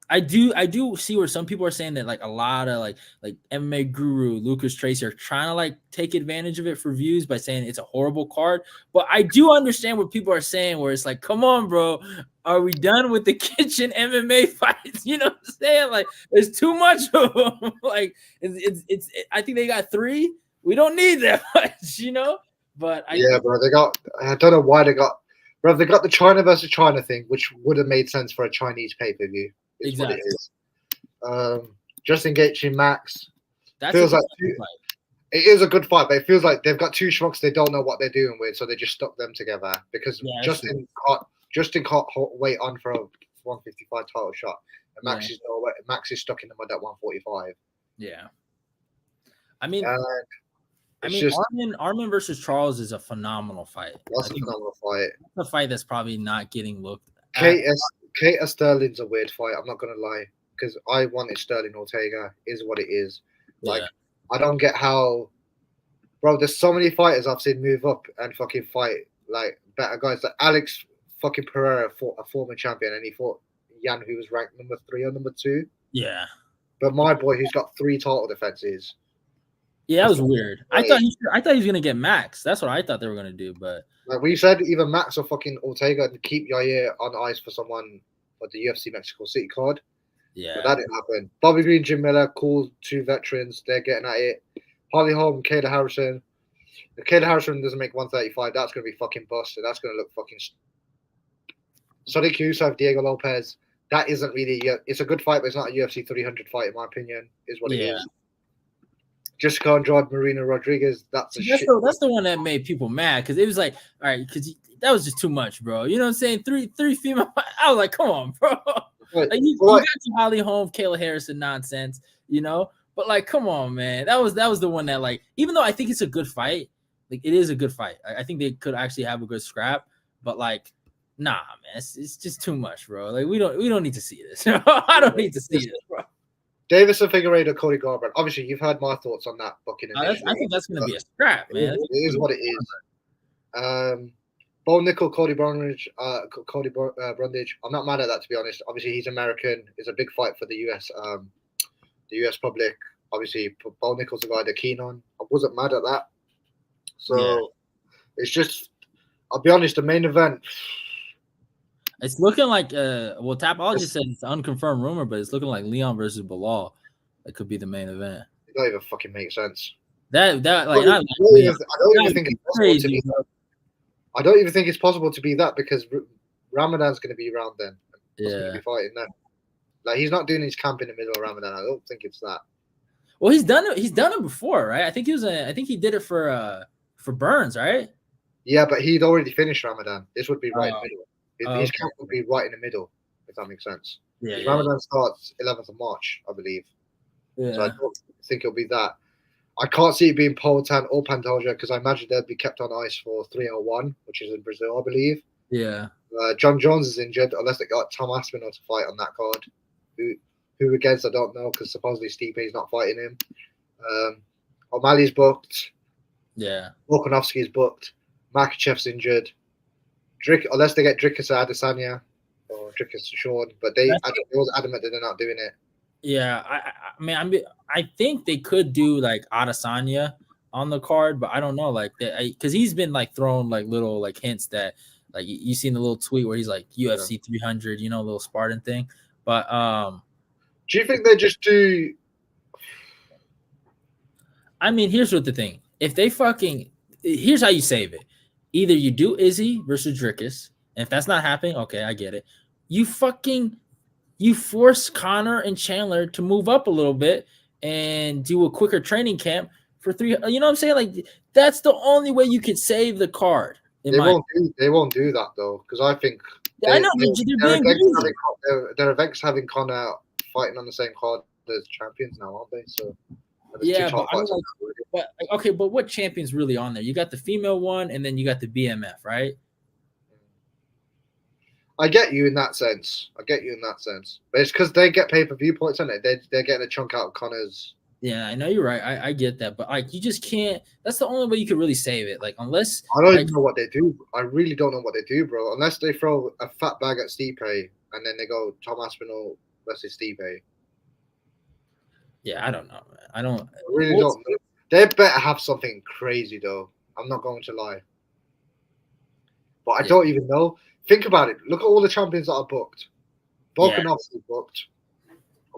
A: I do see where some people are saying that like a lot of like MMA guru Lucas Tracy are trying to like take advantage of it for views by saying it's a horrible card. But I do understand what people are saying where it's like, come on, bro, are we done with the kitchen MMA fights? You know what I'm saying? Like, there's too much of them. Like, it's I think they got 3. We don't need that much, you know. But
B: bro, they got. I don't know why they got. Bro, they got the China versus China thing, which would have made sense for a Chinese pay-per-view. Exactly. What it is. Justin Gaethje Max feels like it is a good fight, but it feels like they've got 2 schmucks they don't know what they're doing with, so they just stuck them together because Justin can't wait on for a 155 title shot, and Max is stuck in the mud at 145.
A: Yeah, I mean, Armin versus Charles is a phenomenal fight.
B: That's a phenomenal fight.
A: That's a fight that's probably not getting looked at.
B: Kate Sterling's a weird fight. I'm not gonna lie, because I wanted Sterling Ortega. Is what it is. Like, I don't get how, bro. There's so many fighters I've seen move up and fucking fight like better guys. Like Alex fucking Pereira fought a former champion, and he fought Yan, who was ranked number 3 or number 2.
A: Yeah.
B: But my boy, who's got 3 title defenses.
A: Yeah, that was weird. I thought he was gonna get Max. That's what I thought they were gonna do, but
B: like we said, either Max or fucking Ortega to keep Yair on ice for someone for the UFC Mexico City card.
A: Yeah,
B: but that didn't happen. Bobby Green, Jim Miller, cool 2 veterans. They're getting at it. Holly Holm, Kayla Harrison. If Kayla Harrison doesn't make 135, that's gonna be fucking busted. That's gonna look fucking. Sadiq Youssef, Diego Lopez. That isn't really. It's a good fight, but it's not a UFC 300 fight in my opinion. Is what it is. Jessica Andrade, Marina Rodriguez. That's
A: the one that made people mad because it was like, all right, because that was just too much, bro. You know what I'm saying? Three female. I was like, come on, bro. Like, you got some Holly Holm, Kayla Harrison nonsense, you know. But like, come on, man. That was the one that like, even though I think it's a good fight, like it is a good fight. I think they could actually have a good scrap, but like, nah, man, it's just too much, bro. Like we don't need to see this. I don't need to see this, bro.
B: Davison Figueiredo, Cody Garbrandt. Obviously, you've heard my thoughts on that booking.
A: I think that's going to be a scrap, man.
B: It is what it is. Bo Nickel, Cody Brundage. I'm not mad at that, to be honest. Obviously, he's American. It's a big fight for the US. The US public. Obviously, Bo Nickel's the guy they're keen on. I wasn't mad at that. So it's just, I'll be honest. The main event.
A: It's looking like Tapology said it's an unconfirmed rumor, but it's looking like Leon versus Bilal. That could be the main event.
B: It don't even fucking make sense.
A: I don't
B: even think it's possible to be that because Ramadan's going to be around then. He's going to be fighting then. Like he's not doing his camp in the middle of Ramadan. I don't think it's that.
A: Well, he's done it. He's done it before, right? I think he did it for Burns, right?
B: Yeah, but he'd already finished Ramadan. This would be right in the middle. His camp would be right in the middle, if that makes sense.
A: Yeah.
B: Ramadan starts 11th of March, I believe.
A: Yeah.
B: So I don't think it'll be that. I can't see it being Poatan or Pantoja because I imagine they'll be kept on ice for 301, which is in Brazil, I believe.
A: Yeah.
B: John Jones is injured unless they got Tom Aspinall to fight on that card. Who against, I don't know because supposedly Stipe's not fighting him. O'Malley's booked.
A: Yeah.
B: Volkanovski's booked. Makachev's injured. Unless they get Dricus Adesanya or Dricus Sean, but they was adamant that they're not doing it.
A: Yeah, I think they could do like Adesanya on the card, but I don't know, like that because he's been like throwing like little like hints that like you seen the little tweet where he's like
B: Yeah.
A: UFC 300, you know, little Spartan thing. But
B: Do you think they just do?
A: I mean, here's what the thing: if they fucking here's how you save it: either you do Izzy versus Drickus, and if that's not happening, okay, I get it. You fucking you force Connor and Chandler to move up a little bit and do a quicker training camp for three. You know what I'm saying? Like that's the only way you could save the card. In
B: They
A: my,
B: won't do. They won't do that though, because I think
A: I
B: they,
A: know
B: they
A: they're
B: they're
A: being
B: against having
A: greedy.
B: they're against having Connor fighting on the same card as champions now, aren't they? So and there's two
A: Yeah, but
B: top
A: I mean,
B: fights.
A: like, okay, but what champion's really on there? You got the female one, and then you got the BMF, right?
B: I get you in that sense. I get you in that sense. But it's because they get pay-per-view points, on it. They're getting a chunk out of Connor's.
A: Yeah, I know you're right. I get that, but like, you just can't. That's the only way you could really save it. Like, unless
B: I don't
A: like,
B: even know what they do. I really don't know what they do, bro. Unless they throw a fat bag at Stipe and then they go Tom Aspinall versus Stipe. I
A: yeah, I don't know, man. I don't.
B: really
A: What's
B: don't know. They better have something crazy though. I'm not going to lie. But I
A: yeah,
B: don't even know. Think about it. Look at all the champions that are booked.
A: yeah.
B: Volkanovski booked.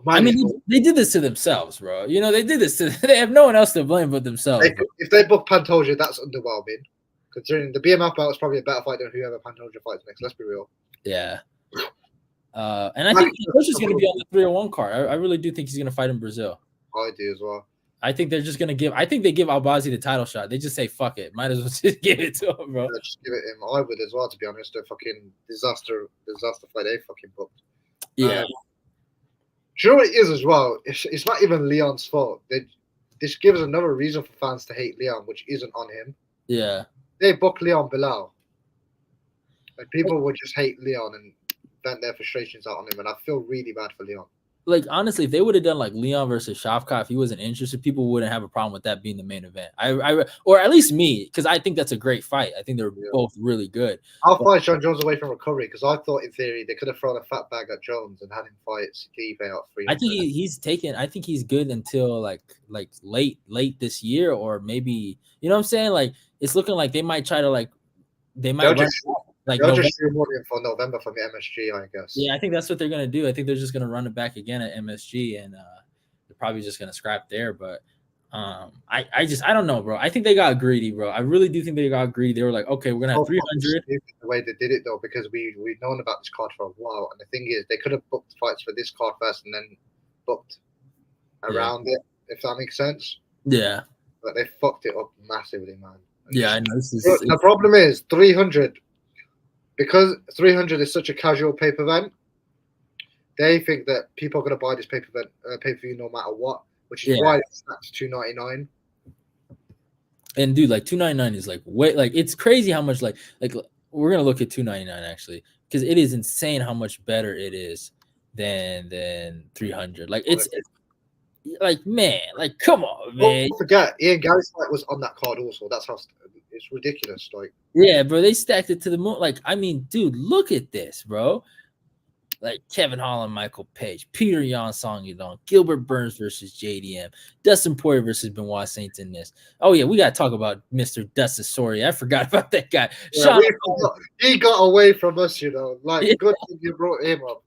A: I
B: O'Malley's
A: mean,
B: booked.
A: they did this to themselves, bro. You know, they did this to. They have no one else to blame but themselves, bro.
B: If they book Pantoja, that's underwhelming. Considering the BMF bout is probably a better fight than whoever Pantoja fights next. Let's be real.
A: Yeah. And I think Coach is going to be on the 301 card. I really do think he's going to fight in Brazil.
B: I do as well.
A: I think they're just going to give. I think they give Albazi the title shot. They just say fuck it. Might as well just give it to him, bro.
B: Yeah, just give it him. I would as well, to be honest. A fucking disaster fight they fucking booked.
A: Yeah.
B: Do you know what it is as well? It's not even Leon's fault. This gives another reason for fans to hate Leon, which isn't on him.
A: Yeah.
B: They booked Leon Bilal. Like people would just hate Leon and vent their frustrations out on him, and I feel really bad for Leon.
A: Like, honestly, if they would have done like Leon versus Shavkat, if he wasn't interested, people wouldn't have a problem with that being the main event. Or at least me, because I think that's a great fight. I think they're both really good.
B: I'll fight John Jones away from recovery because I thought in theory they could have thrown a fat bag at Jones and had him fight Stipe out 300.
A: I think he's taken. I think he's good until like late this year, or maybe, you know what I'm saying. Like, it's looking like they might try to they might
B: they'll
A: run
B: just shoot more for November from the MSG, I guess.
A: Yeah, I think that's what they're gonna do. I think they're just gonna run it back again at MSG, and they're probably just gonna scrap there. But I don't know, bro. I think they got greedy, bro. I really do think they got greedy. They were like, okay, we're gonna have 300.
B: The way they did it though, because we've known about this card for a while, and the thing is, they could have booked fights for this card first and then booked around it, if that makes sense.
A: Yeah,
B: but they fucked it up massively, man.
A: Yeah, I know.
B: The problem is 300. Because 300 is such a casual pay-per event, they think that people are going to buy this pay-per-view no matter what, which is why it's at $299.
A: And dude, like $299 is like way, like it's crazy how much like we're gonna look at $299 actually, because it is insane how much better it is than 300. Like it's like, man, like come on, man.
B: Don't forget, Ian Garry's fight was on that card also. That's how it's ridiculous. Like,
A: yeah, bro, they stacked it to the moon. Like, I mean, dude, look at this, bro. Like Kevin Holland, Michael Page, Peter Yan Song Yudong, Gilbert Burns versus JDM, Dustin Poirier versus Benoit Saint Denis. Oh yeah, we gotta talk about Mr. Dustin Poirier. I forgot about that guy.
B: Yeah, he got away from us, you know. Like, good thing you brought him up.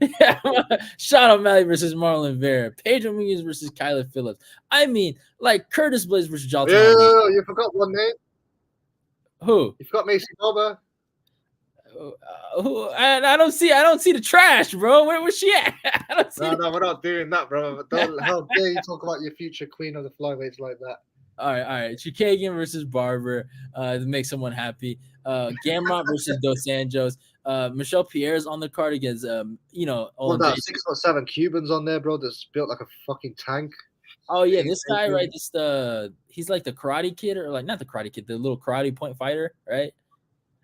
A: Yeah, Sean O'Malley versus Marlon Vera, Pedro Munoz versus Kyler Phillips. I mean, like Curtis Blaze versus Jalton.
B: Yeah, you forgot one name.
A: Who?
B: You forgot Macy Barber.
A: Who? I don't see the trash, bro. Where was she at? I don't see
B: no, we're not doing that, bro. How dare you talk about your future queen of the flyweights like that?
A: All right. Chikagian versus Barber to make someone happy. Gamrot versus Dos Anjos. Michelle Pierre's on the card against
B: Well, that 6'7" Cubans on there, bro. That's built like a fucking tank.
A: Oh yeah, this guy, right? He's like the Karate Kid, or like not the Karate Kid, the little karate point fighter, right?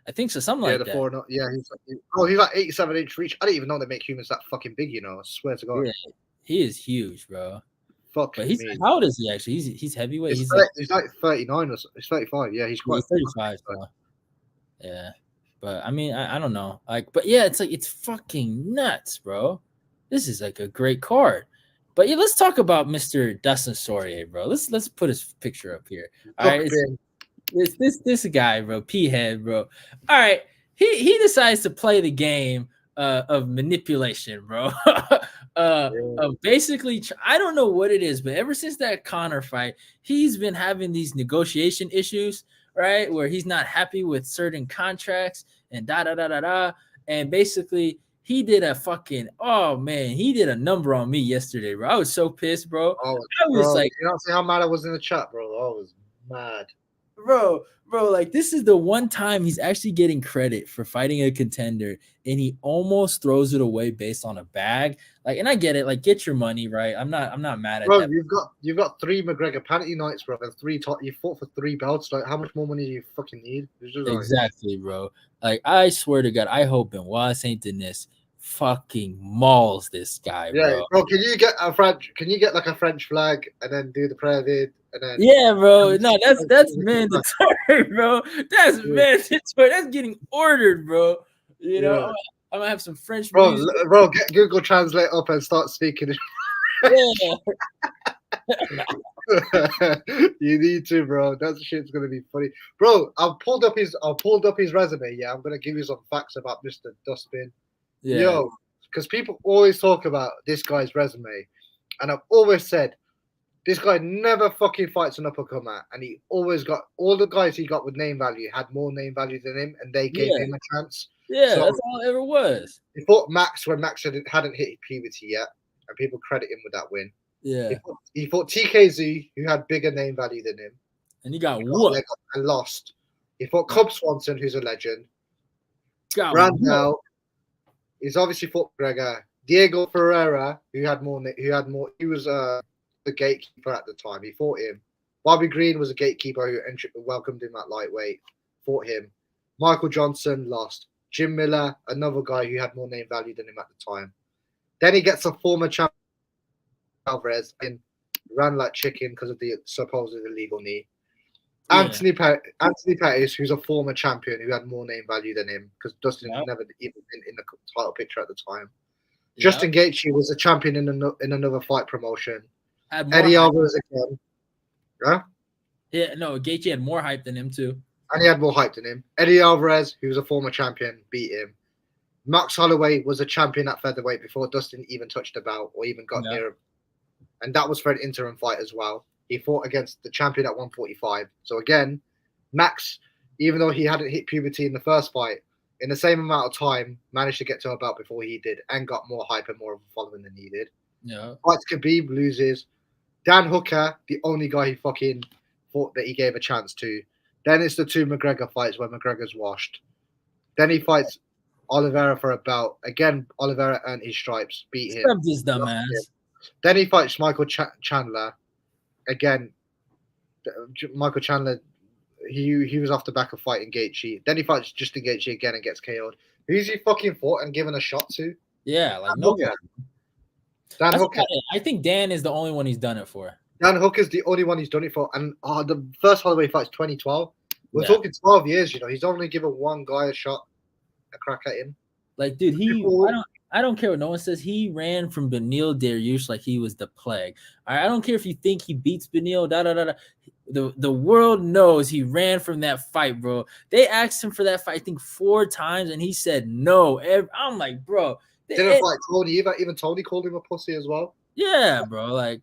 A: I think so, something like that.
B: He's like 87-inch reach. I didn't even know they make humans that fucking big. You know, I swear to God.
A: Yeah, he is huge, bro.
B: Fuck.
A: But how old is he actually? He's heavyweight.
B: He's like 39 or he's 35. Yeah, he's quite
A: 35. Yeah, but I mean, I don't know. Like, but yeah, it's like it's fucking nuts, bro. This is like a great card. But yeah, let's talk about Mr. Dustin Poirier, bro. Let's put his picture up here. All right,
B: Duckbin.
A: this guy, bro, P head, bro. All right, he decides to play the game of manipulation, bro.
B: Yeah.
A: Of basically, I don't know what it is, but ever since that Connor fight, he's been having these negotiation issues, right? Where he's not happy with certain contracts and da da da da da, and basically. He did a fucking oh man, he did a number on me yesterday, bro. I was so pissed, bro.
B: Oh,
A: I was
B: bro,
A: like,
B: you don't see how mad I was in the chat, bro. I was mad.
A: bro, like this is the one time he's actually getting credit for fighting a contender, and he almost throws it away based on a bag. Like, and I get it, like get your money, right? I'm not mad at
B: Bro,
A: that.
B: you've got 3 McGregor panty nights, bro, and you fought for 3 belts. Like, how much more money do you fucking need? It's just like,
A: Exactly, bro. Like I swear to God, I hope Benoit Saint Denis fucking mauls this guy,
B: yeah,
A: bro.
B: bro. Can you get a French? Can you get like a French flag and then do the prayer vid and then?
A: Yeah, bro. No, that's mandatory, bro. That's mandatory. That's getting ordered, bro. You know,
B: Yeah,
A: I'm gonna have some French
B: bro,
A: music.
B: bro. Get Google Translate up and start speaking.
A: Yeah,
B: You need to, bro. That shit's gonna be funny, bro. I pulled up his resume. Yeah, I'm gonna give you some facts about Mr. Dustbin.
A: yeah,
B: Yo, because people always talk about this guy's resume, and I've always said this guy never fucking fights an uppercomer, and he always got all the guys he got with name value had more name value than him, and they gave
A: yeah,
B: him a chance.
A: yeah.
B: So
A: That's all it ever was.
B: he fought Max when Max hadn't hit puberty yet, and people credit him with that win.
A: Yeah,
B: He fought TKZ, who had bigger name value than him.
A: and he got
B: He got a
A: whooped.
B: leg up and lost. He fought Cub Swanson, who's a legend.
A: Got whooped.
B: Randall, he's obviously fought McGregor. Diego Ferreira, who had more. He was the gatekeeper at the time. He fought him. Bobby Green was a gatekeeper who welcomed him at lightweight. Fought him. Michael Johnson lost. Jim Miller, another guy who had more name value than him at the time. Then he gets a former champion Alvarez and ran like chicken because of the supposed illegal knee.
A: Yeah.
B: Anthony Pettis, who's a former champion who had more name value than him because Dustin never even been in the title picture at the time. Yep. Justin Gaethje was a champion in another fight promotion. Eddie Alvarez again. Yeah?
A: Yeah, no, Gaethje had more hype than him too.
B: And he had more hype than him. Eddie Alvarez, who was a former champion, beat him. Max Holloway was a champion at featherweight before Dustin even touched the belt or even got near him. And that was for an interim fight as well. He fought against the champion at 145. So again, Max, even though he hadn't hit puberty in the first fight, in the same amount of time, managed to get to a belt before he did and got more hype and more of a following than he did.
A: Yeah.
B: Fights Khabib, loses. Dan Hooker, the only guy he fucking thought that he gave a chance to. Then it's the 2 McGregor fights where McGregor's washed. Then he fights Oliveira for a belt. Again, Oliveira earned his stripes, beat him.
A: This dumbass.
B: Then he fights Michael Chandler. Again, Michael Chandler, he was off the back of fighting Gaethje. Then he fights Justin Gaethje again and gets KO'd. Who's he fucking fought and given a shot to?
A: Yeah, like no one.
B: Dan Hooker.
A: I think Dan is the only one he's done it for.
B: Dan Hooker's the only one he's done it for. And the first Holloway fight's 2012. We're talking 12 years, you know. He's only given one guy a crack at him.
A: Like, dude, I don't care what no one says. He ran from Beneil Dariush like he was the plague. All right, I don't care if you think he beats Beneil. The world knows he ran from that fight, bro. They asked him for that fight, I think 4 times, and he said no. I'm like, bro.
B: Didn't fight Tony either. Even Tony called him a pussy as well.
A: Yeah, bro. Like,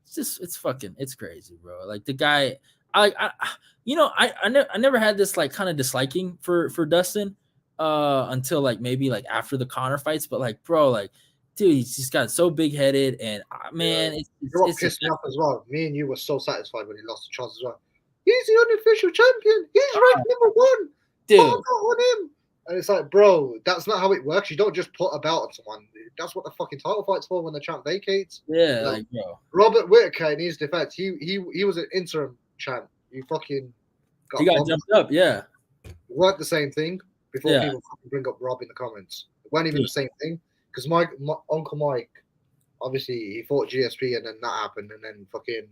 A: it's crazy, bro. Like the guy, I never had this like kind of disliking for Dustin until like maybe like after the Conor fights, but like, bro, like, dude, he's just got so big headed, and man,
B: it's pissed me off as well. Me and you were so satisfied when he lost to Charles as well. He's the unofficial champion. He's ranked #1.
A: Dude,
B: on him. And it's like, bro, that's not how it works. You don't just put a belt on someone. That's what the fucking title fight's for when the champ vacates.
A: Yeah, like bro.
B: Robert Whittaker, in his defense, he was an interim champ. He fucking
A: got jumped up, yeah.
B: It weren't the same thing before people bring up Rob in the comments. It weren't even the same thing. Because my Uncle Mike, obviously, he fought GSP and then that happened, and then fucking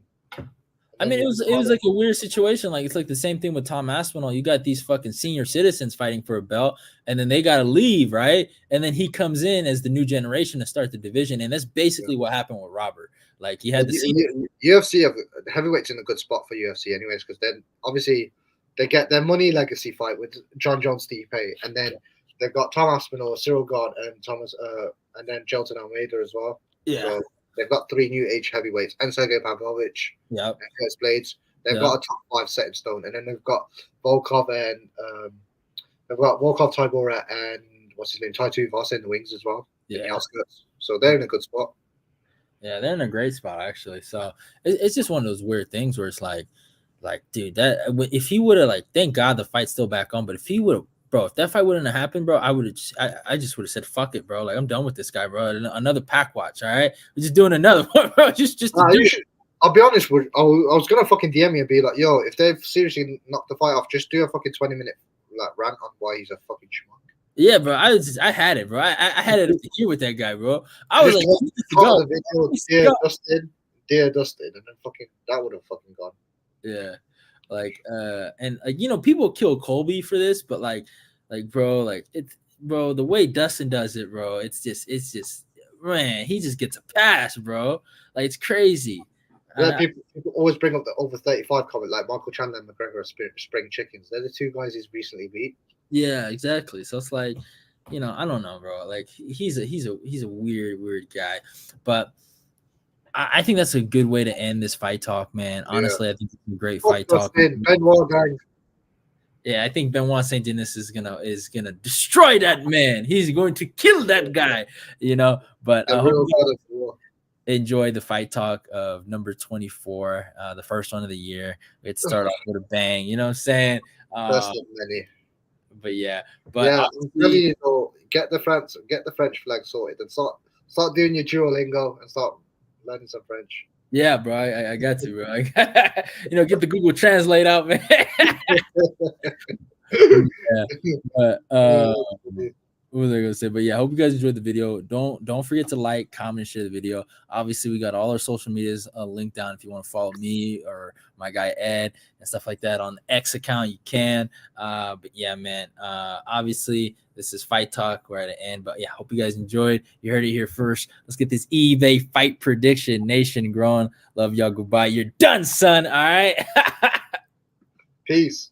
A: I mean, it was like a weird situation. Like it's like the same thing with Tom Aspinall. You got these fucking senior citizens fighting for a belt, and then they got to leave, right? And then he comes in as the new generation to start the division, and that's basically what happened with Robert. Like he had the
B: UFC have heavyweights in a good spot for UFC, anyways, because then obviously they get their money legacy fight with John Jones, Stipe, and then they've got Tom Aspinall, Cyril God, and and then Jelton Almeida as well.
A: Yeah.
B: So they've got 3 new age heavyweights and Sergey Pavlovich.
A: Yep.
B: And Curtis Blades. They've got a top 5 set in stone, and then they've got Volkov and Tybura, and what's his name, Tai Tuivasa in the wings as well.
A: Yeah.
B: In the outskirts. So they're in a good spot.
A: Yeah, they're in a great spot actually. So it's just one of those weird things where it's like, dude, that if he would have like, thank God the fight's still back on, but if he would have, bro, if that fight wouldn't have happened, bro, I just would have said, fuck it, bro. Like I'm done with this guy, bro. Another pack watch, all right? We're just doing another one, bro.
B: I'll be honest with. I was gonna fucking DM you and be like, yo, if they've seriously knocked the fight off, just do a fucking 20-minute like rant on why he's a fucking schmuck.
A: Yeah, bro. I had it, bro. I had it here with that guy, bro. I was like,
B: dear Dustin, and then fucking that would have fucking gone.
A: Yeah, like and like you know, people kill Colby for this, but like bro, like it's bro, the way Dustin does it, bro, it's just man, he just gets a pass, bro. Like it's crazy.
B: Yeah, people always bring up the over 35 comment, like Michael Chandler and McGregor are spring chickens. They're the 2 guys he's recently beat.
A: Yeah, exactly. So it's like, you know, I don't know, bro. Like he's a weird guy, but I think that's a good way to end this fight talk, man. Honestly, I think it's a great fight talk.
B: Benoit gang.
A: Yeah, I think Benoit Saint Denis is gonna destroy that man. He's going to kill that guy, you know. But I hope you enjoy the fight talk of number 24, the first one of the year. Let's start off with a bang, you know what I'm saying? But yeah,
B: I'm telling you, though, get the French flag sorted and start doing your Duolingo and start learning some French.
A: Yeah, bro, I got to, bro. You know, get the Google Translate out, man. Yeah, but what was I gonna say? But yeah, I hope you guys enjoyed the video. Don't forget to like, comment, and share the video. Obviously, we got all our social medias linked down. If you want to follow me or my guy Ed and stuff like that on the X account, you can. But yeah, man. Obviously, this is Fight Talk. We're at the end. But yeah, hope you guys enjoyed. You heard it here first. Let's get this eBay fight prediction nation growing. Love y'all. Goodbye. You're done, son. All right.
B: Peace.